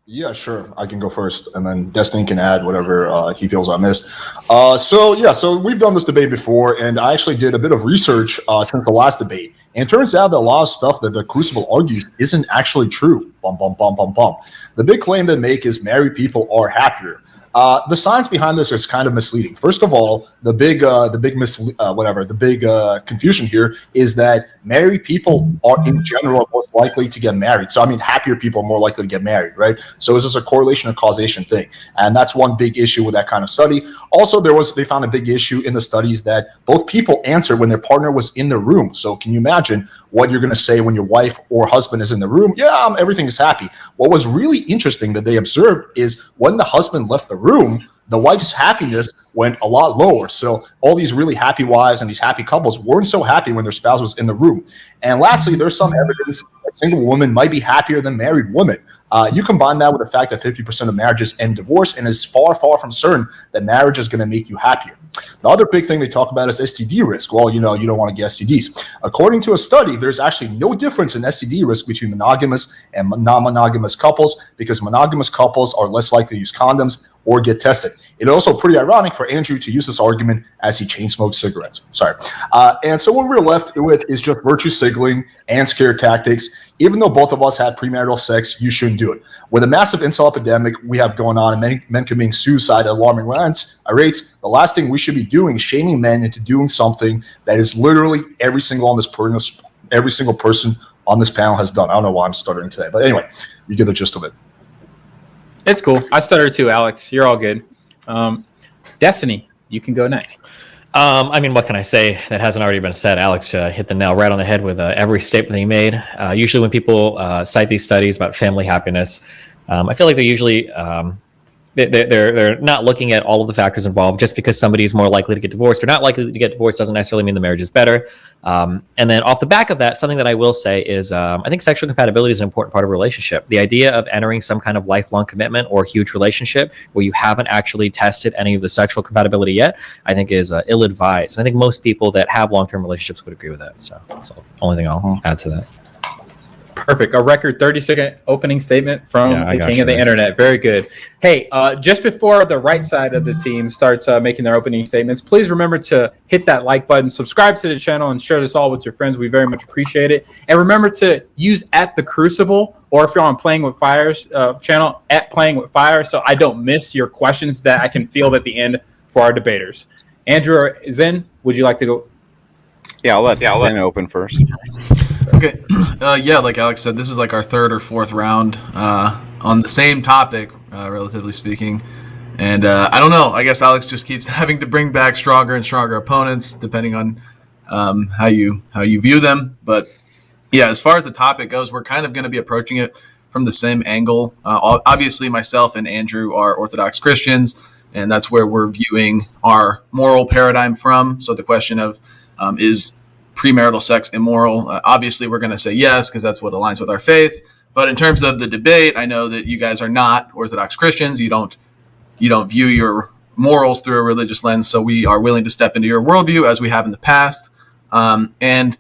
Yeah, sure. I can go first, and then Destiny can add whatever he feels I missed. So we've done this debate before, and I actually did a bit of research since the last debate. And it turns out that a lot of stuff that the Crucible argues isn't actually true. Bum, bum, bum, bum, bum. The big claim they make is married people are happier. The science behind this is kind of misleading. First of all, the big confusion here is that married people are in general most likely to get married. So I mean, happier people are more likely to get married, right? So is this a correlation or causation thing? And that's one big issue with that kind of study. Also, they found a big issue in the studies that both people answered when their partner was in the room. So can you imagine what you're going to say when your wife or husband is in the room? Yeah, everything is happy. What was really interesting that they observed is when the husband left the room, the wife's happiness went a lot lower. So all these really happy wives and these happy couples weren't so happy when their spouse was in the room. And lastly, there's some evidence that single women might be happier than married women. You combine that with the fact that 50% of marriages end divorce, and it's far, far from certain that marriage is going to make you happier. The other big thing they talk about is STD risk. Well, you don't want to get STDs. According to a study, there's actually no difference in STD risk between monogamous and non-monogamous couples because monogamous couples are less likely to use condoms or get tested. It's also pretty ironic for Andrew to use this argument as he chain smokes cigarettes. Sorry. And so what we're left with is just virtue signaling and scare tactics. Even though both of us had premarital sex, you shouldn't do it. With a massive incel epidemic we have going on and many men committing suicide at alarming rates, the last thing we should be doing is shaming men into doing something that is literally every single person on this panel has done. I don't know why I'm stuttering today, but anyway, you get the gist of it. It's cool. I stutter too, Alex. You're all good. Destiny, you can go next. I mean, what can I say that hasn't already been said? Alex hit the nail right on the head with every statement that he made. Usually when people cite these studies about family happiness, I feel like they're usually they're not looking at all of the factors involved. Just because somebody is more likely to get divorced or not likely to get divorced doesn't necessarily mean the marriage is better. And then off the back of that, something that I will say is I think sexual compatibility is an important part of a relationship. The idea of entering some kind of lifelong commitment or huge relationship where you haven't actually tested any of the sexual compatibility yet, I think is ill-advised. And I think most people that have long-term relationships would agree with that. So that's the only thing I'll add to that. Perfect. A record 30-second opening statement from the king of the internet. Very good. Hey, just before the right side of the team starts making their opening statements, please remember to hit that like button, subscribe to the channel, and share this all with your friends. We very much appreciate it. And remember to use @TheCrucible, or if you're on Playing with Fire's channel, @PlayingWithFire, so I don't miss your questions that I can field at the end for our debaters. Andrew or Zen, would you like to go? Yeah, I'll let Zen open first. Okay. Yeah, like Alex said, this is like our third or fourth round on the same topic, relatively speaking. And I don't know. I guess Alex just keeps having to bring back stronger and stronger opponents, depending on how you view them. But yeah, as far as the topic goes, we're kind of going to be approaching it from the same angle. Obviously, myself and Andrew are Orthodox Christians, and that's where we're viewing our moral paradigm from. So the question of is premarital sex immoral? Obviously, we're going to say yes, because that's what aligns with our faith. But in terms of the debate, I know that you guys are not Orthodox Christians. You don't view your morals through a religious lens. So we are willing to step into your worldview as we have in the past. And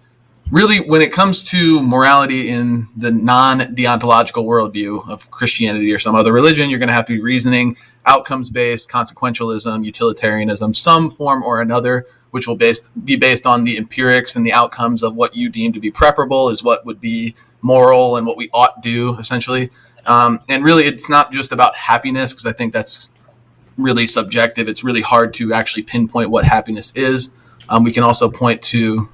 really, when it comes to morality in the non-deontological worldview of Christianity or some other religion, you're going to have to be reasoning, outcomes-based, consequentialism, utilitarianism, some form or another, which will be based on the empirics and the outcomes of what you deem to be preferable is what would be moral and what we ought do, essentially. And really, it's not just about happiness, because I think that's really subjective. It's really hard to actually pinpoint what happiness is. We can also point to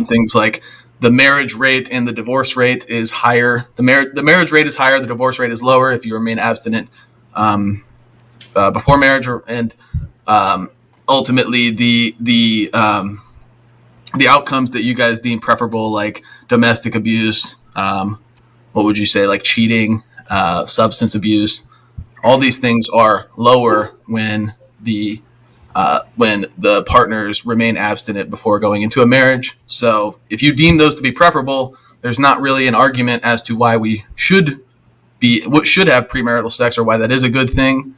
things like the marriage rate and the divorce rate is higher. The marriage rate is higher. The divorce rate is lower if you remain abstinent before marriage, and ultimately the outcomes that you guys deem preferable, like domestic abuse, what would you say, like cheating, substance abuse, all these things are lower when the partners remain abstinent before going into a marriage. So if you deem those to be preferable, there's not really an argument as to why we should have premarital sex or why that is a good thing,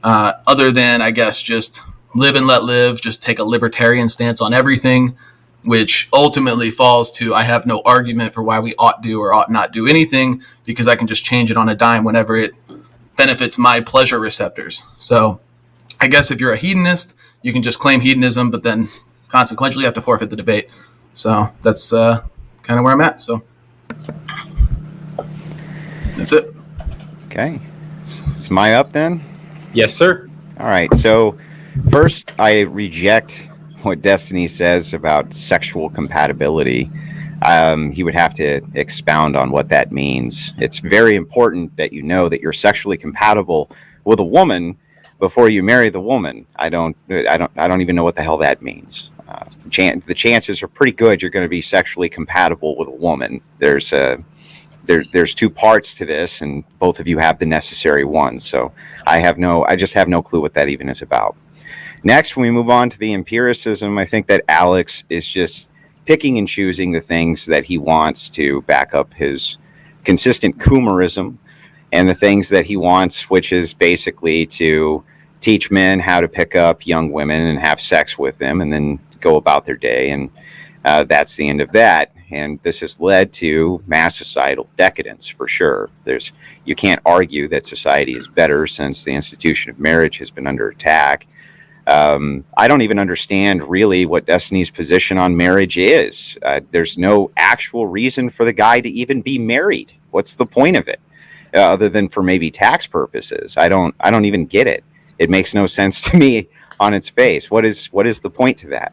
other than, I guess, just live and let live, just take a libertarian stance on everything, which ultimately falls to I have no argument for why we ought do or ought not do anything, because I can just change it on a dime whenever it benefits my pleasure receptors. So I guess if you're a hedonist, you can just claim hedonism, but then consequently you have to forfeit the debate. So that's kind of where I'm at. So that's it. Okay. Is my up then? Yes, sir. All right. So first, I reject what Destiny says about sexual compatibility. He would have to expound on what that means. It's very important that you know that you're sexually compatible with a woman before you marry the woman. I don't even know what the hell that means. The chances are pretty good you're going to be sexually compatible with a woman. There's two parts to this, and both of you have the necessary ones. So I just have no clue what that even is about. Next, when we move on to the empiricism, I think that Alex is just picking and choosing the things that he wants to back up his consistent coomerism, and the things that he wants, which is basically to teach men how to pick up young women and have sex with them and then go about their day. And that's the end of that. And this has led to mass societal decadence for sure. You can't argue that society is better since the institution of marriage has been under attack. I don't even understand really what Destiny's position on marriage is. There's no actual reason for the guy to even be married. What's the point of it? Other than for maybe tax purposes. I don't even get it. It makes no sense to me on its face. What is the point to that?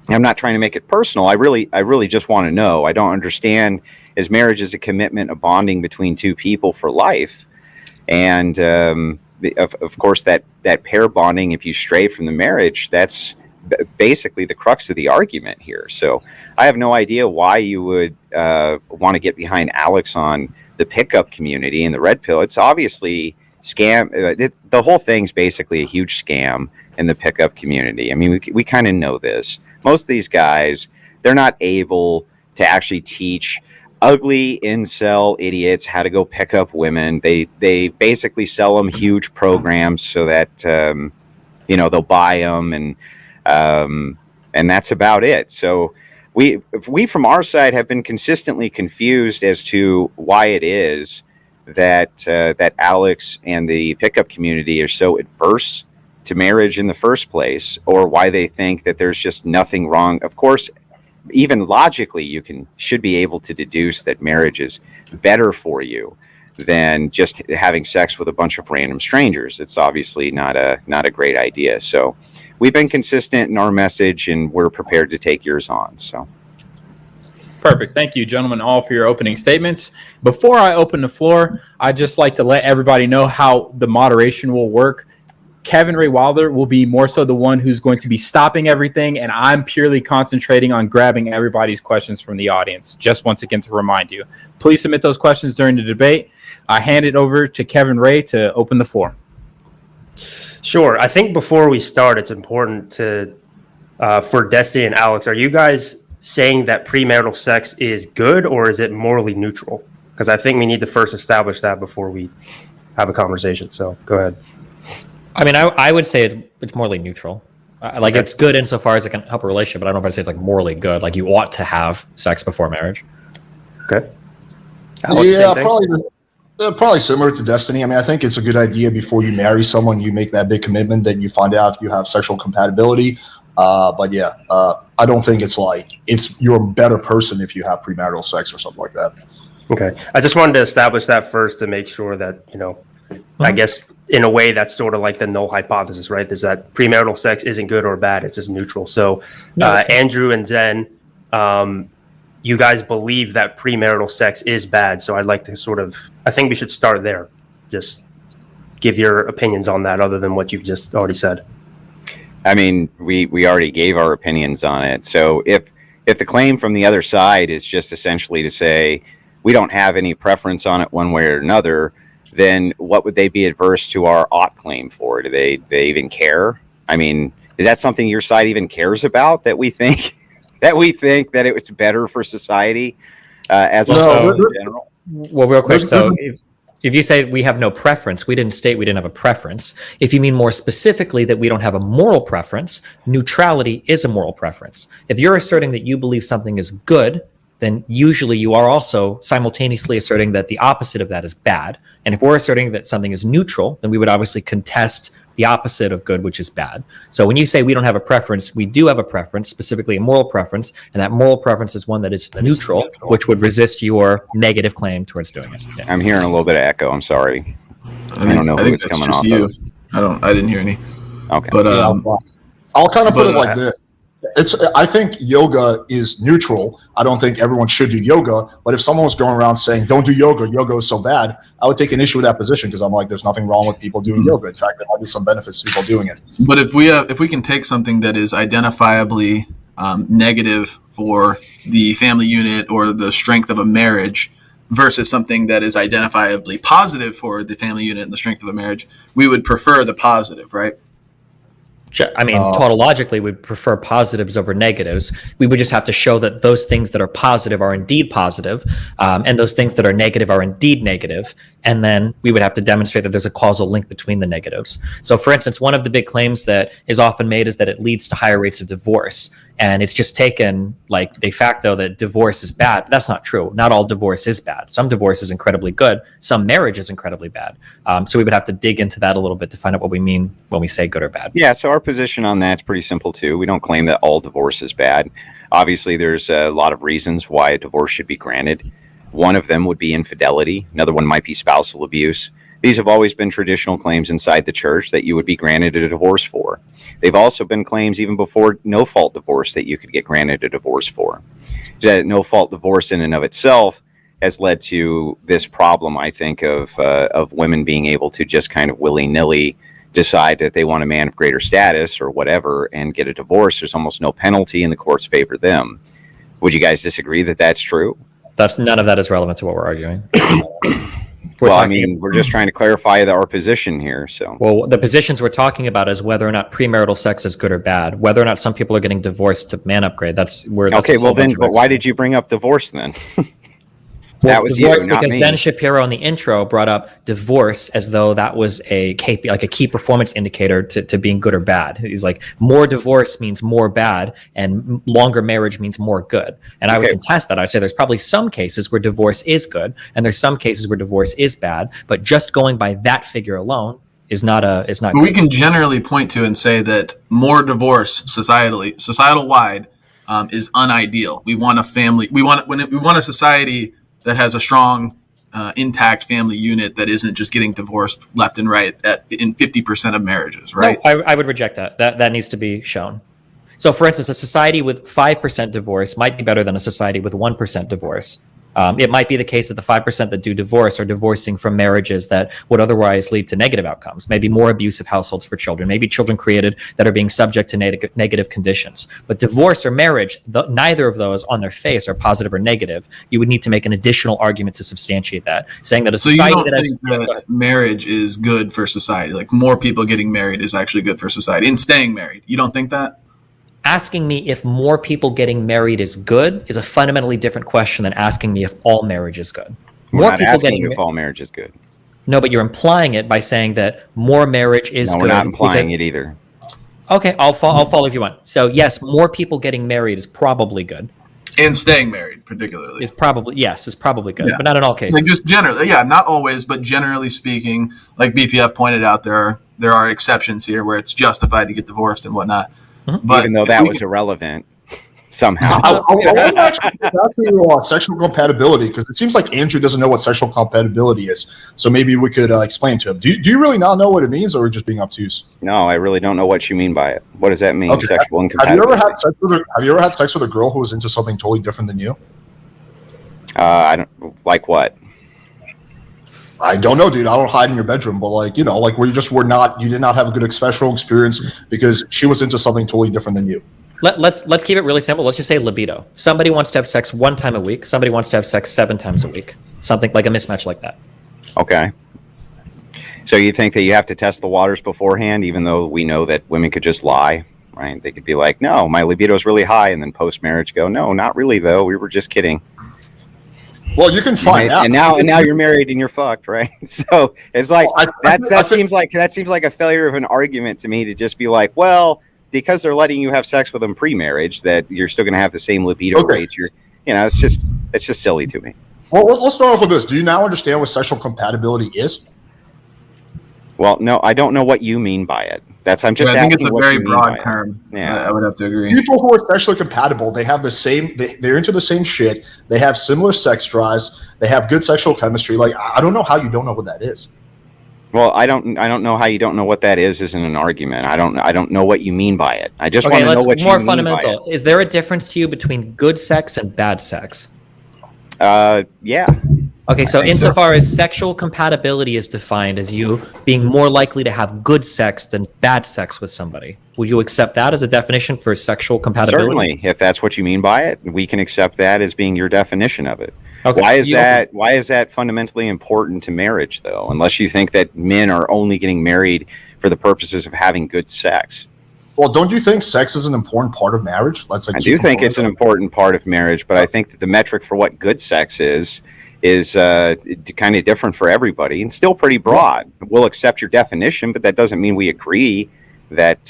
I'm not trying to make it personal. I really just want to know. I don't understand, is marriage is a commitment, a bonding between two people for life. And of course that pair bonding, if you stray from the marriage, that's basically the crux of the argument here. So I have no idea why you would want to get behind Alex on the pickup community and the red pill. It's obviously scam. The whole thing's basically a huge scam in the pickup community. I mean, we kind of know this. Most of these guys, they're not able to actually teach ugly incel idiots how to go pick up women. They basically sell them huge programs so that they'll buy them, and that's about it. So we from our side have been consistently confused as to why it is that Alex and the pickup community are so adverse to marriage in the first place, or why they think that there's just nothing wrong. Of course, even logically, you should be able to deduce that marriage is better for you than just having sex with a bunch of random strangers. It's obviously not a great idea. So we've been consistent in our message, and we're prepared to take yours on. So. Perfect. Thank you, gentlemen, all for your opening statements. Before I open the floor, I'd just like to let everybody know how the moderation will work. Kevin Ray Wilder will be more so the one who's going to be stopping everything, and I'm purely concentrating on grabbing everybody's questions from the audience. Just once again to remind you, please submit those questions during the debate. I hand it over to Kevin Ray to open the floor. Sure. I think before we start, it's important to, for Destiny and Alex, are you guys saying that premarital sex is good, or is it morally neutral? Because I think we need to first establish that before we have a conversation. So go ahead. I mean, I would say it's morally neutral. Like, it's good insofar as it can help a relationship, but I don't know if I'd say it's like morally good. Like, you ought to have sex before marriage. Okay. Alex, yeah, probably similar to Destiny. I mean, I think it's a good idea before you marry someone, you make that big commitment that you find out if you have sexual compatibility. But yeah, I don't think it's like you're a better person if you have premarital sex or something like that. Okay. I just wanted to establish that first to make sure that, I guess in a way that's sort of like the null hypothesis, right? Is that premarital sex isn't good or bad, it's just neutral. So Andrew and Zen, you guys believe that premarital sex is bad. So I'd like to I think we should start there. Just give your opinions on that other than what you've just already said. I mean, we already gave our opinions on it. So if the claim from the other side is just essentially to say we don't have any preference on it one way or another, then what would they be adverse to our ought claim for? Do they even care? I mean, is that something your side even cares about, that we think that it was better for society as a whole in general? Well, real quick, so if you say we have no preference, we didn't state we didn't have a preference. If you mean more specifically that we don't have a moral preference, neutrality is a moral preference. If you're asserting that you believe something is good, then usually you are also simultaneously asserting that the opposite of that is bad. And if we're asserting that something is neutral, then we would obviously contest the opposite of good, which is bad. So when you say we don't have a preference, we do have a preference, specifically a moral preference, and that moral preference is one that is neutral, which would resist your negative claim towards doing it. Yeah. I'm hearing a little bit of echo. I'm sorry. I don't know who it's coming off of. I didn't hear any. Okay. But I'll kind of put it like this. I think yoga is neutral. I don't think everyone should do yoga. But if someone was going around saying, don't do yoga, yoga is so bad, I would take an issue with that position, because I'm like, there's nothing wrong with people doing yoga. In fact, there might be some benefits to people doing it. But if we can take something that is identifiably negative for the family unit or the strength of a marriage versus something that is identifiably positive for the family unit and the strength of a marriage, we would prefer the positive, right? I mean, tautologically, we'd prefer positives over negatives. We would just have to show that those things that are positive are indeed positive, and those things that are negative are indeed negative. And then we would have to demonstrate that there's a causal link between the negatives. So, for instance, one of the big claims that is often made is that it leads to higher rates of divorce. And it's just taken like de facto that divorce is bad. But that's not true. Not all divorce is bad. Some divorce is incredibly good. Some marriage is incredibly bad. So we would have to dig into that a little bit to find out what we mean when we say good or bad. Yeah, so our position on that's pretty simple too. We don't claim that all divorce is bad. Obviously, there's a lot of reasons why a divorce should be granted. One of them would be infidelity. Another one might be spousal abuse. These have always been traditional claims inside the church that you would be granted a divorce for. They've also been claims even before no-fault divorce that you could get granted a divorce for. That no-fault divorce in and of itself has led to this problem, I think, of women being able to just kind of willy-nilly decide that they want a man of greater status or whatever and get a divorce. There's almost no penalty and the courts favor them. Would you guys disagree that that's true? None of that is relevant to what we're arguing. We're just trying to clarify our position here. So, well, the positions we're talking about is whether or not premarital sex is good or bad. Whether or not some people are getting divorced to man upgrade. That's okay. Well, then, but why did you bring up divorce then? Well, that was divorce, you, not because me. Zen Shapiro in the intro brought up divorce as though that was a key performance indicator to being good or bad. He's like, more divorce means more bad, and longer marriage means more good. And I would contest that. I'd say there's probably some cases where divorce is good, and there's some cases where divorce is bad. But just going by that figure alone is not. But we can generally point to and say that more divorce societal wide, is unideal. We want a family. We want a society that has a strong, intact family unit that isn't just getting divorced left and right in 50% of marriages, right? No, I would reject that. That needs to be shown. So, for instance, a society with 5% divorce might be better than a society with 1% divorce. It might be the case that the 5% that do divorce are divorcing from marriages that would otherwise lead to negative outcomes, maybe more abusive households for children, maybe children created that are being subject to negative conditions. But divorce or marriage, neither of those on their face are positive or negative. You would need to make an additional argument to substantiate that, saying that a society that marriage is good for society, like more people getting married is actually good for society and staying married. You don't think that? Asking me if more people getting married is good is a fundamentally different question than asking me if all marriage is good. We're not asking if all marriage is good. No, but you're implying it by saying that more marriage is good. No, we're not implying it either. Okay, I'll follow if you want. So yes, more people getting married is probably good. And staying married, particularly. Is probably good, but not in all cases. Like just generally, not always, but generally speaking, like BPF pointed out, there are exceptions here where it's justified to get divorced and whatnot. But even though that was irrelevant somehow. I want to actually ask you sexual compatibility, because it seems like Andrew doesn't know what sexual compatibility is. So maybe we could explain to him. Do you really not know what it means, or are we just being obtuse? No, I really don't know what you mean by it. What does that mean, okay. Sexual incompatibility? Have you ever had sex with a girl who was into something totally different than you? I don't like what. I don't know, dude. I don't hide in your bedroom, but where you did not have a good sexual experience because she was into something totally different than you. Let's keep it really simple. Let's just say libido. Somebody wants to have sex 1 time a week. Somebody wants to have sex 7 times a week. Something like a mismatch like that. Okay. So you think that you have to test the waters beforehand, even though we know that women could just lie, right? They could be like, no, my libido is really high, and then post-marriage go, no, not really though. We were just kidding. Well, you can find out. And now you're married and you're fucked, right? So it's like that seems like a failure of an argument to me, to just be like, well, because they're letting you have sex with them pre-marriage, that you're still going to have the same libido rates. it's just silly to me. Well, let's start off with this. Do you now understand what sexual compatibility is? Well, no, I don't know what you mean by it. I think it's a very broad term. Yeah, I would have to agree. People who are sexually compatible, they have the same. They're into the same shit. They have similar sex drives. They have good sexual chemistry. Like, I don't know how you don't know what that is. Well, I don't know how you don't know what that is. Isn't an argument. I don't know what you mean by it. I just want to know what you mean by it. More fundamental. Is there a difference to you between good sex and bad sex? Yeah. Okay, so insofar as sexual compatibility is defined as you being more likely to have good sex than bad sex with somebody, would you accept that as a definition for sexual compatibility? Certainly, if that's what you mean by it, we can accept that as being your definition of it. Okay. Why is that fundamentally important to marriage, though? Unless you think that men are only getting married for the purposes of having good sex. Well, don't you think sex is an important part of marriage? I do think it's an important part of marriage, but I think that the metric for what good sex is kind of different for everybody and still pretty broad. We'll accept your definition, but that doesn't mean we agree that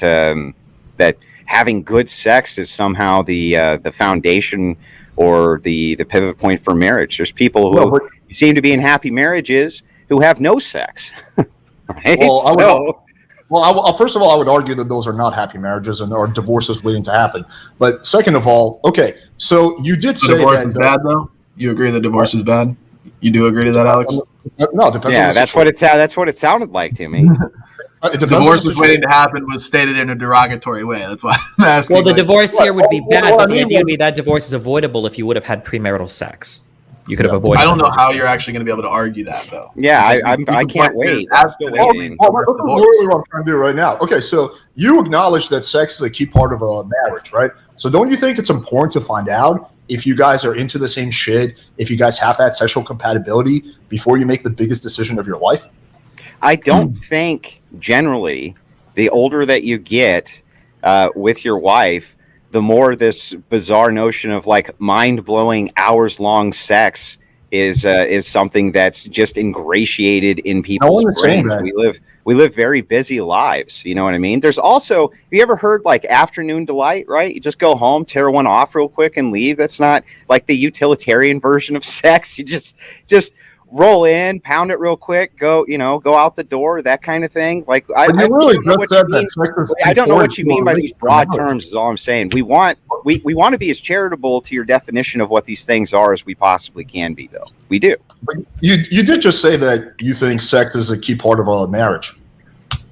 that having good sex is somehow the foundation or the pivot point for marriage. There's people who seem to be in happy marriages who have no sex. Right? Well, first of all, I would argue that those are not happy marriages and are divorces waiting to happen. But second of all, okay, so you did say divorce is bad, though. You agree that divorce is bad? You do agree to that, Alex? No, it depends. Yeah, that's what it sounded like to me. Divorce was waiting to happen was stated in a derogatory way. That's why I'm asking. Well, the divorce here would be bad, but the idea would be that divorce is avoidable if you would have had premarital sex. You could have avoided. I don't know how you're actually going to be able to argue that, though. Yeah, I can't wait. That's literally what I'm trying to do right now. Okay, so you acknowledge that sex is a key part of a marriage, right? So don't you think it's important to find out if you guys are into the same shit, if you guys have that sexual compatibility before you make the biggest decision of your life? I don't think generally the older that you get with your wife, the more this bizarre notion of like mind-blowing hours-long sex is something that's just ingratiated in people's brains. We live very busy lives. You know what I mean? There's also, have you ever heard like afternoon delight, right? You just go home, tear one off real quick and leave. That's not like the utilitarian version of sex. You just roll in, pound it real quick, go out the door, that kind of thing. Like I don't know what you mean by these broad terms is all I'm saying. We want to be as charitable to your definition of what these things are as we possibly can be, though. We do. But you did just say that you think sex is a key part of a marriage.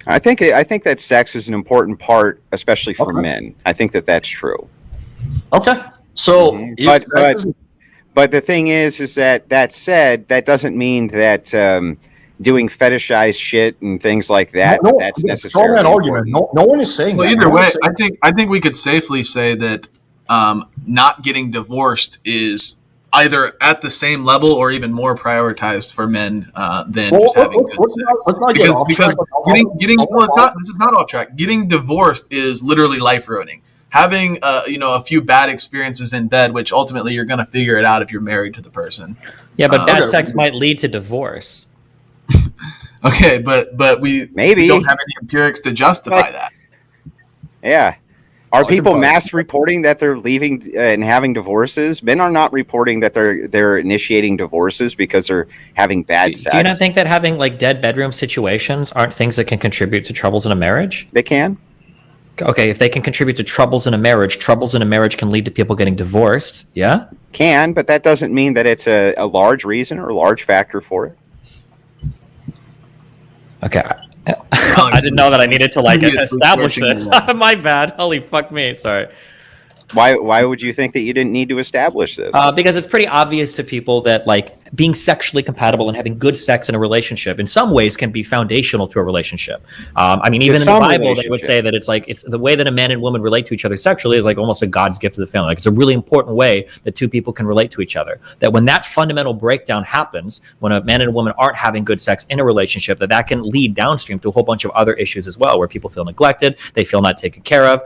I think that sex is an important part, especially for men. I think that that's true. Okay. So But the thing is that said, that doesn't mean that doing fetishized shit and things like that, that's necessarily argument. No one is saying that. Either way, I think we could safely say that not getting divorced is either at the same level or even more prioritized for men than just having good sex. Because this is not off track. Getting divorced is literally life ruining. Having a few bad experiences in bed, which ultimately you're going to figure it out if you're married to the person. Yeah, but bad sex might lead to divorce. Okay, but we don't have any empirics to justify that. Yeah. Are people mass reporting that they're leaving and having divorces? Men are not reporting that they're initiating divorces because they're having bad sex. Do you not think that having like dead bedroom situations aren't things that can contribute to troubles in a marriage? They can. Okay, if they can contribute to troubles in a marriage can lead to people getting divorced, yeah? Can, but that doesn't mean that it's a large reason or a large factor for it. Okay. I didn't know that I needed to establish this. My bad. Holy fuck me. Sorry. Why would you think that you didn't need to establish this? Because it's pretty obvious to people that like being sexually compatible and having good sex in a relationship in some ways can be foundational to a relationship. I mean, even in the Bible, they would say that it's the way that a man and woman relate to each other sexually is like almost a God's gift to the family. Like it's a really important way that two people can relate to each other. That when that fundamental breakdown happens, when a man and a woman aren't having good sex in a relationship, that can lead downstream to a whole bunch of other issues as well, where people feel neglected, they feel not taken care of,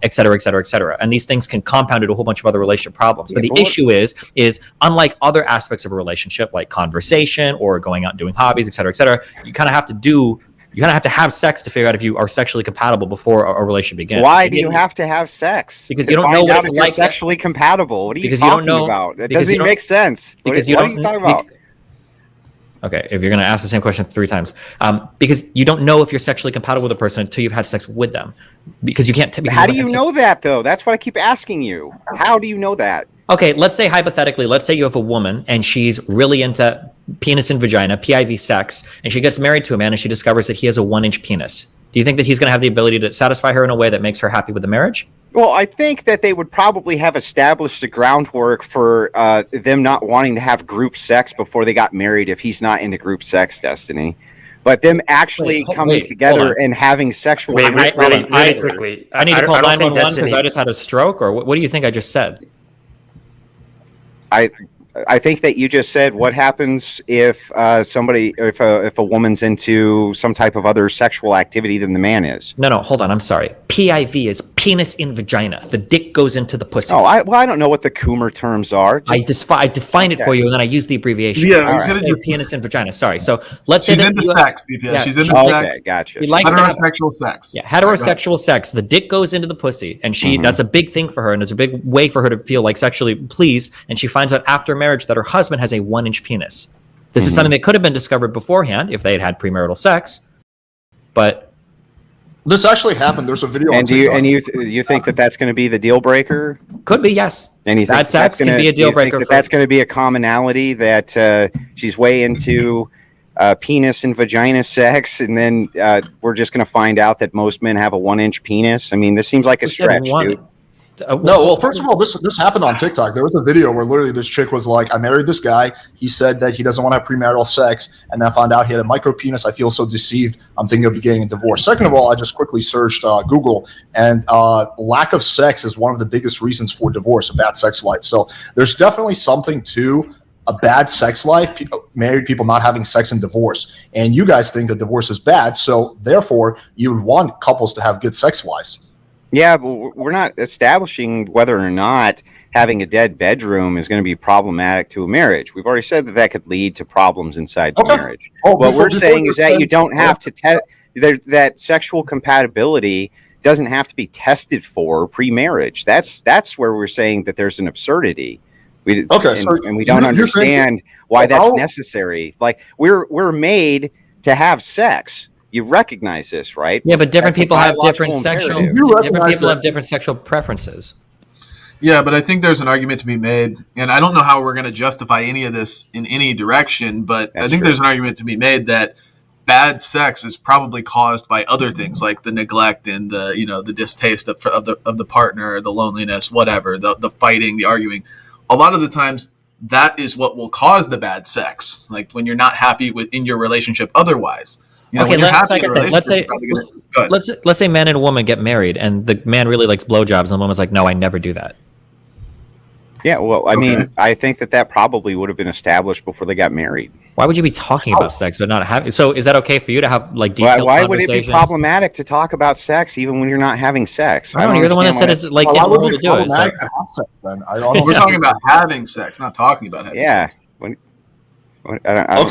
et cetera, et cetera, et cetera. And these things can compound into a whole bunch of other relationship problems. But the issue is unlike other aspects of a relationship, like conversation or going out and doing hobbies, et cetera, you kind of have to do you kind of have to have sex to figure out if you are sexually compatible before a relationship begins. Why do you have to have sex? Because you don't know what it's like. Sexually compatible. What are you Because talking you don't know, about? That doesn't even make sense. What are you talking about? Okay, if you're going to ask the same question 3 times, because you don't know if you're sexually compatible with a person until you've had sex with them, because you can't. How do you know that, though? That's what I keep asking you. How do you know that? Okay, let's say hypothetically, let's say you have a woman and she's really into penis and vagina, PIV sex, and she gets married to a man and she discovers that he has a 1-inch penis. Do you think that he's going to have the ability to satisfy her in a way that makes her happy with the marriage? Well, I think that they would probably have established the groundwork for them not wanting to have group sex before they got married if he's not into group sex, Destiny. But them actually coming together and having sexual... Really quickly. I need to call 911 because I just had a stroke, or what do you think I just said? I think that you just said what happens if if a woman's into some type of other sexual activity than the man is. No, hold on. I'm sorry. PIV is penis in vagina. The dick goes into the pussy. Oh, I don't know what the Coomer terms are. I define it for you, and then I use the abbreviation. Yeah, penis in vagina. Sorry. So let's say she's into sex, DPS. Yeah, she's into sex. Okay, gotcha. Heterosexual sex. Yeah, heterosexual sex. The dick goes into the pussy, and that's a big thing for her, and it's a big way for her to feel like sexually pleased. And she finds out after marriage that her husband has a 1-inch penis. This is something that could have been discovered beforehand if they had premarital sex, but this actually happened. There's a video. And you think that that's going to be the deal breaker? Could be, yes. And you think bad sex can be a deal breaker. That's going to be a commonality that she's way into penis and vagina sex, and then we're just going to find out that most men have a 1-inch penis. I mean, this seems like a stretch, dude. No, well, first of all, this happened on TikTok. There was a video where literally this chick was like, I married this guy. He said that he doesn't want to have premarital sex. And then I found out he had a micro penis. I feel so deceived. I'm thinking of getting a divorce. Second of all, I just quickly searched Google, and lack of sex is one of the biggest reasons for divorce, a bad sex life. So there's definitely something to a bad sex life, married people not having sex and divorce. And you guys think that divorce is bad. So therefore, you would want couples to have good sex lives. Yeah, but we're not establishing whether or not having a dead bedroom is going to be problematic to a marriage. We've already said that could lead to problems inside the marriage. What we're saying is that you don't have to that sexual compatibility doesn't have to be tested for pre-marriage. That's where we're saying that there's an absurdity. We don't understand why that's necessary. Like we're made to have sex. You recognize this, right? Yeah, but different people have different sexual preferences. Yeah, but I think there's an argument to be made, and I don't know how we're going to justify any of this in any direction, but I think there's an argument to be made that bad sex is probably caused by other things like the neglect and the distaste of the partner, the loneliness, whatever, the fighting, the arguing. A lot of the times that is what will cause the bad sex, like when you're not happy in your relationship otherwise. Okay, let's say man and a woman get married, and the man really likes blowjobs, and the woman's like, "No, I never do that." Yeah, well, I mean, I think that probably would have been established before they got married. Why would you be talking about sex but not having? So, is that okay for you to have like detailed why would it be problematic to talk about sex even when you're not having sex? I don't know. You're the one that said it's like immoral to do it. We're talking about having sex, not talking about having sex. I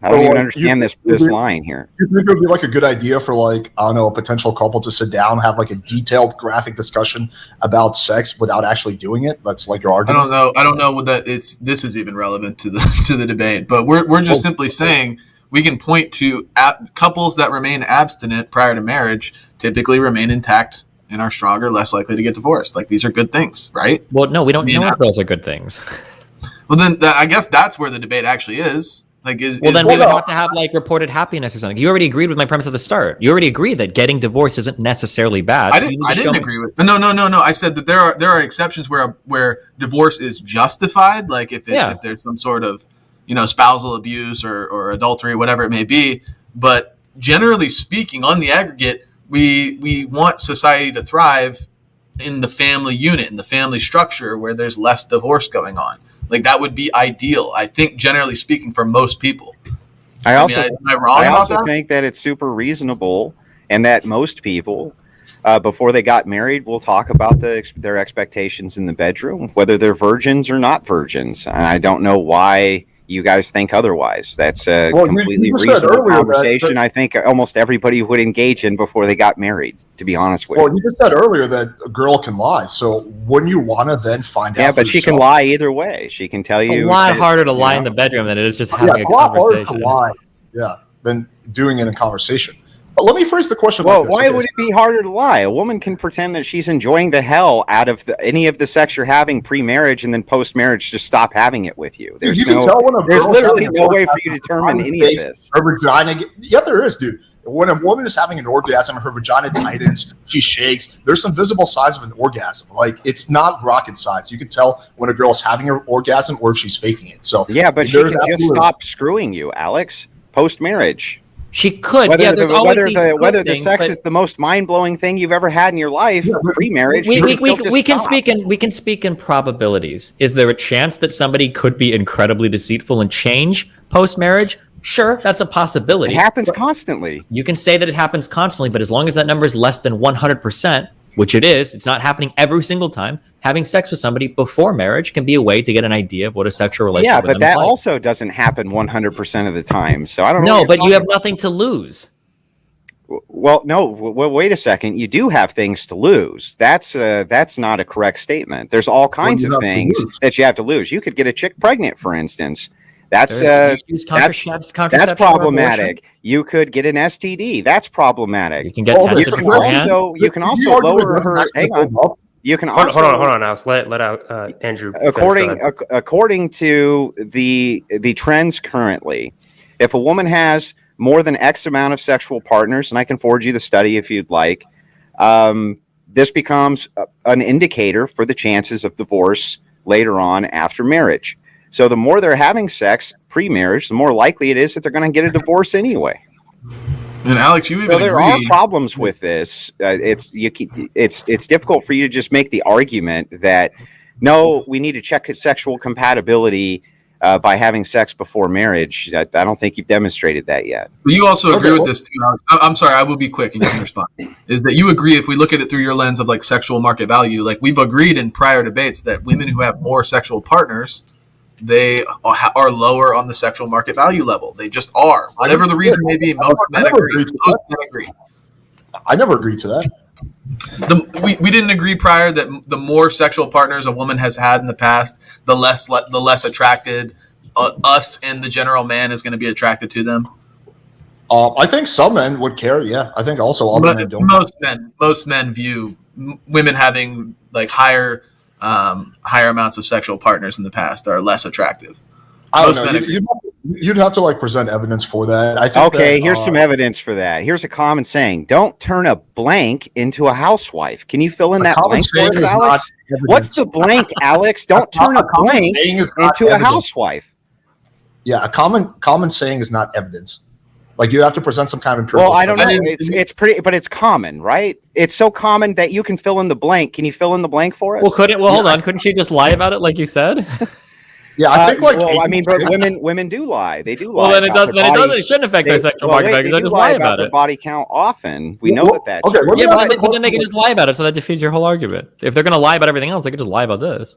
don't even understand this line here. You think it would be like a good idea for a potential couple to sit down, have like a detailed graphic discussion about sex without actually doing it? That's like your argument. I don't know that this is even relevant to the debate, but we're just simply saying we can point to couples that remain abstinent prior to marriage typically remain intact and are stronger, less likely to get divorced. Like these are good things, right? Well, no, we don't know if those are good things. Well, then I guess that's where the debate actually is. Then we would have to have like reported happiness or something. You already agreed with my premise at the start. You already agreed that getting divorced isn't necessarily bad. I didn't agree with. No. I said that there are exceptions where divorce is justified, like if there's some sort of spousal abuse or adultery, whatever it may be. But generally speaking, on the aggregate, we want society to thrive in the family unit, in the family structure, where there's less divorce going on. Like that would be ideal, I think, generally speaking, for most people. I also think that it's super reasonable, and that most people, before they got married, will talk about their expectations in the bedroom, whether they're virgins or not virgins. And I don't know why you guys think otherwise. That's a completely you reasonable conversation. I think almost everybody would engage in before they got married, to be honest with you. Well, you just said earlier that a girl can lie. So wouldn't you want to then find out? Yeah, but she can lie either way. She can tell you. A lot harder to lie in the bedroom than it is just having a conversation. Harder to lie, than doing it in a conversation. But let me phrase the question. Well, why would it be harder to lie? A woman can pretend that she's enjoying the hell out of any of the sex you're having pre-marriage, and then post-marriage just stop having it with you. There's literally no way for you to determine any of this. Her vagina, there is, dude. When a woman is having an orgasm, her vagina tightens, she shakes. There's some visible signs of an orgasm. Like, it's not rocket science. You can tell when a girl's having an orgasm or if she's faking it. So yeah, but she can just stop screwing you, Alex. Post-marriage. She could. Whether the sex is the most mind-blowing thing you've ever had in your life, pre-marriage, we can speak in probabilities. Is there a chance that somebody could be incredibly deceitful and change post-marriage? Sure, that's a possibility. It happens constantly. You can say that it happens constantly, but as long as that number is less than 100%, which it is, it's not happening every single time. Having sex with somebody before marriage can be a way to get an idea of what a sexual relationship with them is like. Yeah, but that also doesn't happen 100% of the time. So I don't know. No, but you have nothing to lose. Well, no. Well, wait a second. You do have things to lose. That's not a correct statement. There's all kinds of things that you have to lose. You could get a chick pregnant, for instance. That's problematic. You could get an STD. That's problematic. You can get tested beforehand. You can also lower her. Hang on. You can also hold on, Alex. Let out Andrew. According to the trends currently, if a woman has more than X amount of sexual partners, and I can forward you the study if you'd like, this becomes an indicator for the chances of divorce later on after marriage. So the more they're having sex pre-marriage, the more likely it is that they're going to get a divorce anyway. And Alex, you even there are problems with this. It's difficult for you to just make the argument that no, we need to check sexual compatibility by having sex before marriage. I don't think you've demonstrated that yet. But you also agree with this too, Alex. I'm sorry, I will be quick and you can respond. Is that you agree if we look at it through your lens of like sexual market value, like we've agreed in prior debates that women who have more sexual partners, they are lower on the sexual market value level. They just are. Whatever the reason may be, most men agree. I never agreed to that. We didn't agree prior that the more sexual partners a woman has had in the past, the less attracted us and the general man is going to be attracted to them. I think some men would care. Yeah, I think also all men don't. Most men view women having like higher amounts of sexual partners in the past are less attractive. I don't know. You'd have to like present evidence for that. I think. Okay, here's some evidence for that. Here's a common saying: "Don't turn a blank into a housewife." Can you fill in that blank for us, Alex? What's the blank, Alex? Don't turn a blank into a housewife. Yeah, a common saying is not evidence. Like you have to present some kind of empirical. Well, I don't know. It's pretty, but it's common, right? It's so common that you can fill in the blank. Can you fill in the blank for us? Well, hold on. Couldn't she just lie about it, like you said? Yeah, I think like. Well, I mean, but women do lie. They do lie. Well, then it does. It shouldn't affect their sexual market value because they just lie about their it. Body count often. We know that's okay, true. Yeah, but then they can just lie about it, so that defeats your whole argument. If they're going to lie about everything else, they could just lie about this.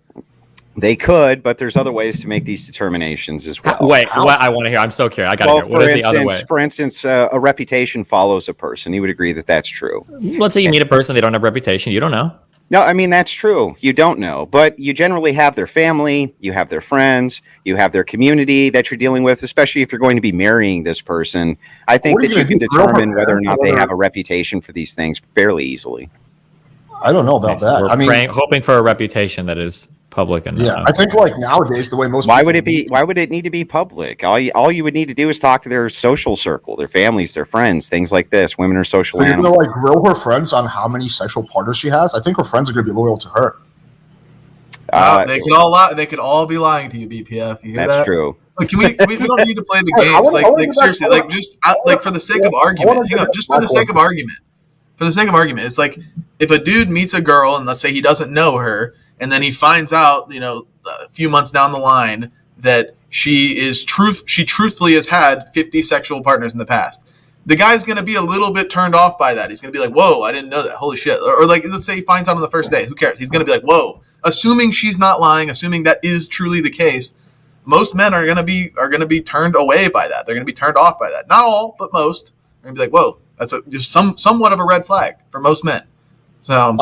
They could, but there's other ways to make these determinations as well. Wait, what? I want to hear. I'm so curious. I got to hear. What is the other way? For instance, a reputation follows a person. You would agree that that's true. Let's say you meet a person, they don't have a reputation. You don't know. No, I mean, that's true. You don't know, but you generally have their family, you have their friends, you have their community that you're dealing with, especially if you're going to be marrying this person. I think that you can determine whether or not they have a reputation for these things fairly easily. I don't know about that. We're hoping for a reputation that is public and I think like nowadays the way most why would it need to be public? All you would need to do is talk to their social circle, their families, their friends, things like this. Women are social animals. You're gonna like grill her friends on how many sexual partners she has. I think her friends are gonna be loyal to her. They could all lie. They could all be lying to you, BPF. You hear that's that? true. Like, we don't need to play the games. Like seriously, like just like for the sake of argument. Hang on, just for the sake of argument. For the sake of argument, it's like if a dude meets a girl and let's say he doesn't know her, and then he finds out, a few months down the line that she truthfully has had 50 sexual partners in the past. The guy's going to be a little bit turned off by that. He's going to be like, whoa, I didn't know that. Holy shit. Or like, let's say he finds out on the first date. Who cares? He's going to be like, whoa. Assuming she's not lying, assuming that is truly the case, most men are gonna be turned away by that. They're gonna be turned off by that. Not all, but most. They're gonna be like, whoa, that's just somewhat of a red flag for most men. So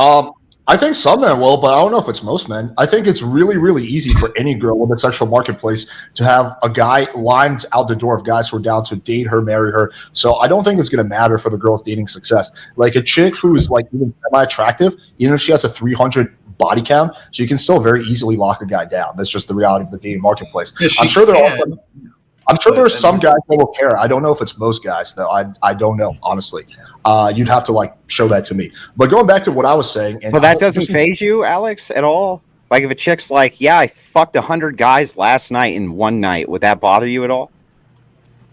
I think some men will, but I don't know if it's most men. I think it's really, really easy for any girl in the sexual marketplace to have a guy lined out the door of guys who are down to date her, marry her. So I don't think it's going to matter for the girl's dating success. Like a chick who's like even semi-attractive, even if she has a 300 body count, she can still very easily lock a guy down. That's just the reality of the dating marketplace. Yeah, I'm sure there are some guys that will care. I don't know if it's most guys, though. I don't know, honestly. You'd have to like show that to me. But going back to what I was saying, so that doesn't faze you, Alex, at all? Like if a chick's like, yeah, I fucked 100 guys last night in one night, would that bother you at all?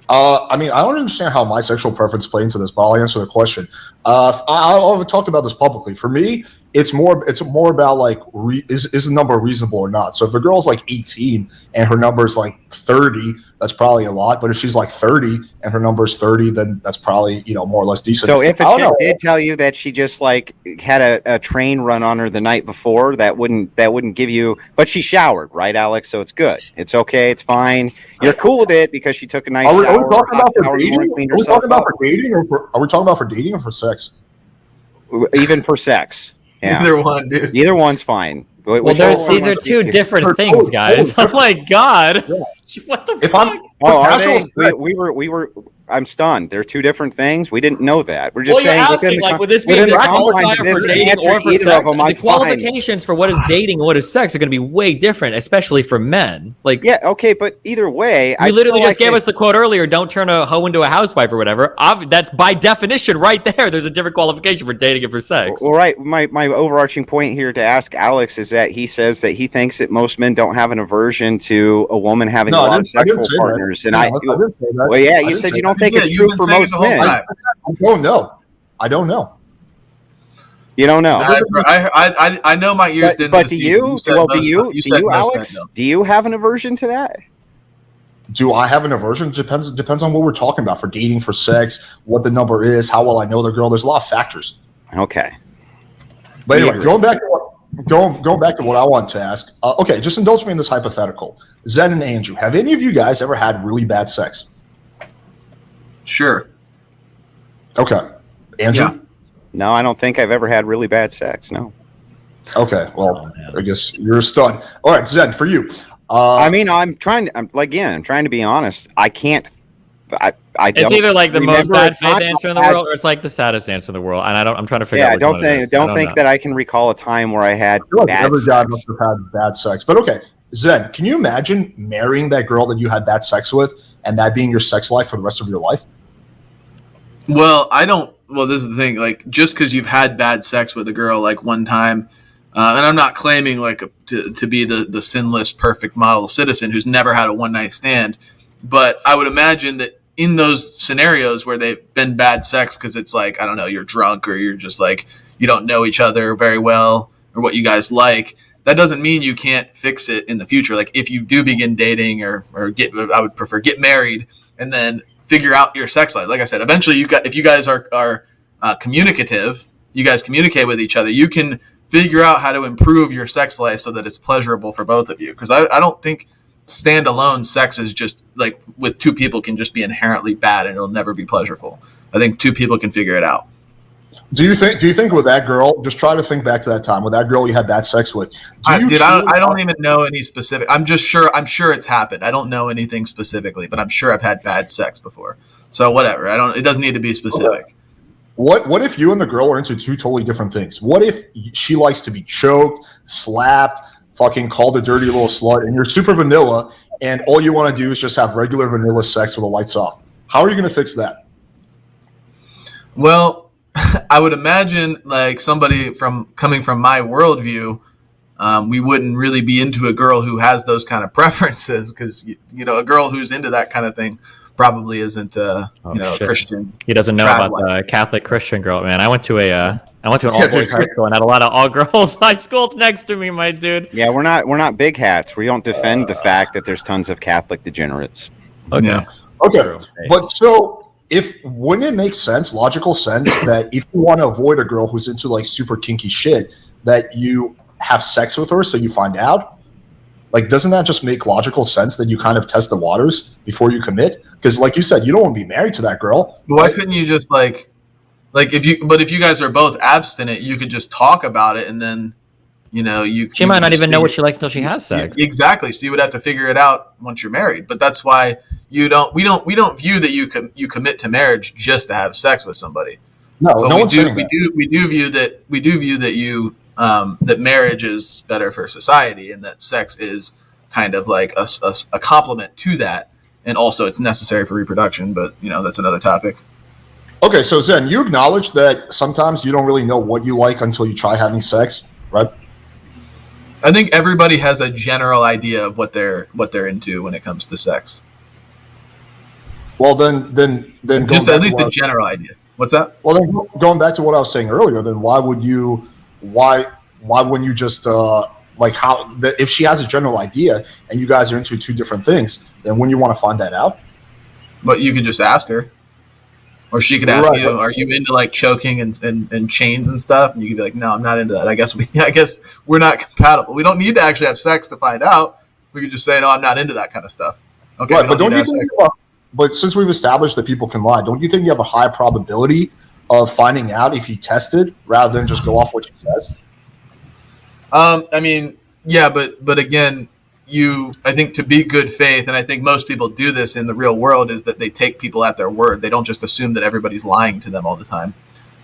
I mean, I don't understand how my sexual preference play into this, but I'll answer the question. I've talked about this publicly. For me, it's more about like is the number reasonable or not. So if the girl's like 18 and her number is like 30, that's probably a lot. But if she's like 30 and her number is 30, then that's probably more or less decent. So if a chick did tell you that she just like had a train run on her the night before, that wouldn't give you. But she showered, right, Alex? So it's good. It's okay. It's fine. You're cool with it because she took a nice shower. Are we talking about for dating? Are we talking about for dating or for sex? Even for sex. Yeah. Either one, dude. Either one's fine. Well, these are two different things, guys. Oh my god! Yeah. What the fuck? Are they? We were. I'm stunned. They're two different things. We didn't know that. We're just saying. Asking, like, would this be a qualifier for dating or for sex? The qualifications for what is dating and what is sex are going to be way different, especially for men. Like, yeah, okay, but either way, you literally just gave us the quote earlier. Don't turn a hoe into a housewife or whatever. That's by definition right there. There's a different qualification for dating and for sex. Well, right. My overarching point here to ask Alex is that he says that he thinks that most men don't have an aversion to a woman having a lot of sexual partners, and well, yeah, you said you don't think it's true for most men. I don't know. You don't know. I know my ears didn't. But do you? Alex? Do you have an aversion to that? Do I have an aversion? Depends on what we're talking about. For dating, for sex, what the number is, how well I know the girl. There's a lot of factors. Okay. But anyway, going back to what I want to ask. Okay, just indulge me in this hypothetical. Zen and Andrew, have any of you guys ever had really bad sex? Sure. Okay. Andrew? Yeah. No, I don't think I've ever had really bad sex. No. Okay. Well, I guess you're a stud. All right, Zen, for you. I mean, I'm trying to be honest. I can't. It's either like the most bad faith answer in the world, or it's like the saddest answer in the world. And I'm trying to figure out. Yeah, I don't think that I can recall a time where I had bad sex. Every guy must have had bad sex. But okay, Zen, can you imagine marrying that girl that you had bad sex with and that being your sex life for the rest of your life? Well, I don't. Well, this is the thing. Like, just because you've had bad sex with a girl like one time, and I'm not claiming like to be the sinless, perfect model citizen who's never had a one night stand, but I would imagine that in those scenarios where they've been bad sex, because it's like, I don't know, you're drunk or you're just like you don't know each other very well or what you guys like. That doesn't mean you can't fix it in the future. Like if you do begin dating or I would prefer get married and then figure out your sex life. Like I said, eventually if you guys are communicative, you guys communicate with each other, you can figure out how to improve your sex life so that it's pleasurable for both of you. Because I don't think standalone sex is just like with two people can just be inherently bad and it'll never be pleasurable. I think two people can figure it out. Do you think with that girl, just try to think back to that time with that girl you had bad sex with? I don't even know any specific. I'm sure it's happened. I don't know anything specifically, but I'm sure I've had bad sex before. So whatever. It doesn't need to be specific. Okay. What if you and the girl are into two totally different things? What if she likes to be choked, slapped, fucking called a dirty little slut, and you're super vanilla, and all you want to do is just have regular vanilla sex with the lights off? How are you going to fix that? Well, I would imagine like somebody coming from my worldview, we wouldn't really be into a girl who has those kind of preferences because a girl who's into that kind of thing probably isn't a Christian. He doesn't know about the Catholic Christian girl, man. I went to an all boys high school and had a lot of all girls high school next to me, my dude. Yeah, we're not big hats. We don't defend the fact that there's tons of Catholic degenerates. Okay. Yeah. Okay. True. But so wouldn't it make sense, logical sense, that if you want to avoid a girl who's into like super kinky shit, that you have sex with her so you find out? like, doesn't that just make logical sense that you kind of test the waters before you commit? Because like you said, you don't want to be married to that girl. Why couldn't you just like if you guys are both abstinent, you could just talk about it, and then she might not even know what she likes until she has sex. Exactly. So you would have to figure it out once you're married. But that's why we don't view that you commit to marriage just to have sex with somebody. No, but no one's saying that. We do view that you that marriage is better for society, and that sex is kind of like a complement to that, and also it's necessary for reproduction. But that's another topic. Okay, so Zen, you acknowledge that sometimes you don't really know what you like until you try having sex, right? I think everybody has a general idea of what they're into when it comes to sex. Well, then just at least a general idea. What's that? Well, then going back to what I was saying earlier, then why wouldn't you just if she has a general idea and you guys are into two different things, then wouldn't you want to find that out? But you could just ask her. Or she could ask you, "Are you into like choking and chains and stuff?" And you could be like, "No, I'm not into that. I guess we're not compatible. We don't need to actually have sex to find out. We could just say, no, I'm not into that kind of stuff." Okay, right, but since we've established that people can lie, don't you think you have a high probability of finding out if you tested rather than just go off what she says? I mean, yeah, but again, I think to be good faith, and I think most people do this in the real world, is that they take people at their word. They don't just assume that everybody's lying to them all the time.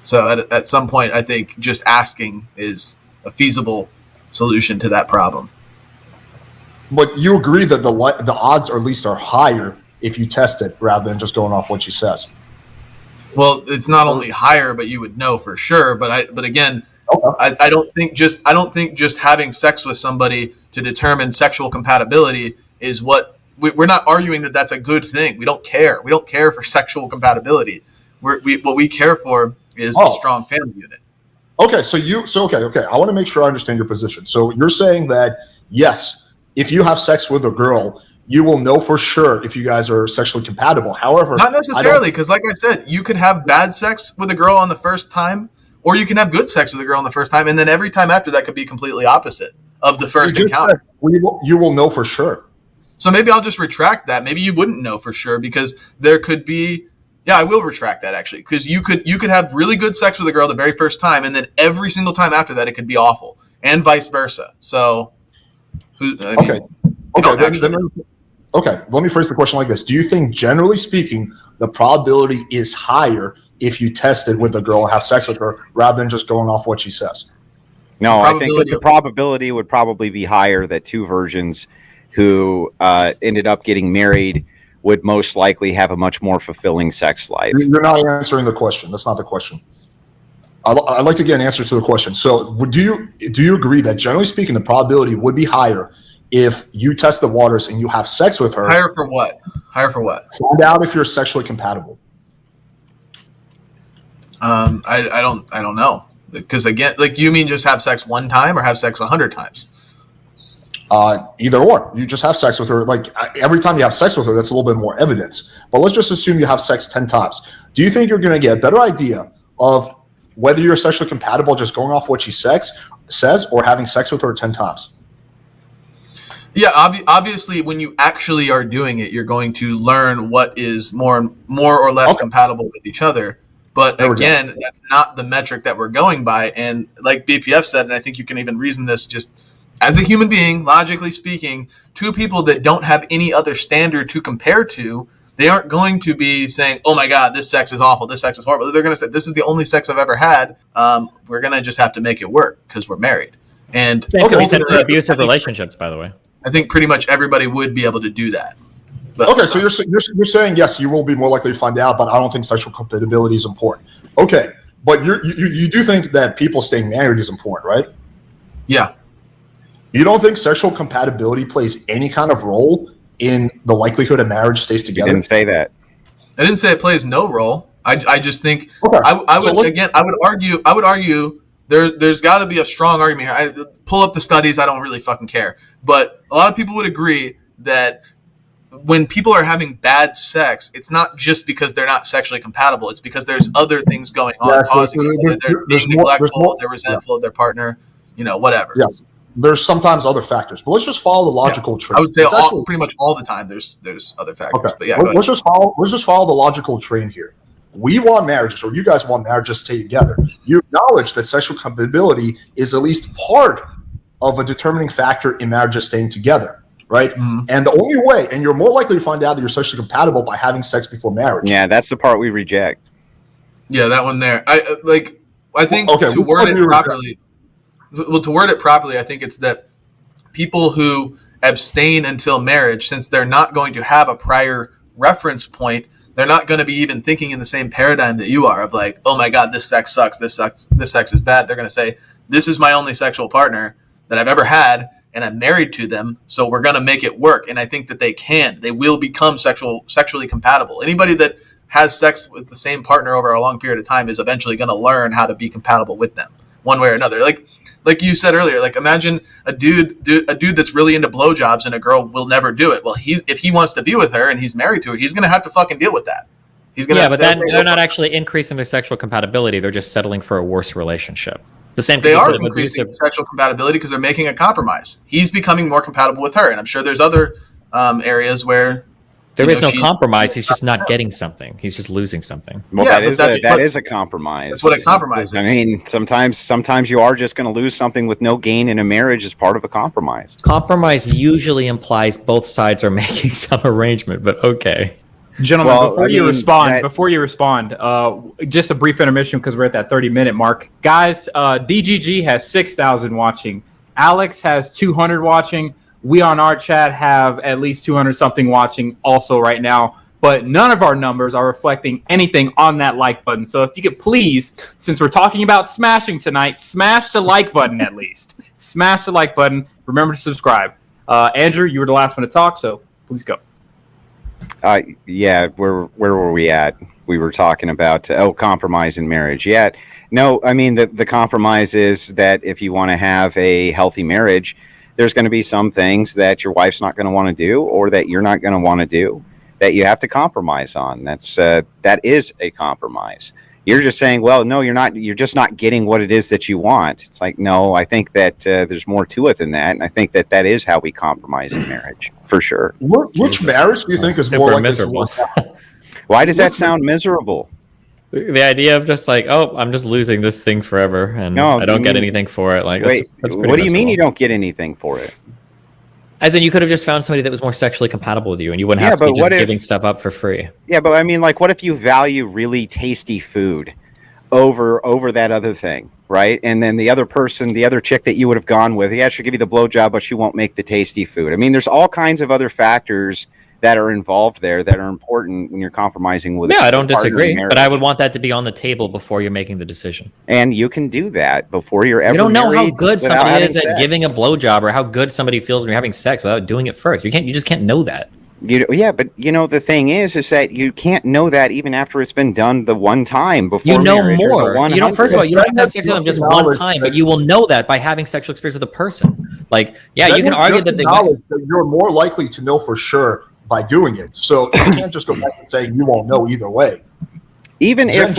So at some point, I think just asking is a feasible solution to that problem. But you agree that the odds, or at least, are higher if you test it rather than just going off what she says. Well, it's not only higher, but you would know for sure. But again, okay. I don't think just having sex with somebody to determine sexual compatibility is what we're not arguing that that's a good thing. We don't care. We don't care for sexual compatibility. What we care for is a strong family unit. Okay, okay. I want to make sure I understand your position. So you're saying that yes, if you have sex with a girl, you will know for sure if you guys are sexually compatible. However, not necessarily, because like I said, you could have bad sex with a girl on the first time, or you can have good sex with a girl on the first time, and then every time after that could be completely opposite of the first encounter. You will know for sure. So maybe I'll just retract that. Maybe you wouldn't know for sure, because there could be. Yeah, I will retract that actually, because you could have really good sex with a girl the very first time, and then every single time after that it could be awful, and vice versa. So, okay. Let me phrase the question like this: do you think, generally speaking, the probability is higher if you tested with a girl and have sex with her rather than just going off what she says? No, I think that the probability would probably be higher that two virgins who ended up getting married would most likely have a much more fulfilling sex life. You're not answering the question. That's not the question. I'd like to get an answer to the question. So do you agree that, generally speaking, the probability would be higher if you test the waters and you have sex with her? Higher for what? Find out if you're sexually compatible. I don't know. Because again, like, you mean just have sex one time or have sex 100 times? Either or. You just have sex with her. Like, every time you have sex with her, that's a little bit more evidence. But let's just assume you have sex 10 times. Do you think you're going to get a better idea of whether you're sexually compatible just going off what she says, or having sex with her 10 times? Yeah, obviously, when you actually are doing it, you're going to learn what is more or less compatible with each other. But again, that's not the metric that we're going by. And like BPF said, and I think you can even reason this just as a human being, logically speaking, two people that don't have any other standard to compare to, they aren't going to be saying, "Oh my God, this sex is awful, this sex is horrible." They're going to say, "This is the only sex I've ever had. We're going to just have to make it work because we're married." And abusive relationships, by the way. I think pretty much everybody would be able to do that. But, so you're saying, yes, you will be more likely to find out, but I don't think sexual compatibility is important. Okay, but you do think that people staying married is important, right? Yeah. You don't think sexual compatibility plays any kind of role in the likelihood a marriage stays together? You didn't say that. I didn't say it plays no role. I just think I would argue there's got to be a strong argument here. I pull up the studies. I don't really fucking care, but a lot of people would agree that when people are having bad sex, it's not just because they're not sexually compatible. It's because there's other things going on causing it. They're being neglectful, they're resentful of their partner, whatever. Yes. there's sometimes other factors, but let's just follow the logical train. I would say pretty much all the time there's other factors. Okay. But yeah, let's just follow the logical train here. We want marriages, or you guys want marriages to stay together. You acknowledge that sexual compatibility is at least part of a determining factor in marriages staying together, right? Mm-hmm. And the only way, and you're more likely to find out that you're sexually compatible by having sex before marriage. Yeah, that's the part we reject. Yeah, that one there. I think to word it properly. Well, to word it properly, I think it's that people who abstain until marriage, since they're not going to have a prior reference point, they're not going to be even thinking in the same paradigm that you are of like, oh my God, this sex sucks. This sex is bad. They're going to say, this is my only sexual partner that I've ever had, and I'm married to them, so we're going to make it work. And I think that they will become sexually compatible. Anybody that has sex with the same partner over a long period of time is eventually going to learn how to be compatible with them one way or another. Like you said earlier, like imagine a dude that's really into blowjobs and a girl will never do it. Well, if he wants to be with her and he's married to her, he's going to have to fucking deal with that. He's going to but then they're not actually increasing their sexual compatibility. They're just settling for a worse relationship. The same. They are increasing sexual compatibility because they're making a compromise. He's becoming more compatible with her, and I'm sure there's other areas where there is no compromise. He's just not getting something. He's just losing something. Well, that is a compromise. That's what a compromise is. I mean, sometimes you are just going to lose something with no gain in a marriage as part of a compromise. Compromise usually implies both sides are making some arrangement, but okay. Gentlemen, before you respond, just a brief intermission because we're at that 30-minute mark. Guys, DGG has 6,000 watching. Alex has 200 watching. We on our chat have at least 200 something watching also right now, but none of our numbers are reflecting anything on that like button. So if you could please, since we're talking about smashing tonight, smash the like button at least. Smash the like button. Remember to subscribe. Andrew, you were the last one to talk, so please go. Yeah, where were we at? We were talking about compromise in marriage. Yeah, no, I mean the compromise is that if you want to have a healthy marriage, there's going to be some things that your wife's not going to want to do, or that you're not going to want to do, that you have to compromise on. That is a compromise. You're just saying, well, no, you're not. You're just not getting what it is that you want. It's like, no, I think that there's more to it than that, and I think that is how we compromise in marriage, for sure. Which marriage do you think is more miserable? Why does that sound miserable? The idea of just like, oh, I'm just losing this thing forever, and I don't get anything for it. Like, wait, that's what do you mean you don't get anything for it? As in, you could have just found somebody that was more sexually compatible with you, and you wouldn't have to be just giving stuff up for free. Yeah, but I mean, like, what if you value really tasty food over that other thing, right? And then the other chick that you would have gone with, she'll give you the blowjob, but she won't make the tasty food. I mean, there's all kinds of other factors that are involved there that are important when you're compromising with. Yeah, I don't disagree, but I would want that to be on the table before you're making the decision. And you can do that before you're ever. You don't know how good somebody is at giving a blowjob, or how good somebody feels when you're having sex without doing it first. You just can't know that. But the thing is that you can't know that even after it's been done the one time before. You know more. First of all, you don't have to have sex with them just one time, but you will know that by having sexual experience with a person. Like, yeah, you can argue that you're more likely to know for sure by doing it. So you can't just go back and say you won't know either way. Even if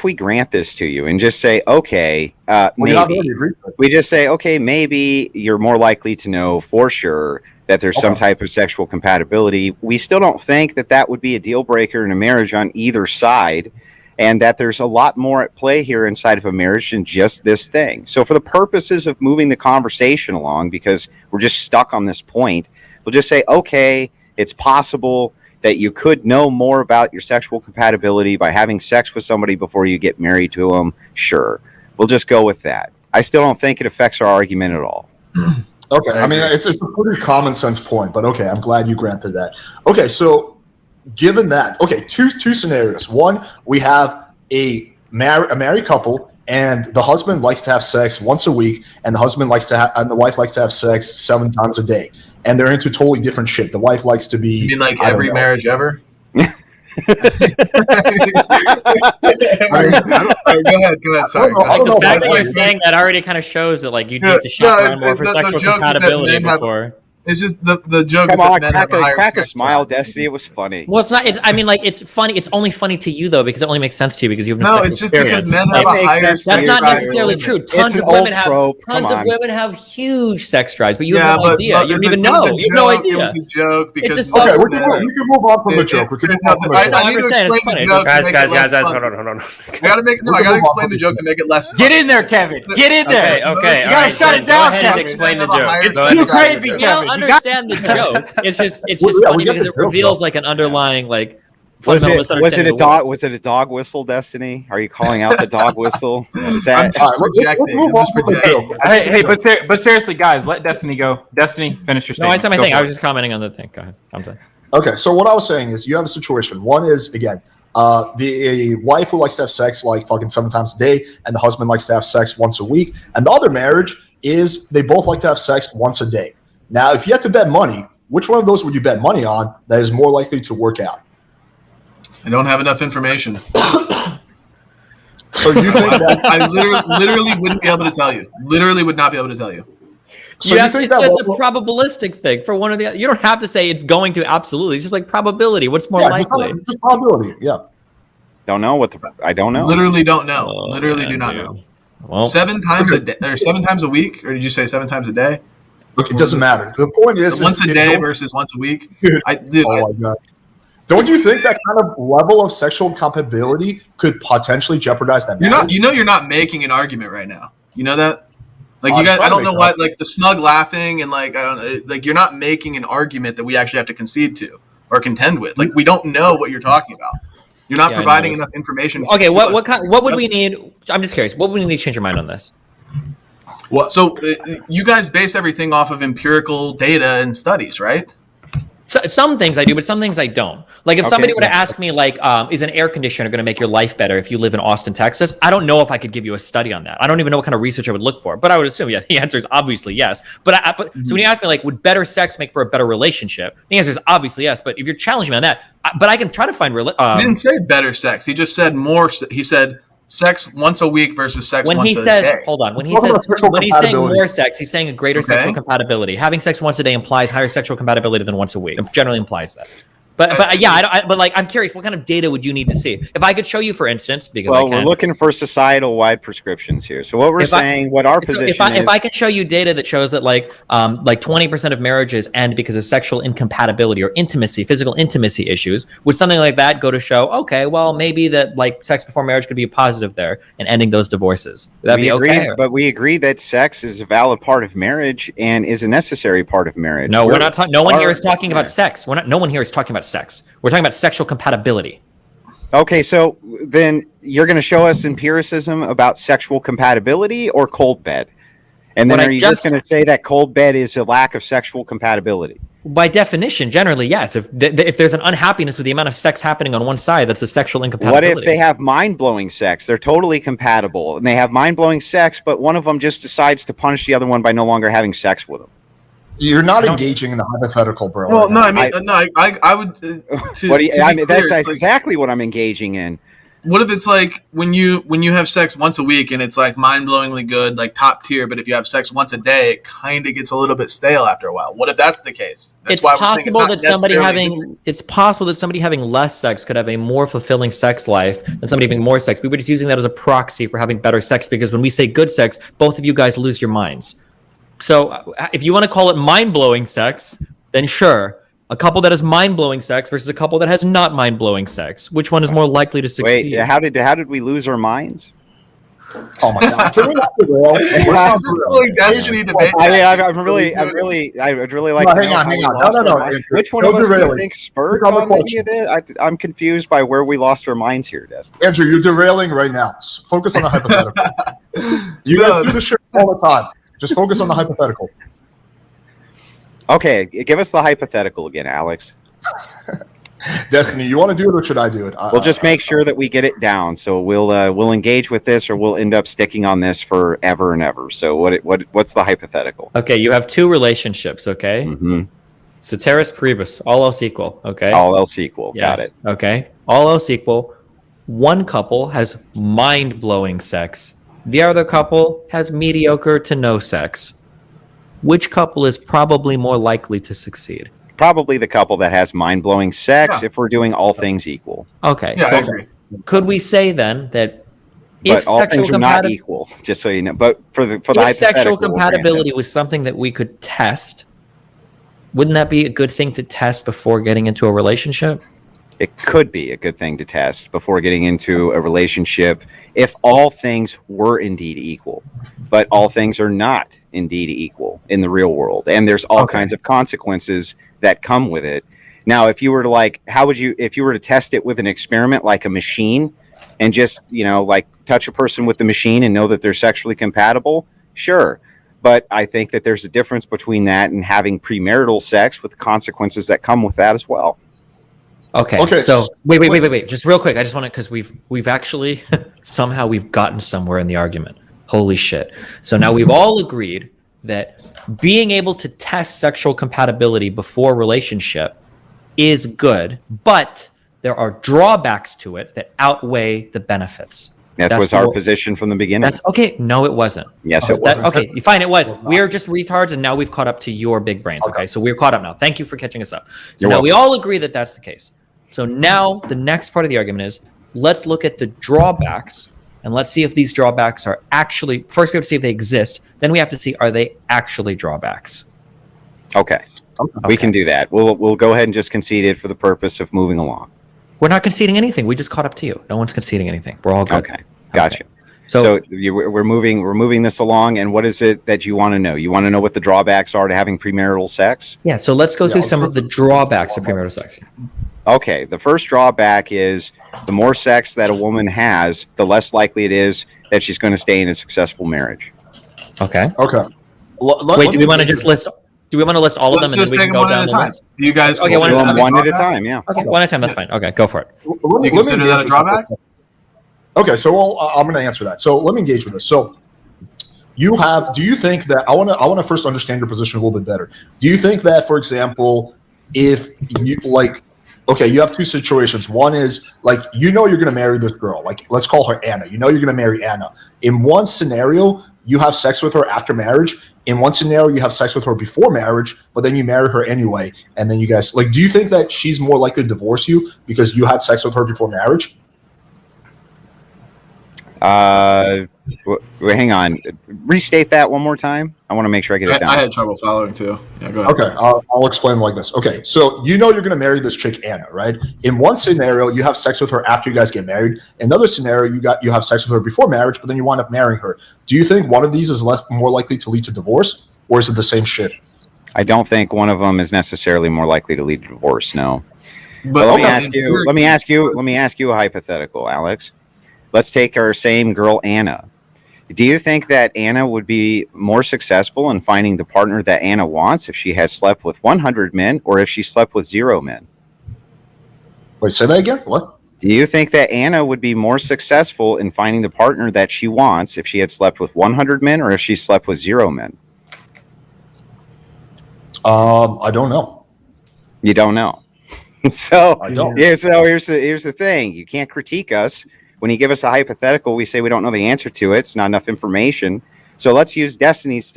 we grant this to you and just say, okay, maybe we just say, okay, maybe you're more likely to know for sure that there's some type of sexual compatibility. We still don't think that would be a deal breaker in a marriage on either side, and that there's a lot more at play here inside of a marriage than just this thing. So for the purposes of moving the conversation along, because we're just stuck on this point, we'll just say, okay, it's possible that you could know more about your sexual compatibility by having sex with somebody before you get married to them. Sure. We'll just go with that. I still don't think it affects our argument at all. Okay. I mean, it's a pretty common sense point, but okay, I'm glad you granted that. Okay, so given that, two scenarios. One, we have a married couple, and the husband likes to have sex once a week, and the wife likes to have sex 7 times a day. And they're into totally different shit. The wife likes to be. You mean like every marriage ever? Go ahead. Sorry. The fact that you're saying that already kind of shows that like you need to shop around more for sexual compatibility before. It's just the joke Come is that on, men have a higher crack a sex smile, drive. Destiny. It was funny. Well, it's not. I mean, like, it's funny. It's only funny to you though, because it only makes sense to you because you've been. No, it's just because men have It a makes higher sense. sex That's not drive necessarily than true. women. Tons an of women old have trope. Come tons of on. women have huge sex drives, but you Yeah, have no idea. You don't even it was know. a You have no joke, idea. It was a joke because It's a Okay, subtle we can move on from the joke. We can move on from the joke. I need I'm to saying it's explain funny. the joke. to Guys, make guys, it less guys, funny. hold on. I gotta explain the joke to make it less funny. Get in there, Kevin. Get in there. Okay, You all gotta right, shut Zen, it down, go ahead and Kevin. explain the Men have a higher joke. Go sex ahead and too explain crazy, the You joke. don't understand the joke. It's just Yeah, funny we get because the it joke, reveals though. like an underlying like Was fundamental it misunderstanding a of the world. dog? Was it a dog whistle, Destiny? Are you calling out the dog whistle? Is I'm that? just All right, let's projecting. move I'm on just from the projecting. joke. But seriously, guys, let Destiny go. Destiny, finish your No, I statement. said my Go thing. for I it. was just commenting on the thing. Go ahead. I'm done. Okay, so what I was saying is you have a situation. One is, again, the wife who likes to have sex like fucking 7 times a day, and the husband likes to have sex once a week. And the other marriage is they both like to have sex once a day. Now, if you had to bet money, which one of those would you bet money on that is more likely to work out? I don't have enough information. So you think that? I literally wouldn't be able to tell you. Literally would not be able to tell you. So you think it's that? just a probabilistic thing for one or the other. You don't have to say it's going to absolutely. It's just like probability. What's more likely? Just probability. Yeah. Don't know what I don't know. Literally don't know. Oh, Literally man, do not dude. know. Well, 7 times a day, or 7 times a week, or did you say 7 times a day? Look, it doesn't matter. The point is, Once a it day don't- versus once a week. Dude, I oh my God. Don't you think that kind of level of sexual compatibility could potentially jeopardize that marriage? you're not making an argument right now. You know that? Like you I'm guys, trying I to don't know make why. Like the snug laughing and like I don't like you're not making an argument that we actually have to concede to or contend with. Like we don't know what you're talking about. You're not Yeah, I providing know. enough information. okay. to us. What would we need? I'm just curious. What would we need to change your mind on this? So you guys base everything off of empirical data and studies, right? So, some things I do, but some things I don't. Like if Okay, somebody were to yeah. ask me, like, is an air conditioner going to make your life better if you live in Austin, Texas? I don't know if I could give you a study on that. I don't even know what kind of research I would look for, but I would assume, yeah, the answer is obviously yes. But so when you ask me, like, would better sex make for a better relationship? The answer is obviously yes. But if you're challenging me on that, but I can try to find. He didn't say better sex. He just said more. He said sex once a week versus sex when once he a says, day. hold on, when he Talking says, about sexual when he's saying compatibility. more sex, he's saying a greater Okay. sexual compatibility. Having sex once a day implies higher sexual compatibility than once a week. It generally implies that. But yeah, but like I'm curious, what kind of data would you need to see? If I could show you, for instance, because Well, I can. we're looking for societal-wide prescriptions here. So what we're saying, what our position is, if I can show you data that shows that like 20% of marriages end because of sexual incompatibility or intimacy, physical intimacy issues, would something like that go to show, okay, well maybe that like sex before marriage could be a positive there and ending those divorces? Would that we be agree, okay? but we agree that sex is a valid part of marriage and is a necessary part of marriage. No, we're not talking. No one here is our- talking about sex. No one here is talking about sex. We're talking about sexual compatibility. Okay, so then you're going to show us empiricism about sexual compatibility or cold bed, and then What I are you just just- going to say that cold bed is a lack of sexual compatibility? By definition, generally, yes. If there's an unhappiness with the amount of sex happening on one side, that's a sexual What incompatibility. if they have mind-blowing sex? They're totally compatible, and they have mind-blowing sex, but one of them just decides to punish the other one by no longer having sex with them. You're not engaging in the hypothetical, bro. Well, no, I right mean, now. I would. To What do be you, I mean, clear, that's it's like, exactly what I'm engaging in. what if it's like when you have sex once a week and it's like mind-blowingly good, like top tier, but if you have sex once a day, it kind of gets a little bit stale after a while. What if that's the case? That's It's why we're saying it's possible not that somebody necessarily having it's possible that somebody having less sex could have a more fulfilling sex life than somebody having more sex. We were just using that as a proxy for having better sex because when we say good sex, both of you guys lose your minds. So if you want to call it mind-blowing sex, then sure. A couple that has mind-blowing sex versus a couple that has not mind-blowing sex. Which one is more likely to succeed? Wait, how did we lose our minds? Oh my God! Can we not derail? Let's This not is derail. like Destiny debate. I mean, I would really like No, to hang know on, how hang we on. lost No, our minds. Andrew. Which one No of us do you derailing. think spurred Pick up a on any of this? I'm confused by where we lost our minds here, Destiny. Andrew, you're derailing right now. Focus on the hypothetical. You guys do this shit all the time. Just focus on the hypothetical. Okay, give us the hypothetical again, Alex. Destiny, you want to do it or should I do it? We'll just make sure that we get it down. So we'll engage with this, or we'll end up sticking on this forever and ever. So what's the hypothetical? Okay, you have two relationships, okay? Mm-hmm. Ceteris paribus, all else equal, okay? All else equal. Got it. Okay. All else equal, one couple has mind-blowing sex. The other couple has mediocre to no sex. which couple is probably more likely to succeed? Probably the couple that has mind-blowing sex if we're doing all things equal. Okay. Yeah, so I agree. could we say then that But if all sexual things are not equal, just so you know. But for the if sexual hypothetical, we'll grant compatibility was something that we could test, wouldn't that be a good thing to test before getting into a relationship? it could be a good thing to test before getting into a relationship if all things were indeed equal. But all things are not indeed equal in the real world. And there's all kinds of consequences that come with it. Now, if you were to if you were to test it with an experiment like a machine and just, touch a person with the machine and know that they're sexually compatible, sure. But I think that there's a difference between that and having premarital sex with the consequences that come with that as well. Okay. So wait. Just real quick. I just want to, because we've actually somehow we've gotten somewhere in the argument. Holy shit. So now we've all agreed that being able to test sexual compatibility before relationship is good, but there are drawbacks to it that outweigh the benefits. That was our position from the beginning. That's okay. No, it wasn't. Yes, it was. Okay, fine, it was. We're just retards, and now we've caught up to your big brains. Okay, so we're caught up now. Thank you for catching us up. So now we all agree that that's the case. So now the next part of the argument is, let's look at the drawbacks, and let's see if these drawbacks are actually, first we have to see if they exist, then we have to see, are they actually drawbacks? Okay. We can do that. We'll go ahead and just concede it for the purpose of moving along. We're not conceding anything. We just caught up to you. No one's conceding anything. We're all good. Okay. Gotcha. Okay. So we're moving this along, and what is it that you want to know? You want to know what the drawbacks are to having premarital sex? Yeah, so let's go through some of the drawbacks of premarital sex. Okay, the first drawback is the more sex that a woman has, the less likely it is that she's going to stay in a successful marriage. Okay. Okay. Wait, do we want to just list? Do we want to list all of them and then we can go down the list? Do you guys Okay, consider that one at a time? Yeah. Okay, one at a time. That's fine. Okay, go for it. Do you consider that a drawback? Okay, so I'm going to answer that. So let me engage with this. So do you think that, I want to first understand your position a little bit better. Do you think that, for example, if you you have two situations. One is you're going to marry this girl. Let's call her Anna. You're going to marry Anna. In one scenario, you have sex with her after marriage. In one scenario, you have sex with her before marriage, but then you marry her anyway. And then you guys, do you think that she's more likely to divorce you because you had sex with her before marriage? Hang on. Restate that one more time. I want to make sure I get it down. I had trouble following too. Yeah, go ahead. Okay, I'll explain like this. Okay, so you're going to marry this chick Anna, right? In one scenario, you have sex with her after you guys get married. In another scenario, you have sex with her before marriage, but then you wind up marrying her. Do you think one of these is more likely to lead to divorce, or is it the same shit? I don't think one of them is necessarily more likely to lead to divorce. No. But let me ask you a hypothetical, Alex. Let's take our same girl, Anna. Do you think that Anna would be more successful in finding the partner that Anna wants if she had slept with 100 men or if she slept with 0 men? Wait, say that again? What? Do you think that Anna would be more successful in finding the partner that she wants if she had slept with 100 men or if she slept with 0 men? I don't know. You don't know. So I don't. Here's the thing. You can't critique us. When you give us a hypothetical, we say we don't know the answer to it. It's not enough information. So let's use Destiny's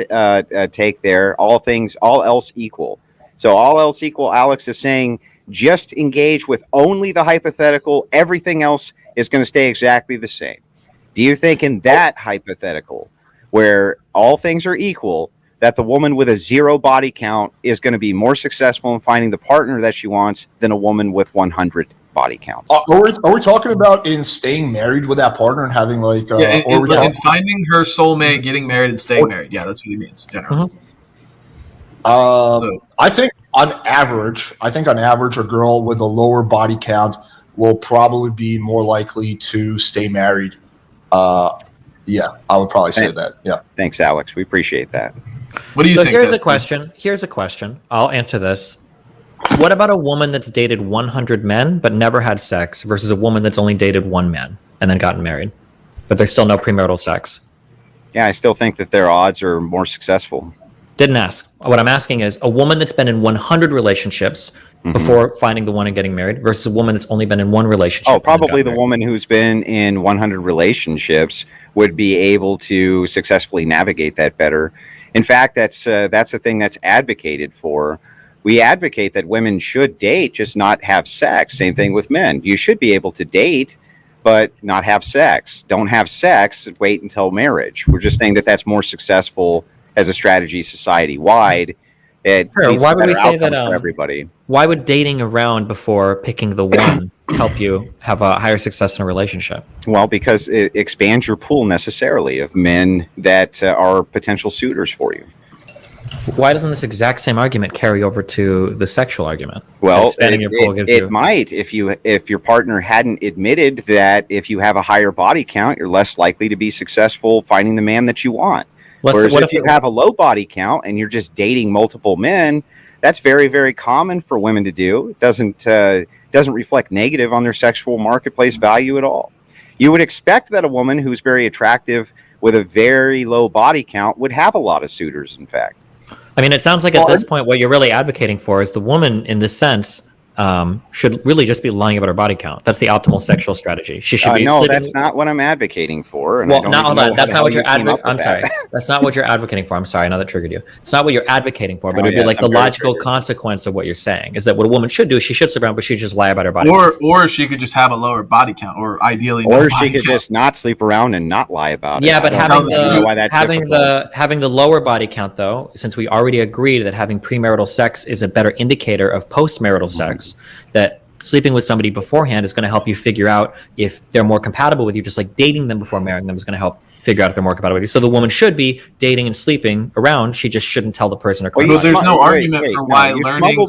take there. All else equal. So all else equal, Alex is saying just engage with only the hypothetical. Everything else is going to stay exactly the same. Do you think in that hypothetical, where all things are equal, that the woman with a 0 body count is going to be more successful in finding the partner that she wants than a woman with 100 body count? Are we talking about in staying married with that partner and having in finding her soulmate, getting married, and staying married? Yeah, that's what he means generally. I think on average, a girl with a lower body count will probably be more likely to stay married. Yeah, I would probably say that. Yeah. Thanks, Alex. We appreciate that. What do you think? Here's a question. I'll answer this. What about a woman that's dated 100 men but never had sex versus a woman that's only dated 1 man and then gotten married, but there's still no premarital sex? Yeah, I still think that their odds are more successful. Didn't ask. What I'm asking is a woman that's been in 100 relationships before finding the one and getting married versus a woman that's only been in 1 relationship. Oh, probably the woman who's been in 100 relationships would be able to successfully navigate that better. In fact, that's a thing that's advocated for. We advocate that women should date, just not have sex. Same thing with men. You should be able to date, but not have sex. Don't have sex, wait until marriage. We're just saying that that's more successful as a strategy society-wide. It leads to better outcomes for everybody. Why would dating around before picking the one help you have a higher success in a relationship? Well, because it expands your pool necessarily of men that are potential suitors for you. Why doesn't this exact same argument carry over to the sexual argument? Well, it might if your partner hadn't admitted that if you have a higher body count, you're less likely to be successful finding the man that you want. Whereas if you have a low body count and you're just dating multiple men, that's very, very common for women to do. It doesn't reflect negative on their sexual marketplace value at all. You would expect that a woman who's very attractive with a very low body count would have a lot of suitors, in fact. I mean, it sounds like at this point, what you're really advocating for is the woman, in this sense, should really just be lying about her body count. That's the optimal sexual strategy. She should be. No, that's not what I'm advocating for. And well, hold on. That's not what you're advocating. I'm sorry. That's not what you're advocating for. I'm sorry. I know that triggered you. It's not what you're advocating for, but it'd be like the logical consequence of what you're saying is that what a woman should do is she should sit around, but she just lie about her body count. Or she could just have a lower body count, or ideally, or she could just not sleep around and not lie about it. Yeah, but having the lower body count, though, since we already agreed that having premarital sex is a better indicator of postmarital sex, that sleeping with somebody beforehand is going to help you figure out if they're more compatible with you, just like dating them before marrying them is going to help figure out if they're more compatible with you. So the woman should be dating and sleeping around. She just shouldn't tell the person. Well, there's no argument for why learning you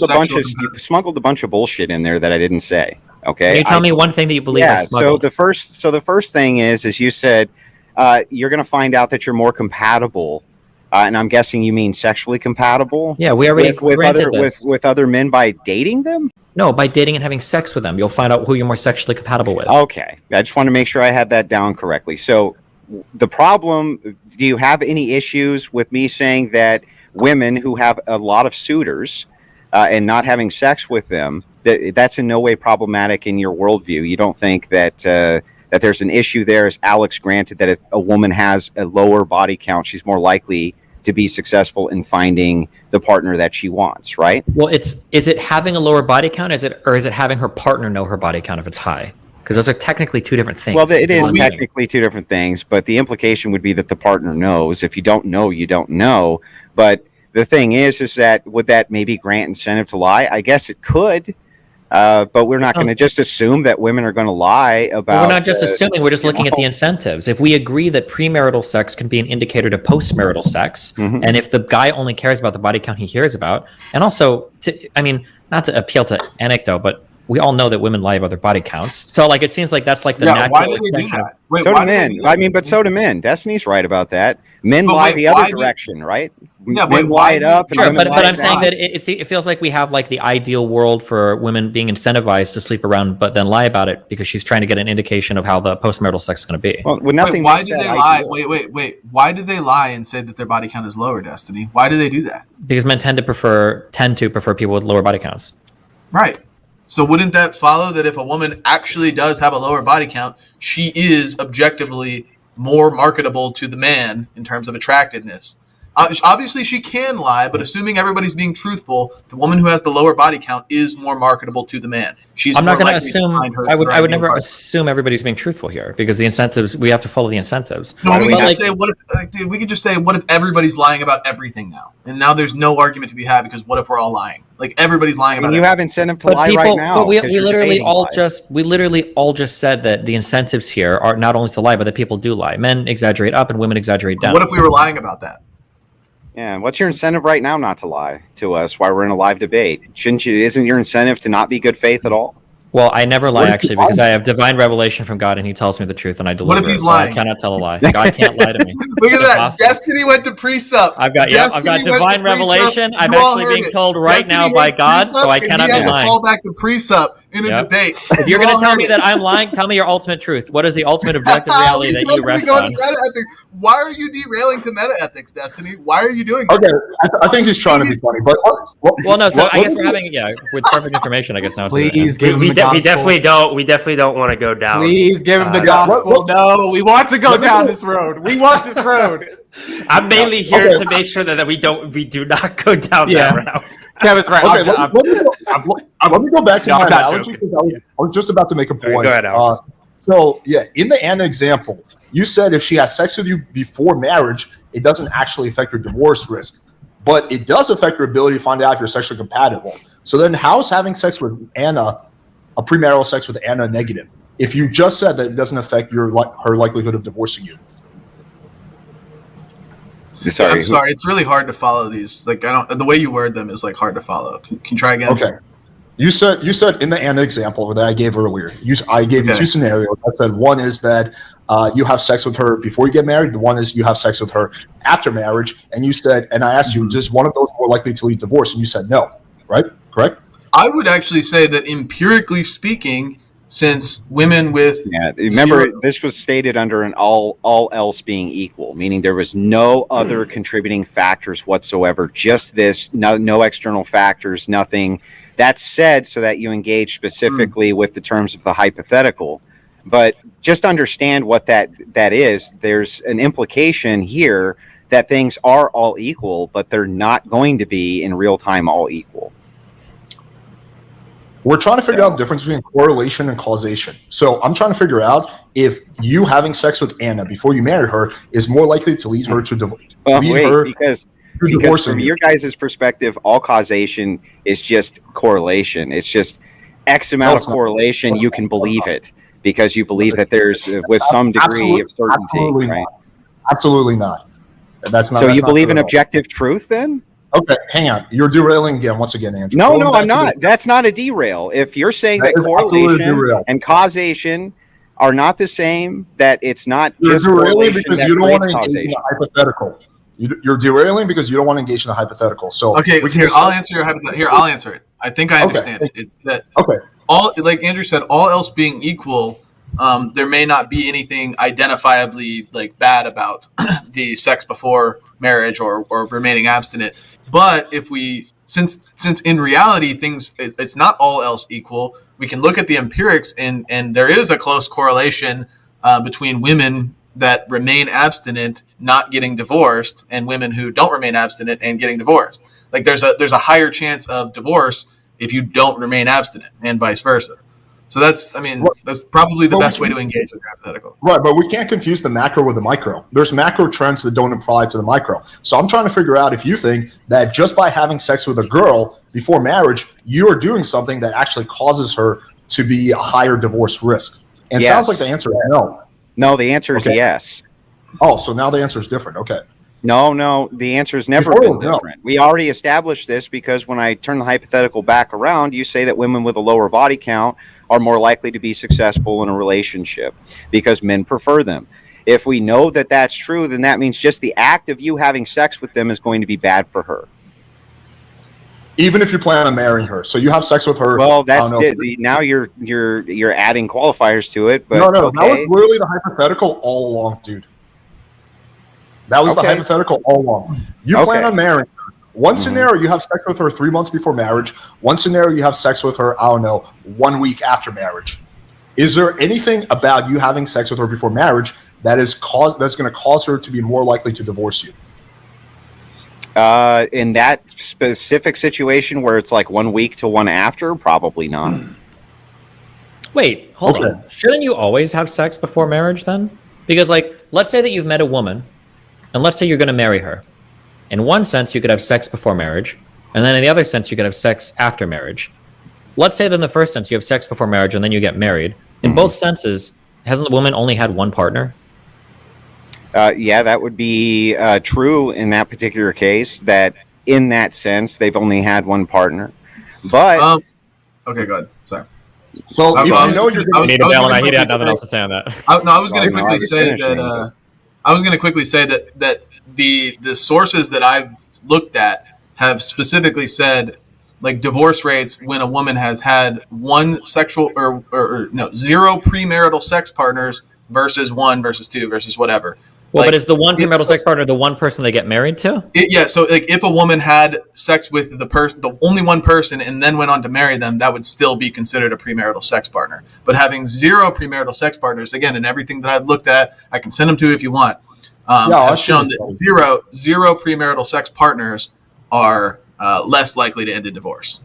smuggled a bunch of bullshit in there that I didn't say. Okay, can you tell me one thing that you believe I smuggled? So the first thing is you said you're going to find out that you're more compatible. And I'm guessing you mean sexually compatible? Yeah, we already with other men by dating them? No, by dating and having sex with them. You'll find out who you're more sexually compatible with. Okay. I just want to make sure I had that down correctly. So the problem, do you have any issues with me saying that women who have a lot of suitors and not having sex with them, that's in no way problematic in your worldview? You don't think that that there's an issue there, as Alex granted, that if a woman has a lower body count, she's more likely to be successful in finding the partner that she wants, right? Well, is it having a lower body count, or is it having her partner know her body count if it's high? Because those are technically two different things. Well, it is technically two different things, but the implication would be that the partner knows. If you don't know, you don't know. But the thing is that would that maybe grant incentive to lie? I guess it could. But we're not going to just assume that women are going to lie about... Well, we're not just assuming, we're just looking at the incentives. If we agree that premarital sex can be an indicator to postmarital sex, and if the guy only cares about the body count he hears about, and also, not to appeal to anecdote, but we all know that women lie about their body counts. So, it seems like that's like the natural why do they do that? Wait, so do men. But so do men. Destiny's right about that. Men lie the other direction, right? Yeah, men lie it up. Sure, but I'm saying that it feels like we have the ideal world for women being incentivized to sleep around, but then lie about it because she's trying to get an indication of how the postmarital sex is going to be. Well, nothing. Why did they lie? Wait. Why did they lie and say that their body count is lower, Destiny? Why do they do that? Because men tend to prefer people with lower body counts. Right. So wouldn't that follow that if a woman actually does have a lower body count, she is objectively more marketable to the man in terms of attractiveness? Obviously, she can lie, but assuming everybody's being truthful, the woman who has the lower body count is more marketable to the man. I'm not going to assume. I would never assume everybody's being truthful here because the incentives. We have to follow the incentives. No, we could just say, what if everybody's lying about everything now, and now there's no argument to be had because what if we're all lying? Everybody's lying about. You have incentive to lie right now. But we literally all just said that the incentives here are not only to lie, but that people do lie. Men exaggerate up and women exaggerate down. What if we were lying about that? Yeah, what's your incentive right now not to lie to us while we're in a live debate? Isn't your incentive to not be good faith at all? Well, I never lie actually because I have divine revelation from God and he tells me the truth and I deliver. What if he's So lying? I cannot tell a lie. God can't lie to me. Look at that. Impossible. Destiny went to precept. I've got divine revelation. I'm actually being told right now by God, so I cannot be lying. Call back the precept in a debate. If you're going to tell me that I'm lying, tell me your ultimate truth. What is the ultimate objective reality that you rest on? Why are you derailing to meta ethics, Destiny? Why are you doing that? Okay, I think he's trying to be funny, but well, no. So I guess we're having with perfect information. I guess now. Please give him the gospel. We definitely don't want to go down. Please give him the gospel. No, we want to go down this road. We want this road. I'm mainly here to make sure that we do not go down that route. Kevin's right. Okay, let me go back to my analogy because I was just about to make a point. Go ahead, Alex. So, in the Anna example, you said if she has sex with you before marriage, it doesn't actually affect her divorce risk, but it does affect her ability to find out if you're sexually compatible. So then how is having sex with Anna, a premarital sex with Anna, negative? If you just said that it doesn't affect her likelihood of divorcing you. I'm sorry. It's really hard to follow these. Like the way you word them is like hard to follow. Can you try again? Okay. You said in the Anna example that I gave earlier. I gave you two scenarios. I said one is that you have sex with her before you get married. The one is you have sex with her after marriage. And you said, and I asked you, is one of those more likely to lead to divorce? And you said no. Right? Correct? I would actually say that empirically speaking, since women with remember this was stated under an all else being equal, meaning there was no other contributing factors whatsoever, just this, no external factors, nothing. That's said so that you engage specifically with the terms of the hypothetical, but just understand what that is. There's an implication here that things are all equal, but they're not going to be in real time all equal. We're trying to figure out the difference between correlation and causation. So I'm trying to figure out if you having sex with Anna before you marry her is more likely to lead her to divorce. Because from your guys' perspective, all causation is just correlation. It's just X amount of correlation. You can believe it because you believe that there's with some degree of certainty, right? Absolutely not. That's not. So you believe in objective truth then? Okay, hang on. You're derailing again. Once again, Andrew. No, I'm not. That's not a derail. If you're saying that correlation and causation are not the same, that it's not just correlation because you don't want to engage in a hypothetical. You're derailing because you don't want to engage in a hypothetical. So I'll answer your hypothetical. Here, I'll answer it. I think I understand it. It's that all, like Andrew said, all else being equal, there may not be anything identifiably like bad about the sex before marriage or remaining abstinent. But if we, since in reality it's not all else equal, we can look at the empirics and there is a close correlation between women that remain abstinent not getting divorced and women who don't remain abstinent and getting divorced. Like there's a higher chance of divorce if you don't remain abstinent and vice versa. So that's probably the best way to engage with your hypothetical. Right, but we can't confuse the macro with the micro. There's macro trends that don't apply to the micro. So I'm trying to figure out if you think that just by having sex with a girl before marriage, you are doing something that actually causes her to be a higher divorce risk. And it sounds like the answer is no. No, the answer is yes. Oh, so now the answer is different. Okay. No, the answer has never been different. We already established this because when I turn the hypothetical back around, you say that women with a lower body count are more likely to be successful in a relationship because men prefer them. If we know that that's true, then that means just the act of you having sex with them is going to be bad for her. Even if you plan on marrying her, so you have sex with her. Well, that's now you're adding qualifiers to it. But no, that was literally the hypothetical all along, dude. That was the hypothetical all along. You plan on marrying her. One scenario, you have sex with her 3 months before marriage. One scenario, you have sex with her, 1 week after marriage. Is there anything about you having sex with her before marriage that's going to cause her to be more likely to divorce you? In that specific situation where it's like 1 week to one after, probably not. Wait, hold on. Shouldn't you always have sex before marriage then? Because let's say that you've met a woman and let's say you're going to marry her. In one sense, you could have sex before marriage. And then in the other sense, you could have sex after marriage. Let's say that in the first sense, you have sex before marriage and then you get married. In both senses, hasn't the woman only had one partner? Yeah, that would be true in that particular case, that in that sense, they've only had one partner. But okay, go ahead. Sorry. So if you know you're going to need to have nothing else to say on that. I was going to quickly say that I was going to quickly say that the sources that I've looked at have specifically said like divorce rates when a woman has had one sexual or zero premarital sex partners versus one versus two versus whatever. Well, like, but is the one premarital sex partner the one person they get married to? So like if a woman had sex with the only one person and then went on to marry them, that would still be considered a premarital sex partner. But having zero premarital sex partners, again, in everything that I've looked at, I can send them to you if you want, have shown that zero premarital sex partners are less likely to end in divorce.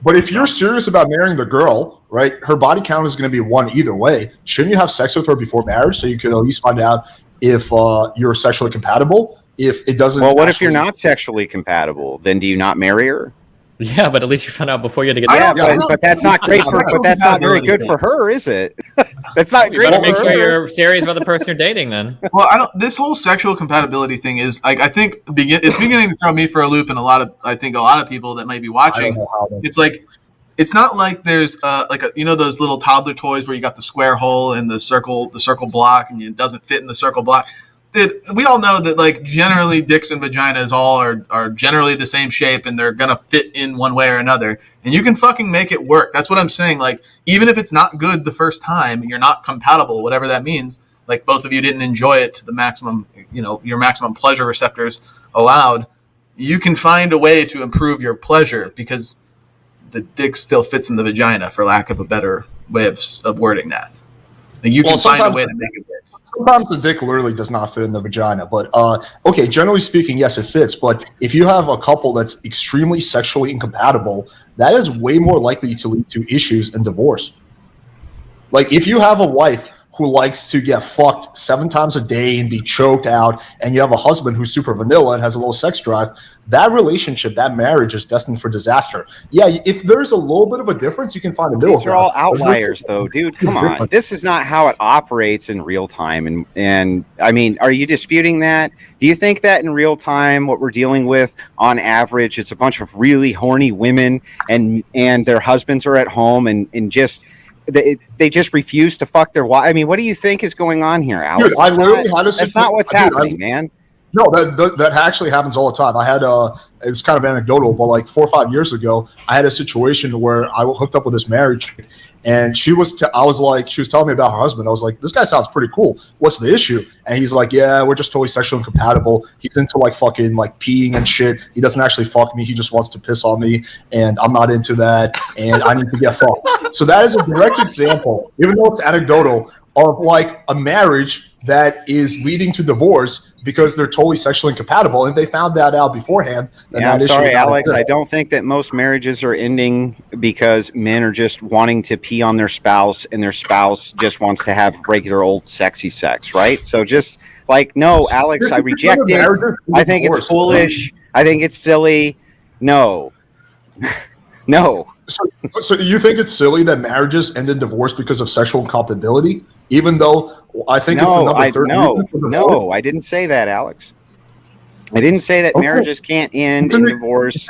But if you're serious about marrying the girl, right, her body count is going to be 1 either way. Shouldn't you have sex with her before marriage so you could at least find out if you're sexually compatible? If it doesn't. Well, what if you're not sexually compatible? Then do you not marry her? Yeah, but at least you found out before you had to get. But that's not great. But that's not very good for her, is it? That's not great. You better make sure you're serious about the person you're dating, then. Well, this whole sexual compatibility thing is like I think it's beginning to throw me for a loop, and a lot of people that might be watching. It's like it's not like there's those little toddler toys where you got the square hole and the circle block, and it doesn't fit in the circle block. We all know that like generally dicks and vaginas all are generally the same shape and they're gonna fit in one way or another, and you can fucking make it work. That's what I'm saying. Like even if it's not good the first time, you're not compatible, whatever that means. Like both of you didn't enjoy it to the maximum, your maximum pleasure receptors allowed. You can find a way to improve your pleasure because the dick still fits in the vagina, for lack of a better way of wording that. Like you can find a way to make it work. Sometimes the dick literally does not fit in the vagina, but okay, generally speaking, yes, it fits. But if you have a couple that's extremely sexually incompatible, that is way more likely to lead to issues and divorce. Like if you have a wife who likes to get fucked 7 times a day and be choked out, and you have a husband who's super vanilla and has a low sex drive, that relationship, that marriage is destined for disaster. Yeah, if there's a little bit of a difference, you can find a middle ground. These are all outliers, though, dude. Come on. This is not how it operates in real time. And I mean, are you disputing that? Do you think that in real time, what we're dealing with on average is a bunch of really horny women and their husbands are at home and just... They just refuse to fuck their wife. I mean, what do you think is going on here, Alex? Dude, I literally had a situation. That's not what's happening, man. No, that actually happens all the time. I had it's kind of anecdotal, but like 4 or 5 years ago, I had a situation where I hooked up with this marriage, and she was telling me about her husband. I was like, this guy sounds pretty cool. What's the issue? And he's like, yeah, we're just totally sexually incompatible. He's into like fucking like peeing and shit. He doesn't actually fuck me. He just wants to piss on me, and I'm not into that, and I need to get fucked. So that is a direct example, even though it's anecdotal, of like a marriage that is leading to divorce because they're totally sexually incompatible. And if they found that out beforehand, then I'm sorry, Alex. I don't think that most marriages are ending because men are just wanting to pee on their spouse and their spouse just wants to have regular old sexy sex, right? So just like, no, Alex, I reject it. I think it's foolish. I think it's silly. No. No. So you think it's silly that marriages end in divorce because of sexual incompatibility? Even though I think it's the number 30. No, I didn't say that, Alex. I didn't say that marriages can't end in divorce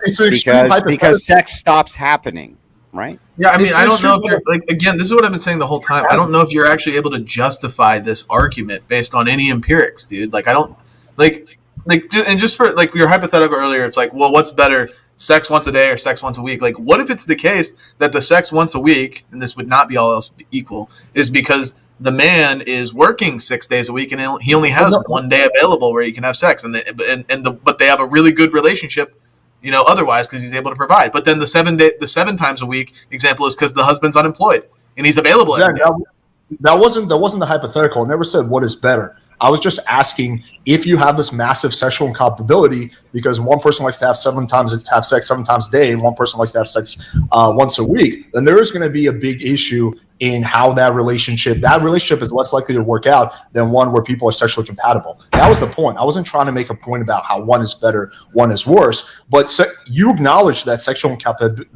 because sex stops happening, right? Yeah, I mean, I don't know if you're like, again, this is what I've been saying the whole time. I don't know if you're actually able to justify this argument based on any empirics, dude. Like, I don't and just for like your hypothetical earlier, it's like, well, what's better? Sex once a day or sex once a week? Like, what if it's the case that the sex once a week, and this would not be all else equal, is because the man is working 6 days a week and he only has 1 day available where he can have sex, but they have a really good relationship, otherwise because he's able to provide. But then the 7 times a week example is because the husband's unemployed and he's available. That wasn't the hypothetical. I never said what is better. I was just asking if you have this massive sexual incompatibility because one person likes to have sex 7 times a day and one person likes to have sex once a week, then there is going to be a big issue in how that relationship is less likely to work out than one where people are sexually compatible. That was the point. I wasn't trying to make a point about how one is better, one is worse, but you acknowledge that sexual incompatibility,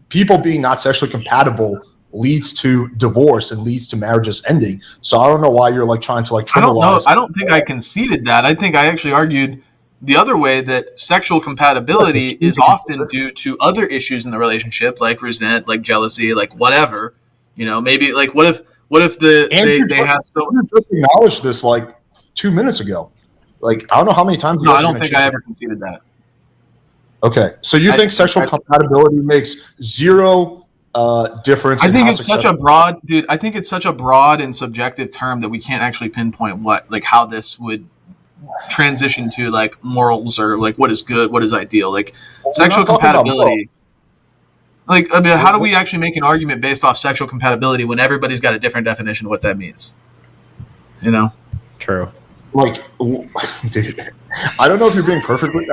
people being not sexually compatible leads to divorce and leads to marriages ending. So I don't know why you're like trying to like trivialize. I don't think I conceded that. I think I actually argued the other way, that sexual compatibility is often due to other issues in the relationship, like resent, like jealousy, like whatever. Maybe like what if they have so. You just acknowledged this like 2 minutes ago. Like I don't know how many times. No, I don't think I ever conceded that. Okay, so you think sexual compatibility makes zero difference? I think it's such a broad, dude. I think it's such a broad and subjective term that we can't actually pinpoint how this would transition to like morals or like what is good, what is ideal, like sexual compatibility. Like, I mean, how do we actually make an argument based off sexual compatibility when everybody's got a different definition of what that means? You know? True. Like, dude, I don't know if you're being perfectly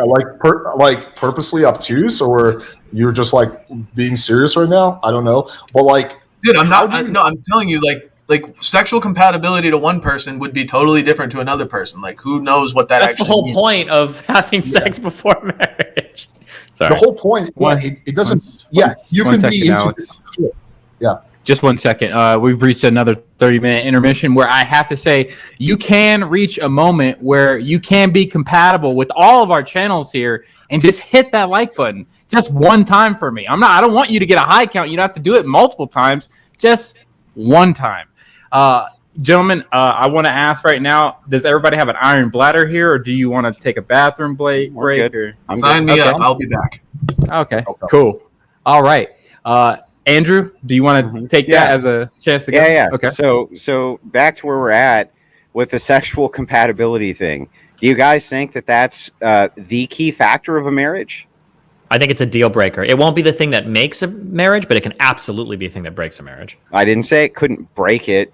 purposely obtuse or you're just like being serious right now. I don't know, but like, dude, I'm not. I'm telling you, like sexual compatibility to one person would be totally different to another person. Like, who knows what that? That's the whole point of having sex before marriage. Sorry. The whole point. It doesn't. You can be into this. Yeah. Just 1 second. We've reached another 30-minute intermission where I have to say you can reach a moment where you can be compatible with all of our channels here and just hit that like button just one time for me. I don't want you to get a high count. You don't have to do it multiple times. Just one time. Gentlemen, I want to ask right now, does everybody have an iron bladder here, or do you want to take a bathroom break? Sign me up. I'll be back. Okay, cool. All right. Andrew, do you want to take that as a chance to go? Yeah. Okay. So back to where we're at with the sexual compatibility thing. Do you guys think that that's the key factor of a marriage? I think it's a deal breaker. It won't be the thing that makes a marriage, but it can absolutely be the thing that breaks a marriage. I didn't say it couldn't break it,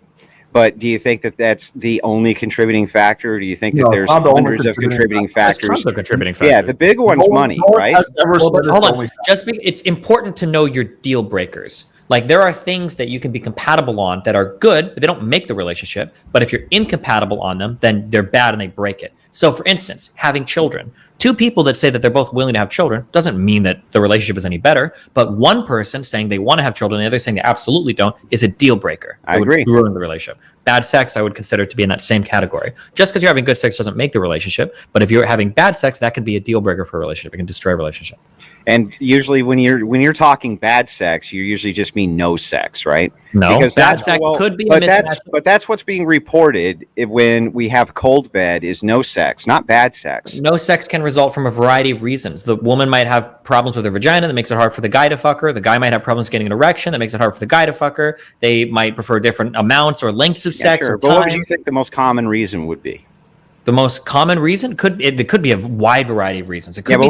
but do you think that that's the only contributing factor? Or do you think that there's hundreds of contributing factors? There's tons of contributing factors. Yeah, the big one's money, right? Hold on. It's important to know your deal breakers. Like, there are things that you can be compatible on that are good, but they don't make the relationship. But if you're incompatible on them, then they're bad and they break it. So, for instance, having children. Two people that say that they're both willing to have children doesn't mean that the relationship is any better. But one person saying they want to have children and the other saying they absolutely don't is a deal breaker. I agree. Ruin the relationship. Bad sex, I would consider to be in that same category. Just because you're having good sex doesn't make the relationship. But if you're having bad sex, that can be a deal breaker for a relationship. It can destroy a relationship. And usually when you're talking bad sex, you usually just mean no sex, right? No, because bad sex could be a mismatch. But that's what's being reported when we have cold bed is no sex, not bad sex. No sex can result from a variety of reasons. The woman might have problems with her vagina that makes it hard for the guy to fuck her. The guy might have problems getting an erection that makes it hard for the guy to fuck her. They might prefer different amounts or lengths of sex. Sure. But what would you think the most common reason would be? The most common reason could be a wide variety of reasons. It could be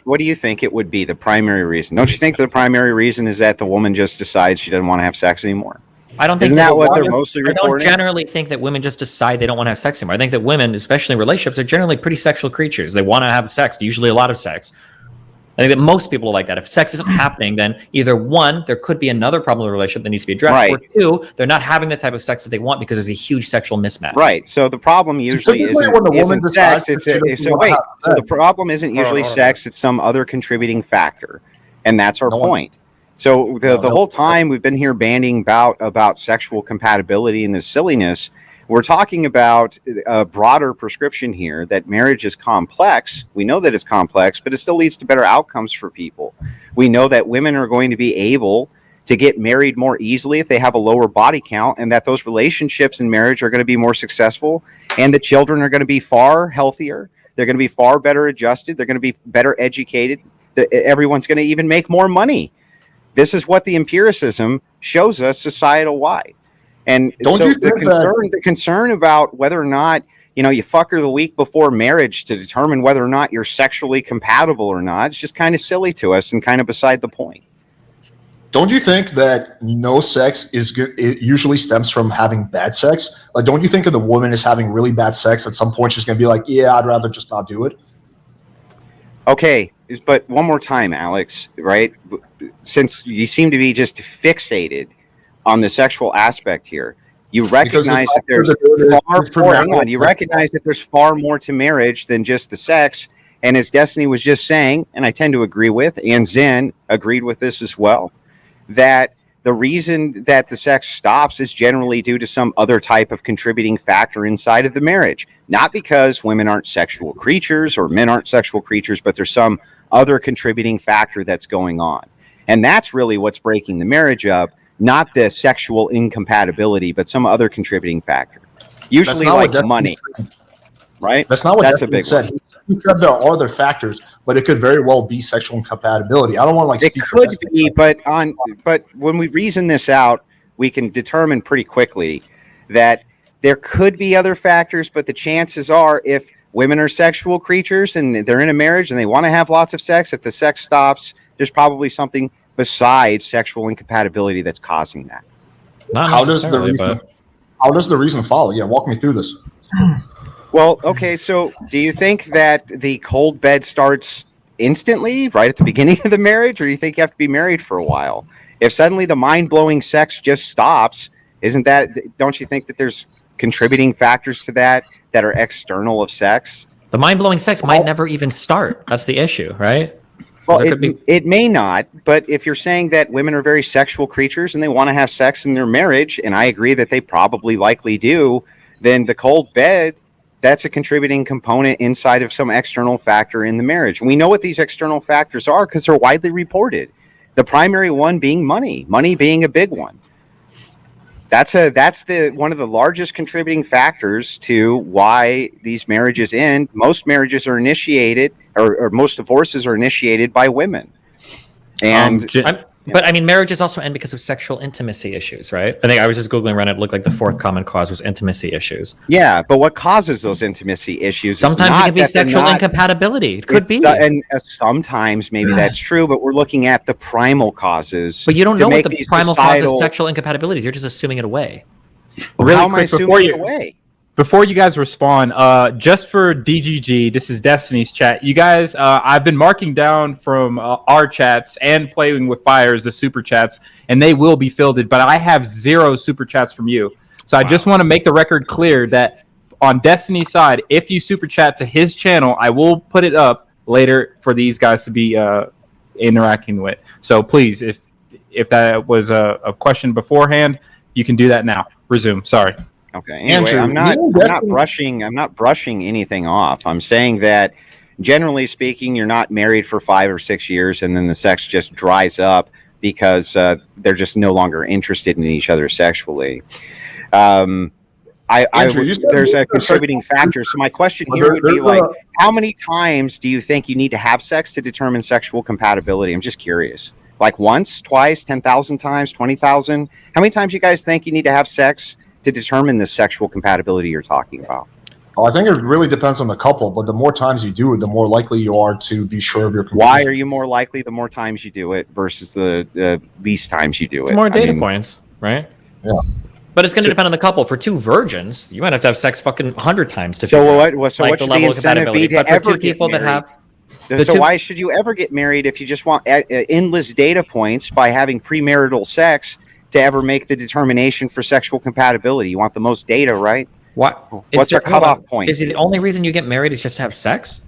what do you think it would be the primary reason? Don't you think the primary reason is that the woman just decides she doesn't want to have sex anymore? I don't think Isn't that what they're mostly reporting? I don't generally think that women just decide they don't want to have sex anymore. I think that women, especially in relationships, are generally pretty sexual creatures. They want to have sex, usually a lot of sex. I think that most people are like that. If sex isn't happening, then either one, there could be another problem in the relationship that needs to be addressed, right. Or two, they're not having the type of sex that they want because there's a huge sexual mismatch. Right. So the problem usually isn't sex. So the problem isn't usually sex. It's some other contributing factor, and that's our point. So the whole time we've been here banding about sexual compatibility and this silliness. We're talking about a broader prescription here that marriage is complex. We know that it's complex, but it still leads to better outcomes for people. We know that women are going to be able to get married more easily if they have a lower body count, and that those relationships in marriage are going to be more successful, and the children are going to be far healthier. They're going to be far better adjusted. They're going to be better educated. Everyone's going to even make more money. This is what the empiricism shows us societal-wide. And the concern about whether or not, you fuck her the week before marriage to determine whether or not you're sexually compatible or not, it's just kind of silly to us and kind of beside the point. Don't you think that no sex is good? It usually stems from having bad sex. Like, don't you think if the woman is having really bad sex, at some point she's going to be like, yeah, I'd rather just not do it? Okay, but one more time, Alex, right? Since you seem to be just fixated on the sexual aspect here, you recognize that there's far more to marriage than just the sex. And as Destiny was just saying, and I tend to agree with, and Zen agreed with this as well, that the reason that the sex stops is generally due to some other type of contributing factor inside of the marriage. Not because women aren't sexual creatures or men aren't sexual creatures, but there's some other contributing factor that's going on. And that's really what's breaking the marriage up. Not the sexual incompatibility, but some other contributing factor. Usually like money, right? That's not what that's a big said. one. you said there are other factors, but it could very well be sexual incompatibility. I don't want to like. It speak could be, but when we reason this out, we can determine pretty quickly that there could be other factors, but the chances are, if women are sexual creatures and they're in a marriage and they want to have lots of sex, if the sex stops, there's probably something besides sexual incompatibility that's causing that. How does the reason follow? Yeah, walk me through this. Well, okay, so do you think that the cold bed starts instantly, right at the beginning of the marriage, or do you think you have to be married for a while? If suddenly the mind-blowing sex just stops, don't you think that there's contributing factors to that are external of sex? The mind-blowing sex might never even start. That's the issue, right? Well, it may not, but if you're saying that women are very sexual creatures and they want to have sex in their marriage, and I agree that they probably likely do, then the cold bed, that's a contributing component inside of some external factor in the marriage. And we know what these external factors are because they're widely reported. The primary one being money being a big one. That's one of the largest contributing factors to why these marriages end. Most marriages are initiated, or most divorces are initiated by women. And but I mean, marriages also end because of sexual intimacy issues, right? I think I was just Googling around it. It looked like the fourth common cause was intimacy issues. Yeah, but what causes those intimacy issues? Sometimes it can be sexual incompatibility. It could be. And sometimes maybe that's true, but we're looking at the primal causes. But you don't know what the primal cause of sexual incompatibility is. You're just assuming it away. Really How am I assuming it away? Before you guys respond, just for DGG, this is Destiny's chat. You guys, I've been marking down from our chats and playing with fires the super chats, and they will be fielded. But I have 0 super chats from you, so I just want to make the record clear that on Destiny's side, if you super chat to his channel, I will put it up later for these guys to be interacting with. So please, if that was a question beforehand, you can do that now. Resume. Sorry. Okay. Anyway, I'm not brushing anything off. I'm saying that generally speaking, you're not married for 5 or 6 years and then the sex just dries up because they're just no longer interested in each other sexually. There's a contributing factor. So my question here would be like, how many times do you think you need to have sex to determine sexual compatibility? I'm just curious. Like once, twice, 10,000 times, 20,000? How many times you guys think you need to have sex to determine the sexual compatibility you're talking about? Oh, I think it really depends on the couple, but the more times you do it, the more likely you are to be sure of your completion. Why are you more likely the more times you do it versus the least times you do it? It's more data points, right? Yeah. But it's going to depend on the couple. For 2 virgins, you might have to have sex fucking 100 times to so what should the incentive be to ever get married? Why should you ever get married if you just want endless data points by having premarital sex to ever make the determination for sexual compatibility? You want the most data, right? What's your cutoff point? Is it the only reason you get married is just to have sex?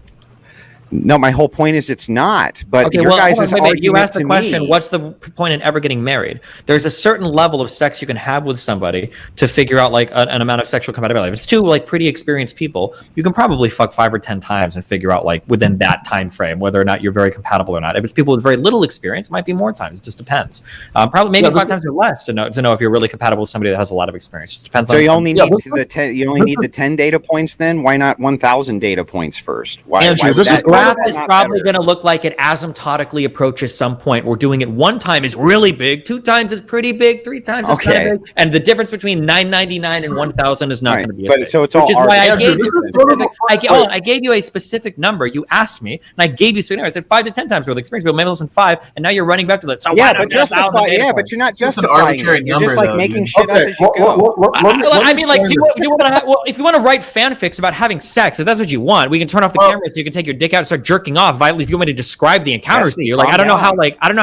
No, my whole point is it's not. But okay, you asked the question, what's the point in ever getting married? There's a certain level of sex you can have with somebody to figure out like an amount of sexual compatibility. If it's 2 like pretty experienced people, you can probably fuck 5 or 10 times and figure out like within that time frame whether or not you're very compatible or not. If it's people with very little experience, it might be more times. It just depends. Probably maybe 5 times or less to know if you're really compatible with somebody that has a lot of experience. It just depends. So you only need the 10 data points then? Why not 1,000 data points first? The graph is probably going to look like it asymptotically approaches some point. We're doing it 1 time is really big, 2 times is pretty big, 3 times is kind of big, and the difference between 999 and 1,000 is not going to be as big. So it's all. Which is why I gave you a specific number. You asked me, and I gave you. I said 5 to 10 times worth of experience. But maybe less than 5, and now you're running back to that. So yeah, but but you're not justifying it. You're just like making shit up as you go. I mean, like, if you want to write fanfics about having sex, if that's what you want, we can turn off the camera so you can take your dick out and start jerking off. If you want me to describe the encounters to you, like I don't know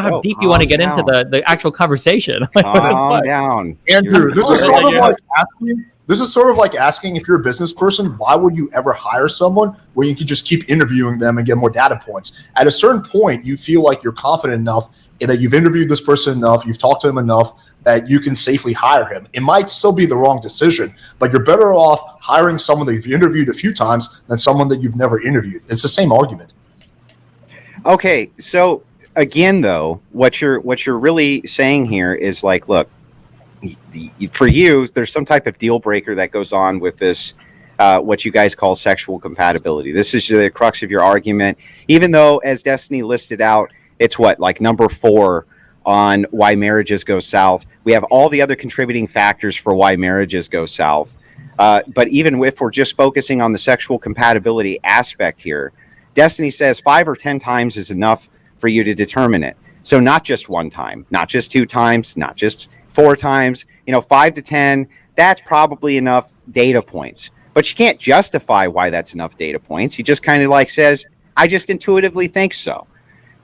how deep you want to get into the actual conversation. Calm down, Andrew. This is sort of like asking if you're a business person, why would you ever hire someone where you can just keep interviewing them and get more data points? At a certain point, you feel like you're confident enough that you've interviewed this person enough, you've talked to him enough that you can safely hire him. It might still be the wrong decision, but you're better off hiring someone that you've interviewed a few times than someone that you've never interviewed. It's the same argument. Okay, so again, though, what you're really saying here is like, look, for you, there's some type of deal breaker that goes on with this what you guys call sexual compatibility. This is the crux of your argument, even though, as Destiny listed out, it's like number 4 on why marriages go south. We have all the other contributing factors for why marriages go south. But even if we're just focusing on the sexual compatibility aspect here, Destiny says 5 or 10 times is enough for you to determine it. So not just 1 time, not just 2 times, not just 4 times, 5 to 10, that's probably enough data points. But you can't justify why that's enough data points. He just kind of says, I just intuitively think so.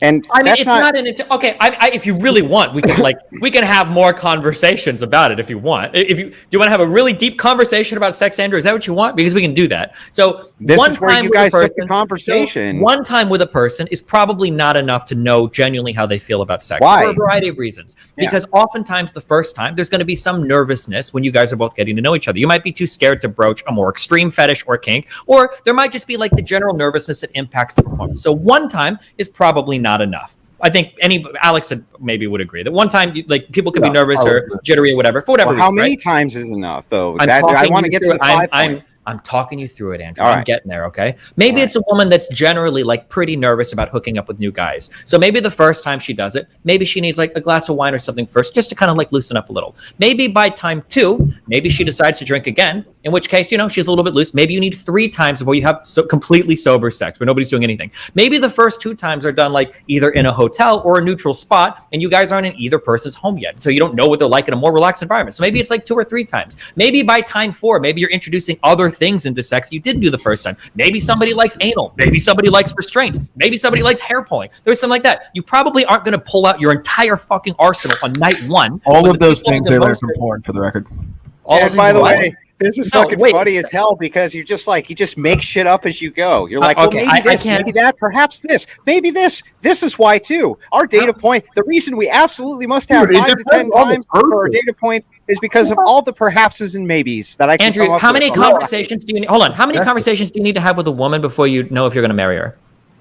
And I mean, it's not an okay. If you really want, we can have more conversations about it. If you want, do you want to have a really deep conversation about sex, Andrew? Is that what you want? Because we can do that. So this is where you guys took the conversation. One time with a person is probably not enough to know genuinely how they feel about sex. Why? For a variety of reasons. Because oftentimes the first time there's going to be some nervousness when you guys are both getting to know each other. You might be too scared to broach a more extreme fetish or kink, or there might just be the general nervousness that impacts the performance. So one time is probably not enough. I think Alex maybe would agree that one time people can be nervous or jittery or whatever for whatever reason. How many times is enough though? I want to get to the 5 points. I'm talking you through it, Andrew. I'm getting there, okay? Maybe it's a woman that's generally pretty nervous about hooking up with new guys. So maybe the first time she does it, maybe she needs a glass of wine or something first, just to kind of loosen up a little. Maybe by time 2, maybe she decides to drink again, in which case, she's a little bit loose. Maybe you need 3 times before you have completely sober sex where nobody's doing anything. Maybe the first 2 times are done either in a hotel or a neutral spot, and you guys aren't in either person's home yet. So you don't know what they're like in a more relaxed environment. So maybe it's 2 or 3 times. Maybe by time 4, maybe you're introducing other things into sex you didn't do the first time. Maybe somebody likes anal. Maybe somebody likes restraints. Maybe somebody likes hair pulling. There's something like that. You probably aren't going to pull out your entire fucking arsenal on night 1. All of those things they learned from porn, for the record. And by the way, this is fucking funny as hell because you're just you just make shit up as you go. You're well, maybe this, maybe that, perhaps this, maybe this. This is why too. Our data point, the reason we absolutely must have 5 to 10 times for our data points is because of all the perhapses and maybes that I can Andrew, come up how many with. conversations do you need? Hold on. How many conversations do you need to have with a woman before you know if you're going to marry her?